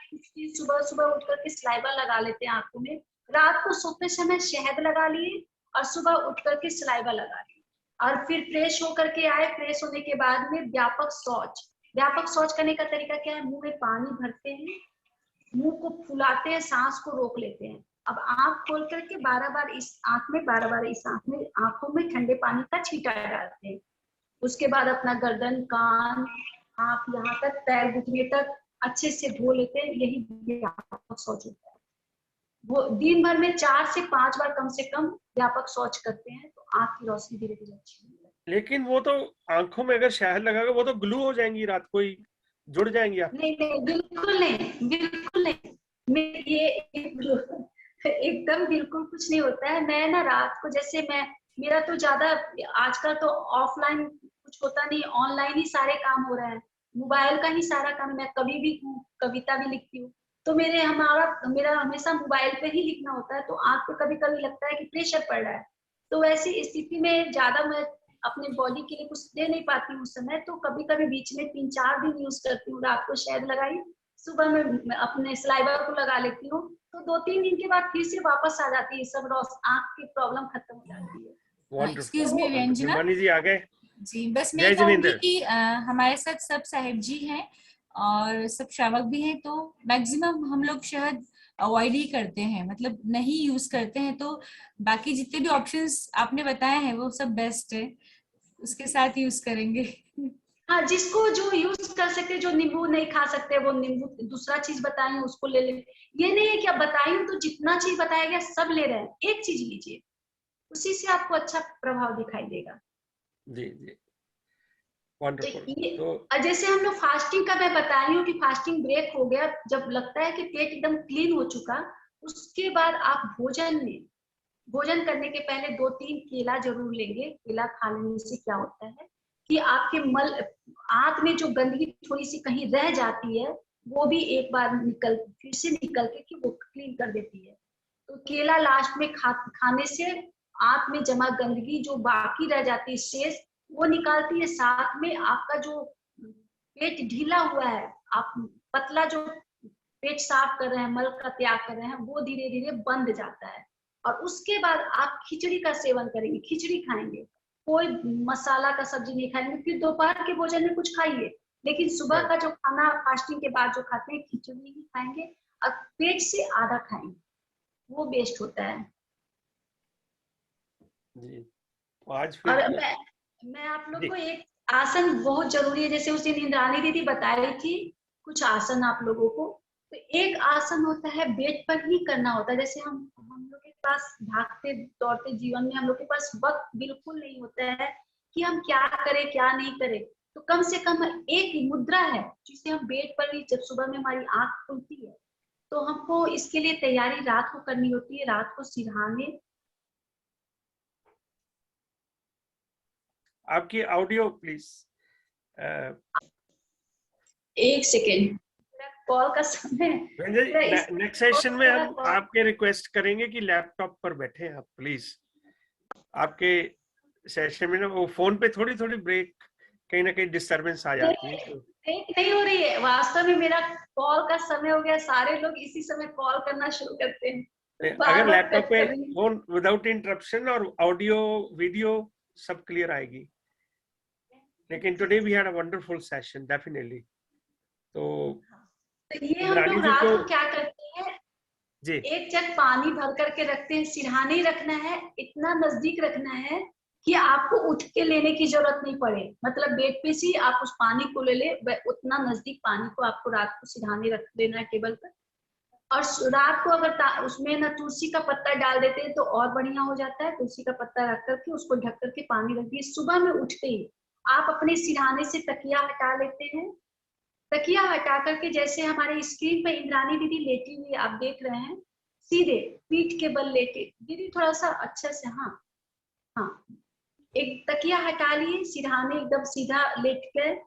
सुबह सुबह उठ करके सलाइवा लगा लेते हैं आंखों में। रात को सोते समय शहद लगा लिए और सुबह उठ करके सलाइवा लगा लिए, और फिर फ्रेश होकर के आए। फ्रेश होने के बाद में व्यापक शौच करने का तरीका क्या है? मुंह में पानी भरते हैं, मुंह को फुलाते हैं, सांस को रोक लेते हैं। अब आंख खोल करके 12 बार इस आंख में, 12 बार इस आंख में, आंखों में ठंडे पानी का छींटा डालते हैं। उसके बाद अपना गर्दन, कान, आप यहाँ तक पैर घुटने तक अच्छे से धो लेते हैं। यही व्यापक शौच होता है। वो दिन भर में 4 से 5 बार कम से कम व्यापक शौच करते हैं तो आंख की रोशनी धीरे धीरे अच्छी होगी। लेकिन वो तो आंखों में अगर शहद लगाओगे वो तो ग्लू हो जाएंगी, रात को ही जुड़ जाएंगी आप। नहीं नहीं, बिल्कुल नहीं, बिल्कुल नहीं। मैं ये एकदम बिल्कुल कुछ नहीं होता है। मैं ना रात को जैसे मेरा तो ज्यादा आजकल तो ऑफलाइन कुछ होता नहीं, ऑनलाइन ही सारे काम हो रहे हैं, मोबाइल का ही सारा काम। मैं कभी भी कविता भी लिखती हूँ तो मेरा हमेशा मोबाइल पे ही लिखना होता है, तो आंख पे कभी कभी लगता है कि प्रेशर पड़ रहा है। तो वैसी स्थिति में ज्यादा मैं अपने बॉडी के लिए कुछ दे नहीं पाती हूँ उस समय, तो कभी कभी बीच में 3-4 दिन यूज करती हूँ। रात को शहद लगाई, सुबह में अपने सलाइवा को लगा लेती हूँ, तो 2-3 दिन के बाद फिर से वापस आ जाती है सब आंख की प्रॉब्लम खत्म हो जाती है। एक्सक्यूज मी व्यंजना हिमानी जी आ गए जी। बस मैं कहूंगी कि हमारे साथ सब साहिब जी हैं और सब श्रावक भी हैं, तो मैक्सिमम हम लोग शहद अवॉइड ही करते हैं, मतलब नहीं यूज करते हैं। तो बाकी जितने भी ऑप्शंस आपने बताए हैं वो सब बेस्ट है, उसके साथ यूज करेंगे। हाँ, जिसको जो यूज कर सकते, जो नींबू नहीं खा सकते वो नींबू, दूसरा चीज बताई उसको ले ले। ये नहीं है कि अब बताई तो जितना चीज बताया गया सब ले रहे हैं, एक चीज लीजिए, उसी से आपको अच्छा प्रभाव दिखाई देगा। जी जी, वंडरफुल। तो जैसे हम लोग फास्टिंग का मैं बताई हूँ कि फास्टिंग ब्रेक हो गया, जब लगता है कि पेट एकदम क्लीन हो चुका, उसके बाद आप भोजन करने के पहले 2-3 केला जरूर लेंगे। केला खाने से क्या होता है कि आपके आंत में जो गंदगी थोड़ी सी कहीं रह जाती है वो भी एक बार फिर से निकल के कि वो क्लीन कर देती है। तो केला लास्ट में खाने से आंत में जमा गंदगी जो बाकी रह जाती है शेष, वो निकालती है। साथ में आपका जो पेट ढीला हुआ है, आप पतला जो पेट साफ कर रहे हैं, मल का त्याग कर रहे हैं, वो धीरे धीरे बंद जाता है। और उसके बाद आप खिचड़ी का सेवन करेंगे, खिचड़ी खाएंगे, कोई मसाला का सब्जी नहीं खाएंगे। फिर दोपहर के भोजन में कुछ खाइए, लेकिन सुबह का जो खाना फास्टिंग के बाद जो खाते हैं खिचड़ी ही खाएंगे, और पेट से आधा खाएंगे, वो बेस्ट होता है। जी, आज फिर और मैं आप लोग को एक आसन बहुत जरूरी है, जैसे उस दिन इंद्रानी दीदी बताई थी कुछ आसन आप लोगों को। तो एक आसन होता है बेड पर ही करना होता है। जैसे हम लोग के पास भागते दौड़ते जीवन में हम लोग के पास वक्त बिल्कुल नहीं होता है कि हम क्या करें क्या नहीं करें। तो कम से कम एक मुद्रा है जिसे हम बेड पर ही, जब सुबह में हमारी आंख खुलती है तो हमको इसके लिए तैयारी रात को करनी होती है। रात को सिरहाने, आपकी ऑडियो प्लीज। एक सेकेंड, कॉल का समय। नेक्स्ट सेशन में हम आपके रिक्वेस्ट करेंगे कि लैपटॉप पर बैठे आप प्लीज। आपके सेशन में ना वो फोन पे थोड़ी थोड़ी ब्रेक, कहीं ना कहीं डिस्टरबेंस आ जाती है। नहीं हो रही है, वास्तव में मेरा कॉल का समय हो गया, सारे लोग इसी समय कॉल करना शुरू करते हैं। अगर लैपटॉप पे फोन विदाउट इंटरप्शन और ऑडियो वीडियो सब क्लियर आएगी। लेकिन today we had a wonderful session definitely. तो ये हम लोग रात को क्या करते हैं जी, एक जग पानी भर करके रखते हैं, सिरहाने ही रखना है, इतना नजदीक रखना है कि आपको उठ के लेने की जरूरत नहीं पड़े। मतलब बेड पे से आप उस पानी को ले ले, उतना नजदीक पानी को आपको रात को सिरहाने रख देना है टेबल पर। और रात को अगर उसमें ना तुलसी का पत्ता डाल देते हैं तो और बढ़िया हो जाता है। तुलसी का पत्ता रख करके उसको ढक करके पानी रख दिए। सुबह में उठते ही आप अपने सिरहाने से तकिया हटा लेते हैं। तकिया हटा करके जैसे हमारे स्क्रीन पे इंद्रानी दीदी लेटी हुई आप देख रहे हैं, सीधे पीठ के बल लेटे। दीदी थोड़ा सा अच्छे से, हाँ, एक तकिया हटा लिए, सिरहाने एकदम सीधा लेट कर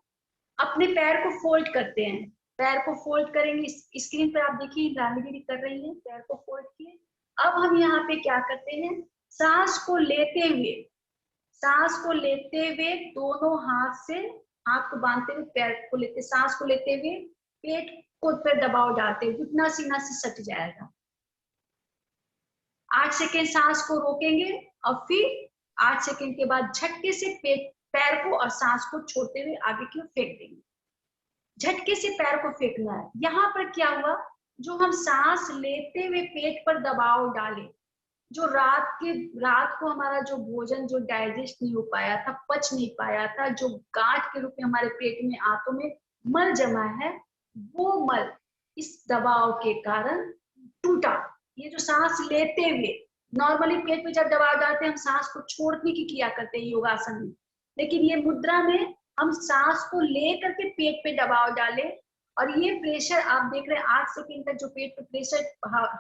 अपने पैर को फोल्ड करते हैं। पैर को फोल्ड करेंगे, स्क्रीन पर आप देखिए इंद्रानी दीदी कर रही है, पैर को फोल्ड किए। अब हम यहाँ पे क्या करते हैं, सांस को लेते हुए दोनों हाथ से, हाथ को बांधते हुए पैर को लेते, सांस को लेते हुए पेट को पर दबाव डालते हुए घुटना सीना से सट जाएगा। 8 सेकेंड सांस को रोकेंगे और फिर 8 सेकेंड के बाद झटके से पैर को और सांस को छोड़ते हुए आगे की ओर फेंक देंगे। झटके से पैर को फेंकना है। यहाँ पर क्या हुआ, जो हम सांस लेते हुए पेट पर दबाव डाले, जो रात को हमारा जो भोजन जो डाइजेस्ट नहीं हो पाया था, पच नहीं पाया था, जो गांठ के रूप में हमारे पेट में आंतों में मल जमा है, वो मल इस दबाव के कारण टूटा। ये जो सांस लेते हुए, नॉर्मली पेट पे जब दबाव डालते हैं हम सांस को छोड़ने की क्रिया करते हैं योगासन में, लेकिन ये मुद्रा में हम सांस को ले करके पेट पे दबाव डालें, और ये प्रेशर आप देख रहे हैं 8 सेकंड तक जो पेट पे प्रेशर,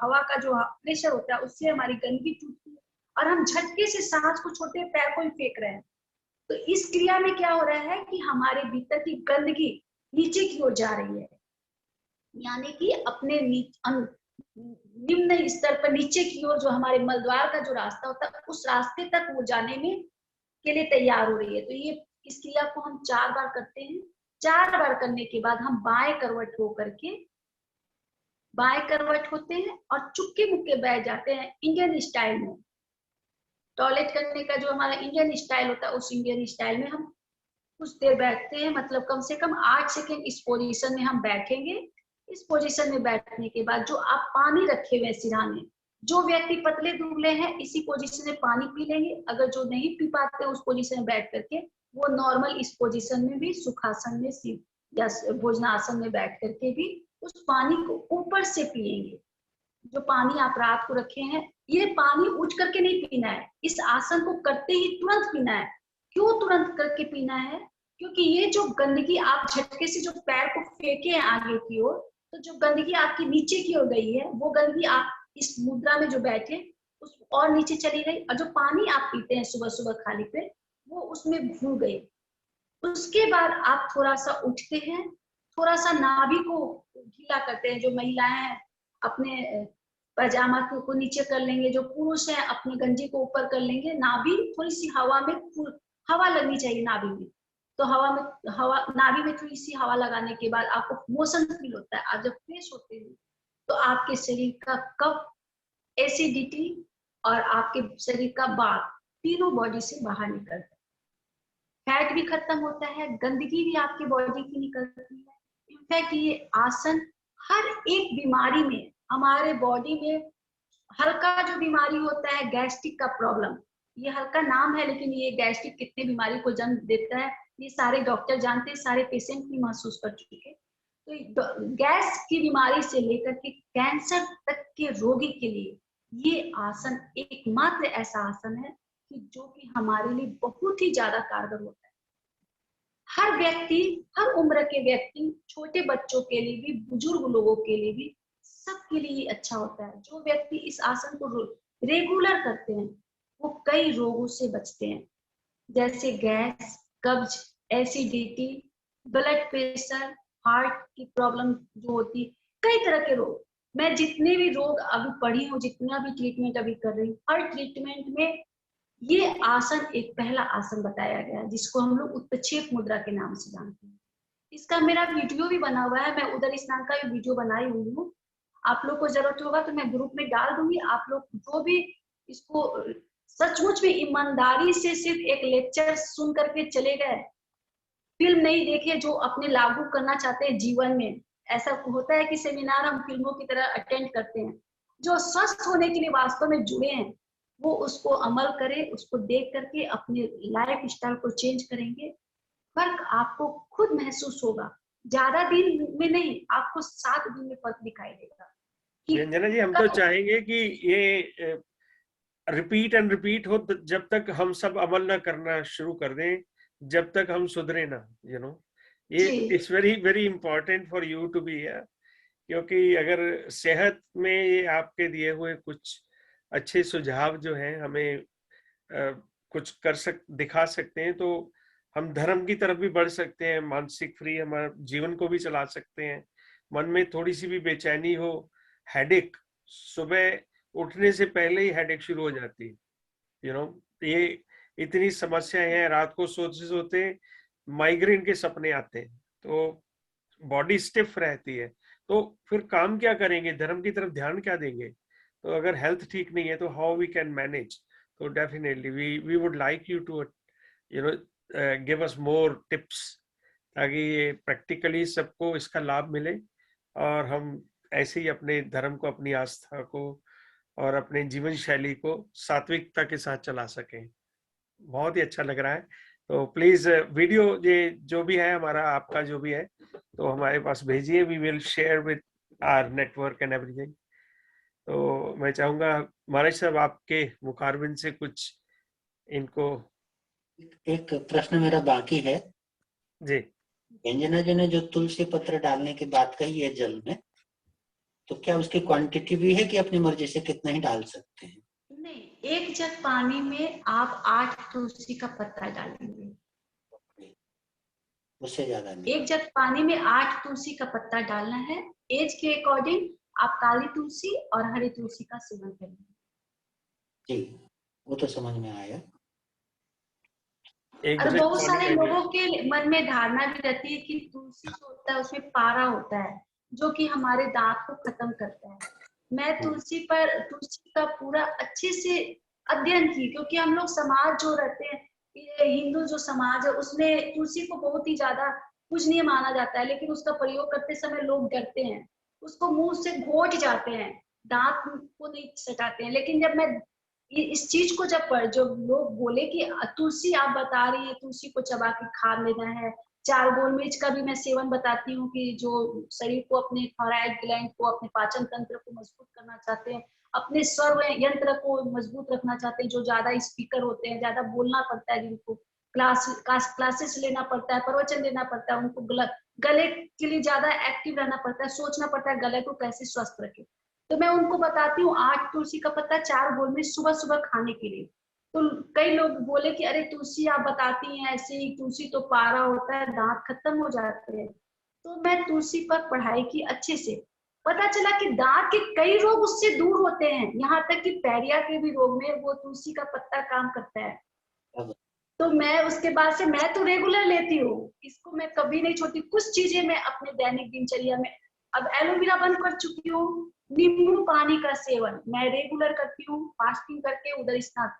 हवा का जो प्रेशर होता है उससे हमारी गंदगी टूटती है, और हम झटके से सांस को छोटे पैर को ही फेंक रहे हैं। तो इस क्रिया में क्या हो रहा है कि हमारे भीतर की गंदगी नीचे की ओर जा रही है, यानी कि अपने निम्न स्तर पर नीचे की ओर जो हमारे मलद्वार का जो रास्ता होता है उस रास्ते तक वो जाने में के लिए तैयार हो रही है। तो ये इस क्रिया को हम 4 बार करते हैं। 4 बार करने के बाद हम बाएं करवट होते हैं और चुपके मुक्के बैठ जाते हैं इंडियन स्टाइल में। टॉयलेट करने का जो हमारा इंडियन स्टाइल होता है उस इंडियन स्टाइल में हम कुछ देर बैठते हैं, मतलब कम से कम 8 सेकंड इस पोजीशन में हम बैठेंगे। इस पोजीशन में बैठने के बाद जो आप पानी रखे हुए सिरहाने, जो व्यक्ति पतले दुबले हैं इसी पोजीशन में पानी पी लेंगे। अगर जो नहीं पी पाते उस पोजीशन में बैठ करके वो नॉर्मल इस पोजीशन में भी सुखासन में या भोजनासन में बैठ करके भी उस पानी को ऊपर से पिएंगे। जो पानी आप रात को रखे हैं ये पानी उठ करके नहीं पीना है, इस आसन को करते ही तुरंत पीना है। क्यों तुरंत करके पीना है? क्योंकि ये जो गंदगी आप झटके से जो पैर को फेंके हैं आगे की ओर, तो जो गंदगी आपकी नीचे की ओर गई है वो गंदगी आप इस मुद्रा में जो बैठे उस और नीचे चली गई, और जो पानी आप पीते हैं सुबह सुबह खाली पे वो उसमें घुल गई। उसके बाद आप थोड़ा सा उठते हैं, थोड़ा सा नाभि को ढीला करते हैं। जो महिलाएं हैं अपने पजामा को नीचे कर लेंगे, जो पुरुष हैं अपने गंजी को ऊपर कर लेंगे। नाभि थोड़ी सी हवा लगनी चाहिए नाभि में। तो नाभि में थोड़ी सी हवा लगाने के बाद आपको मोशन फील होता है। आप जब फ्रेश होते हैं तो आपके शरीर का कफ, एसिडिटी और आपके शरीर का बात तीनों बॉडी से बाहर निकलता है। फैट भी खत्म होता है, गंदगी भी आपकी बॉडी की निकलती है। इनफैक्ट ये आसन हर एक बीमारी में, हमारे बॉडी में हल्का जो बीमारी होता है गैस्ट्रिक का प्रॉब्लम, ये हल्का नाम है लेकिन ये गैस्ट्रिक कितने बीमारी को जन्म देता है ये सारे डॉक्टर जानते हैं, सारे पेशेंट भी महसूस कर चुके। तो गैस की बीमारी से लेकर के कैंसर तक के रोगी के लिए ये आसन एकमात्र ऐसा आसन है कि जो कि हमारे लिए बहुत ही ज्यादा कारगर होता है। हर व्यक्ति, हर उम्र के व्यक्ति, छोटे बच्चों के लिए भी, बुजुर्ग लोगों के लिए भी, सबके लिए अच्छा होता है। जो व्यक्ति इस आसन को रेगुलर करते हैं वो कई रोगों से बचते हैं, जैसे गैस, कब्ज, एसिडिटी, ब्लड प्रेशर, हार्ट की प्रॉब्लम जो होती, कई तरह के रोग। मैं जितने भी रोग अभी पढ़ी हूँ, जितना भी ट्रीटमेंट अभी कर रही हूँ, हर ट्रीटमेंट में ये आसन एक पहला आसन बताया गया है जिसको हम लोग उत्क्षेप मुद्रा के नाम से जानते हैं। इसका मेरा वीडियो भी बना हुआ है, मैं उदर स्नान का भी वीडियो बनाई हुई हूँ। आप लोग को जरूरत होगा तो मैं ग्रुप में डाल दूंगी। आप लोग जो भी इसको सचमुच में ईमानदारी से सिर्फ एक लेक्चर सुन करके चले गए, फिल्म नहीं देखे, जो अपने लागू करना चाहते हैं जीवन में, ऐसा होता है कि सेमिनार हम फिल्मों की तरह अटेंड करते हैं, जो स्वस्थ होने के लिए वास्तव में जुड़े हैं वो उसको अमल करें, उसको देख करके अपने लाइफ स्टाइल को चेंज करेंगे। फर्क आपको खुद महसूस होगा, ज्यादा दिन में नहीं, आपको 7 दिन में फर्क दिखाई देगा। अंजना जी, हम तो चाहेंगे कि ये रिपीट एंड रिपीट हो जब तक हम सब अमल ना करना शुरू कर दें, जब तक हम सुधरे ना, ये it's very very important for you to be here. क्योंकि अगर सेहत में ये आपके दिए हुए कुछ अच्छे सुझाव जो हैं हमें कुछ दिखा सकते हैं, तो हम धर्म की तरफ भी बढ़ सकते हैं, मानसिक फ्री हमारे जीवन को भी चला सकते हैं। मन में थोड़ी सी भी बेचैनी हो, हेडेक, सुबह उठने से पहले ही हेडेक शुरू हो जाती है, ये इतनी समस्याएं हैं। रात को सोते सोते माइग्रेन के सपने आते हैं, तो बॉडी स्टिफ रहती है, तो फिर काम क्या करेंगे, धर्म की तरफ ध्यान क्या देंगे? तो अगर हेल्थ ठीक नहीं है तो हाउ वी कैन मैनेज? तो definitely we would like you to give us more tips, ताकि ये प्रैक्टिकली सबको इसका लाभ मिले और हम ऐसे ही अपने धर्म को, अपनी आस्था को और अपने जीवन शैली को सात्विकता के साथ चला सकें। बहुत ही अच्छा लग रहा है। तो प्लीज वीडियो ये जो भी है हमारा, आपका जो भी है, तो हमारे पास भेजिए, we will share with our network and everything. तो मैं चाहूंगा महाराज साहब आपके मुखारबिन से कुछ इनको एक प्रश्न मेरा बाकी है जी। व्यंजना जी ने जो तुलसी पत्र डालने की बात कही है जल में, तो क्या उसकी क्वांटिटी भी है कि अपनी मर्जी से कितना ही डाल सकते हैं? नहीं, 1 जग पानी में आप 8 तुलसी का पत्ता डालेंगे, उससे ज्यादा नहीं। 1 जग पानी में 8 तुलसी का पत्ता डालना है। एज के अकॉर्डिंग आप काली तुलसी और हरी तुलसी का सेवन करेंगे। जी, वो तो समझ में आया। और बहुत सारे लोगों के मन में धारणा भी रहती है कि तुलसी जो होता है उसमें पारा होता है जो कि हमारे दांत को खत्म करता है। मैं तुलसी का पूरा अच्छे से अध्ययन की, क्योंकि हम लोग समाज जो रहते हैं, हिंदू जो समाज है उसमें तुलसी को बहुत ही ज्यादा पूजनीय माना जाता है, लेकिन उसका प्रयोग करते समय लोग डरते हैं, उसको मुंह से घोट जाते हैं, दांत को नहीं सटाते हैं। लेकिन जब मैं इस चीज को जो लोग बोले कि तुलसी आप बता रही है, तुलसी को चबा के खा लेना है, 4 गोल मिर्च का भी मैं सेवन बताती हूँ कि जो शरीर को, अपने थायराइड ग्लैंड को, अपने पाचन तंत्र को मजबूत करना चाहते हैं, अपने स्वर यंत्र को मजबूत रखना चाहते हैं, जो ज्यादा स्पीकर होते हैं, ज्यादा बोलना पड़ता है, जिनको क्लासेस लेना पड़ता है, प्रवचन देना पड़ता है, उनको गले के लिए ज्यादा एक्टिव रहना पड़ता है, सोचना पड़ता है गले को कैसे स्वस्थ रखे। तो मैं उनको बताती हूँ 8 तुलसी का पत्ता 4 गोल में सुबह सुबह खाने के लिए। तो कई लोग बोले कि अरे तुलसी आप बताती हैं ऐसे ही, तुलसी तो पारा होता है, दांत खत्म हो जाते हैं। तो मैं तुलसी पर पढ़ाई की अच्छे से, पता चला कि दांत के कई रोग उससे दूर होते हैं, यहाँ तक कि पैरिया के भी रोग में वो तुलसी का पत्ता काम करता है। तो मैं उसके बाद से मैं तो रेगुलर लेती हूँ, इसको मैं कभी नहीं छोड़ती। कुछ चीजें मैं अपने दैनिक दिनचर्या में, अब एलोवेरा बंद कर चुकी हूँ, नींबू पानी का सेवन मैं रेगुलर करती हूँ, फास्टिंग करके उधर स्नान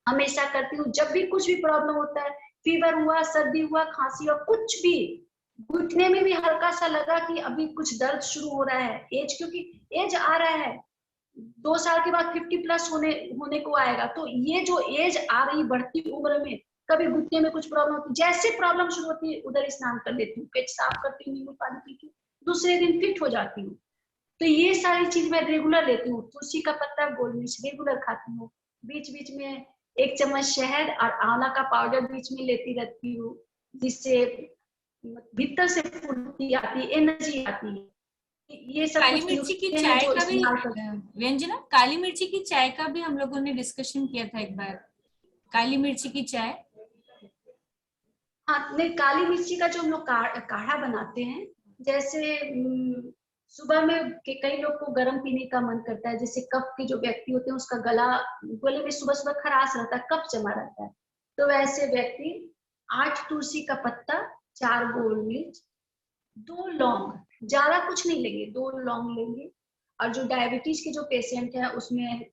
हमेशा करती हूँ। जब भी कुछ भी प्रॉब्लम होता है, फीवर हुआ, सर्दी हुआ, खांसी हुआ, कुछ भी, घुटने में भी हल्का सा लगा कि अभी कुछ दर्द शुरू हो रहा है, एज, क्योंकि एज आ रहा है, 2 साल के बाद 50+ होने को आएगा, तो ये जो एज आ रही बढ़ती उम्र में कभी घुटने में कुछ प्रॉब्लम होती, जैसे प्रॉब्लम शुरू होती है उधर स्नान कर लेती हूँ, पेट साफ करती हूँ, नींबू पानी पी के दूसरे दिन फिट हो जाती हूँ। तो ये सारी चीज मैं रेगुलर लेती हूँ। तुलसी का पत्ता, गोल मिर्च रेगुलर खाती हूँ, बीच बीच में 1 चम्मच शहद और आंवला का पाउडर बीच में लेती रहती हूँ, जिससे भीतर से फुर्ती आती है, एनर्जी आती है। ये सब काली मिर्ची की चाय का भी व्यंजना, काली मिर्ची की चाय का भी हम लोगों ने डिस्कशन किया था एक बार, काली मिर्ची की चाय। हाँ, नहीं, काली मिर्ची का जो हम लोग काढ़ा बनाते हैं, जैसे सुबह में कई लोग को गर्म पीने का मन करता है, जैसे कफ के जो व्यक्ति होते हैं उसका गले में सुबह सुबह खराश रहता है, कफ जमा रहता है, तो वैसे व्यक्ति 8 तुलसी का पत्ता, 4 गोल मिर्च, 2 लौंग, ज्यादा कुछ नहीं लेंगे, 2 लौंग लेंगे। और जो डायबिटीज के जो पेशेंट है उसमें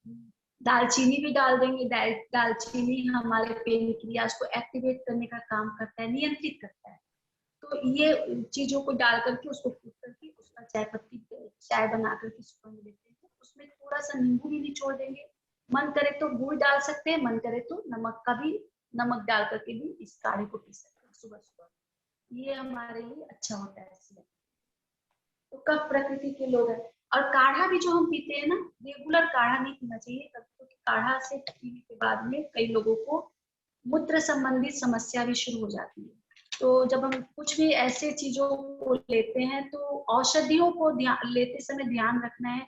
दालचीनी भी डाल देंगे। दालचीनी हमारे पेनक्रियाज को एक्टिवेट करने का काम करता है, नियंत्रित करता है। तो ये चीजों को डाल करके उसको कूट करके उसका चाय बना करके सुबह में लेते हैं। उसमें थोड़ा सा नींबू भी निचोड़ देंगे, मन करे तो गुड़ डाल सकते हैं, मन करे तो नमक डाल करके भी इस काढ़े को पी सकते हैं सुबह सुबह। ये हमारे लिए अच्छा होता है इसलिए। तो कफ प्रकृति के लोग हैं। और काढ़ा भी जो हम पीते हैं ना, रेगुलर काढ़ा नहीं पीना चाहिए, क्योंकि काढ़ा से पीने के बाद में कई लोगों को मूत्र संबंधित समस्या भी शुरू हो जाती है। तो जब हम कुछ भी ऐसे चीजों को लेते हैं तो औषधियों को लेते समय ध्यान रखना है,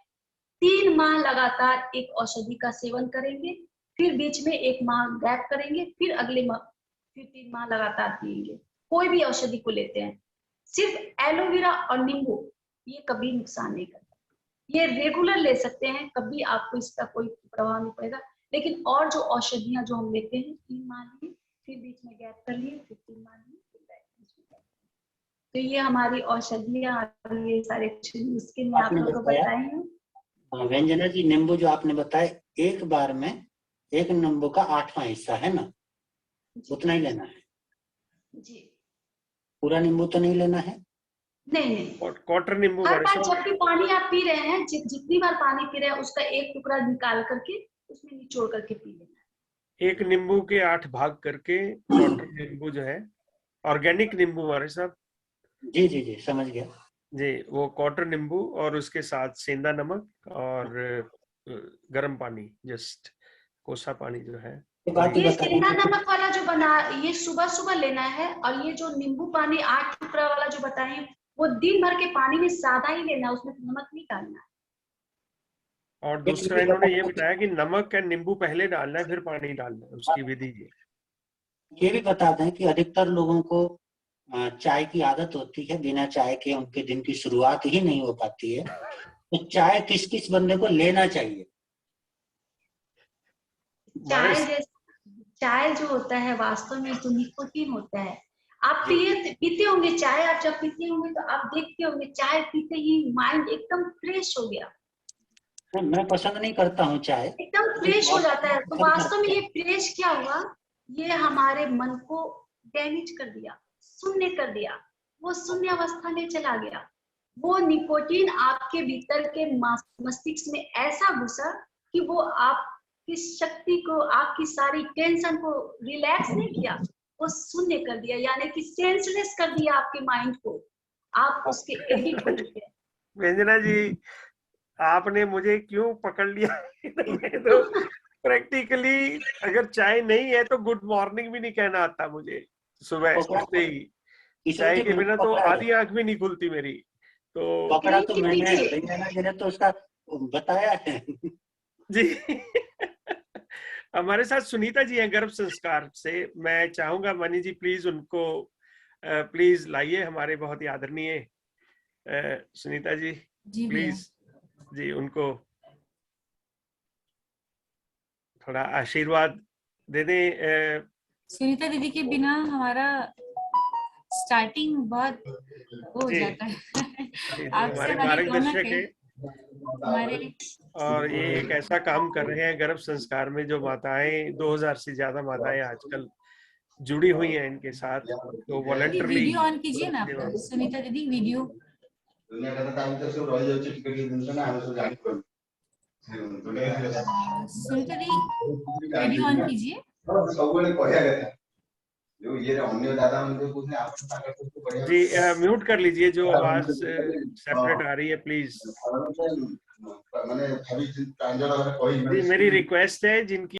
3 माह लगातार एक औषधि का सेवन करेंगे, फिर बीच में 1 माह गैप करेंगे, फिर अगले माह फिर 3 माह लगातार पिएंगे। कोई भी औषधि को लेते हैं, सिर्फ एलोवेरा और नींबू ये कभी नुकसान नहीं करता, ये रेगुलर ले सकते हैं, कभी आपको इसका कोई प्रभाव नहीं पड़ेगा। लेकिन और जो औषधियां जो हम लेते हैं, 3 माह लिए, फिर बीच में गैप कर लिए, फिर 3 माह लिए, फिर बीच में गैप। तो ये हमारी औषधियां, ये सारे नुस्खे मैं आप लोगों को बताई हूँ। व्यंजना जी, नींबू जो आपने बताया, एक बार में 1 नींबू का 8वां हिस्सा है ना, उतना ही लेना है जी। पूरा नींबू तो नहीं लेना है? नहीं, क्वार्टर नींबू। हर बार जब भी पानी आप पी रहे हैं, जितनी बार पानी पी रहे हैं उसका 1 टुकड़ा निकाल करके उसमें निचोड़ करके पी लेना है। 1 नींबू के 8 भाग करके क्वार्टर नींबू जो है, ऑर्गेनिक नींबू वाले साहब। जी जी जी, समझ गया जी, वो क्वार्टर नींबू और उसके साथ सेंधा नमक और गर्म पानी, जस्ट कोसा पानी जो है ये सेंधा नमक वाला जो बना, ये सुबह सुबह लेना है, और ये जो नींबू पानी 8 टुकड़ा वाला जो बताए वो दिन भर के पानी में सादा ही लेना, उसमें नमक नहीं डालना है। और दूसरा इन्होंने ये बताया कि नमक या नींबू पहले डालना है फिर पानी डालना है, उसकी विधि ये भी बता दें कि अधिकतर लोगों को चाय की आदत होती है, बिना चाय के उनके दिन की शुरुआत ही नहीं हो पाती है। तो चाय किस किस बंदे को लेना चाहिए? चाय जो होता है वास्तव में तो निकोटीन होता है। आप पीते होंगे चाय, आप जब पीते होंगे तो आप देखते होंगे चाय पीते ही माइंड एकदम फ्रेश हो गया। मैं पसंद नहीं करता हूँ चाय, एकदम फ्रेश हो जाता है। तो वास्तव में ये फ्रेश क्या हुआ, ये हमारे मन को डैमेज कर दिया, शून्य कर दिया, वो शून्य अवस्था में चला गया। वो निकोटीन आपके भीतर के मस्तिष्क में ऐसा घुसा कि वो आपकी शक्ति को, आपकी सारी टेंशन को रिलैक्स नहीं किया, वो शून्य कर दिया, यानी कि सेंसलेस कर दिया आपके माइंड को। आप उसके एडिक्ट हो चुके हैं। व्यंजना जी, आपने मुझे क्यों पकड़ लिया? मैं तो प्रैक्टिकली अगर चाय नहीं है तो गुड मॉर्निंग भी नहीं कहना आता मुझे। सुबह उठते ही चाय के बिना तो आधी आंख भी नहीं खुलती मेरी। तो पकड़ा तो मैंने, व्यंजना जी ने तो उसका बताया है। जी हमारे साथ सुनीता जी हैं गर्भ संस्कार से। मैं चाहूंगा मनी जी प्लीज उनको प्लीज लाइए, हमारे बहुत ही आदरणीय सुनीता जी प्लीज जी, उनको थोड़ा आशीर्वाद दे दें। सुनीता दीदी के बिना हमारा स्टार्टिंग बहुत हो जाता है। हमारे मार्गदर्शक है हमारे, और ये एक ऐसा काम कर रहे हैं गर्भ संस्कार में जो माताएं 2000 से ज्यादा माताएं आजकल जुड़ी हुई हैं इनके साथ। तो वॉलंटरली वीडियो ऑन कीजिए ना सुनीता दीदी, video. Sunita the video on कीजिए। जी म्यूट कर लीजिए जो आवाज सेपरेट आ रही है प्लीज। जी मेरी रिक्वेस्ट है जिनकी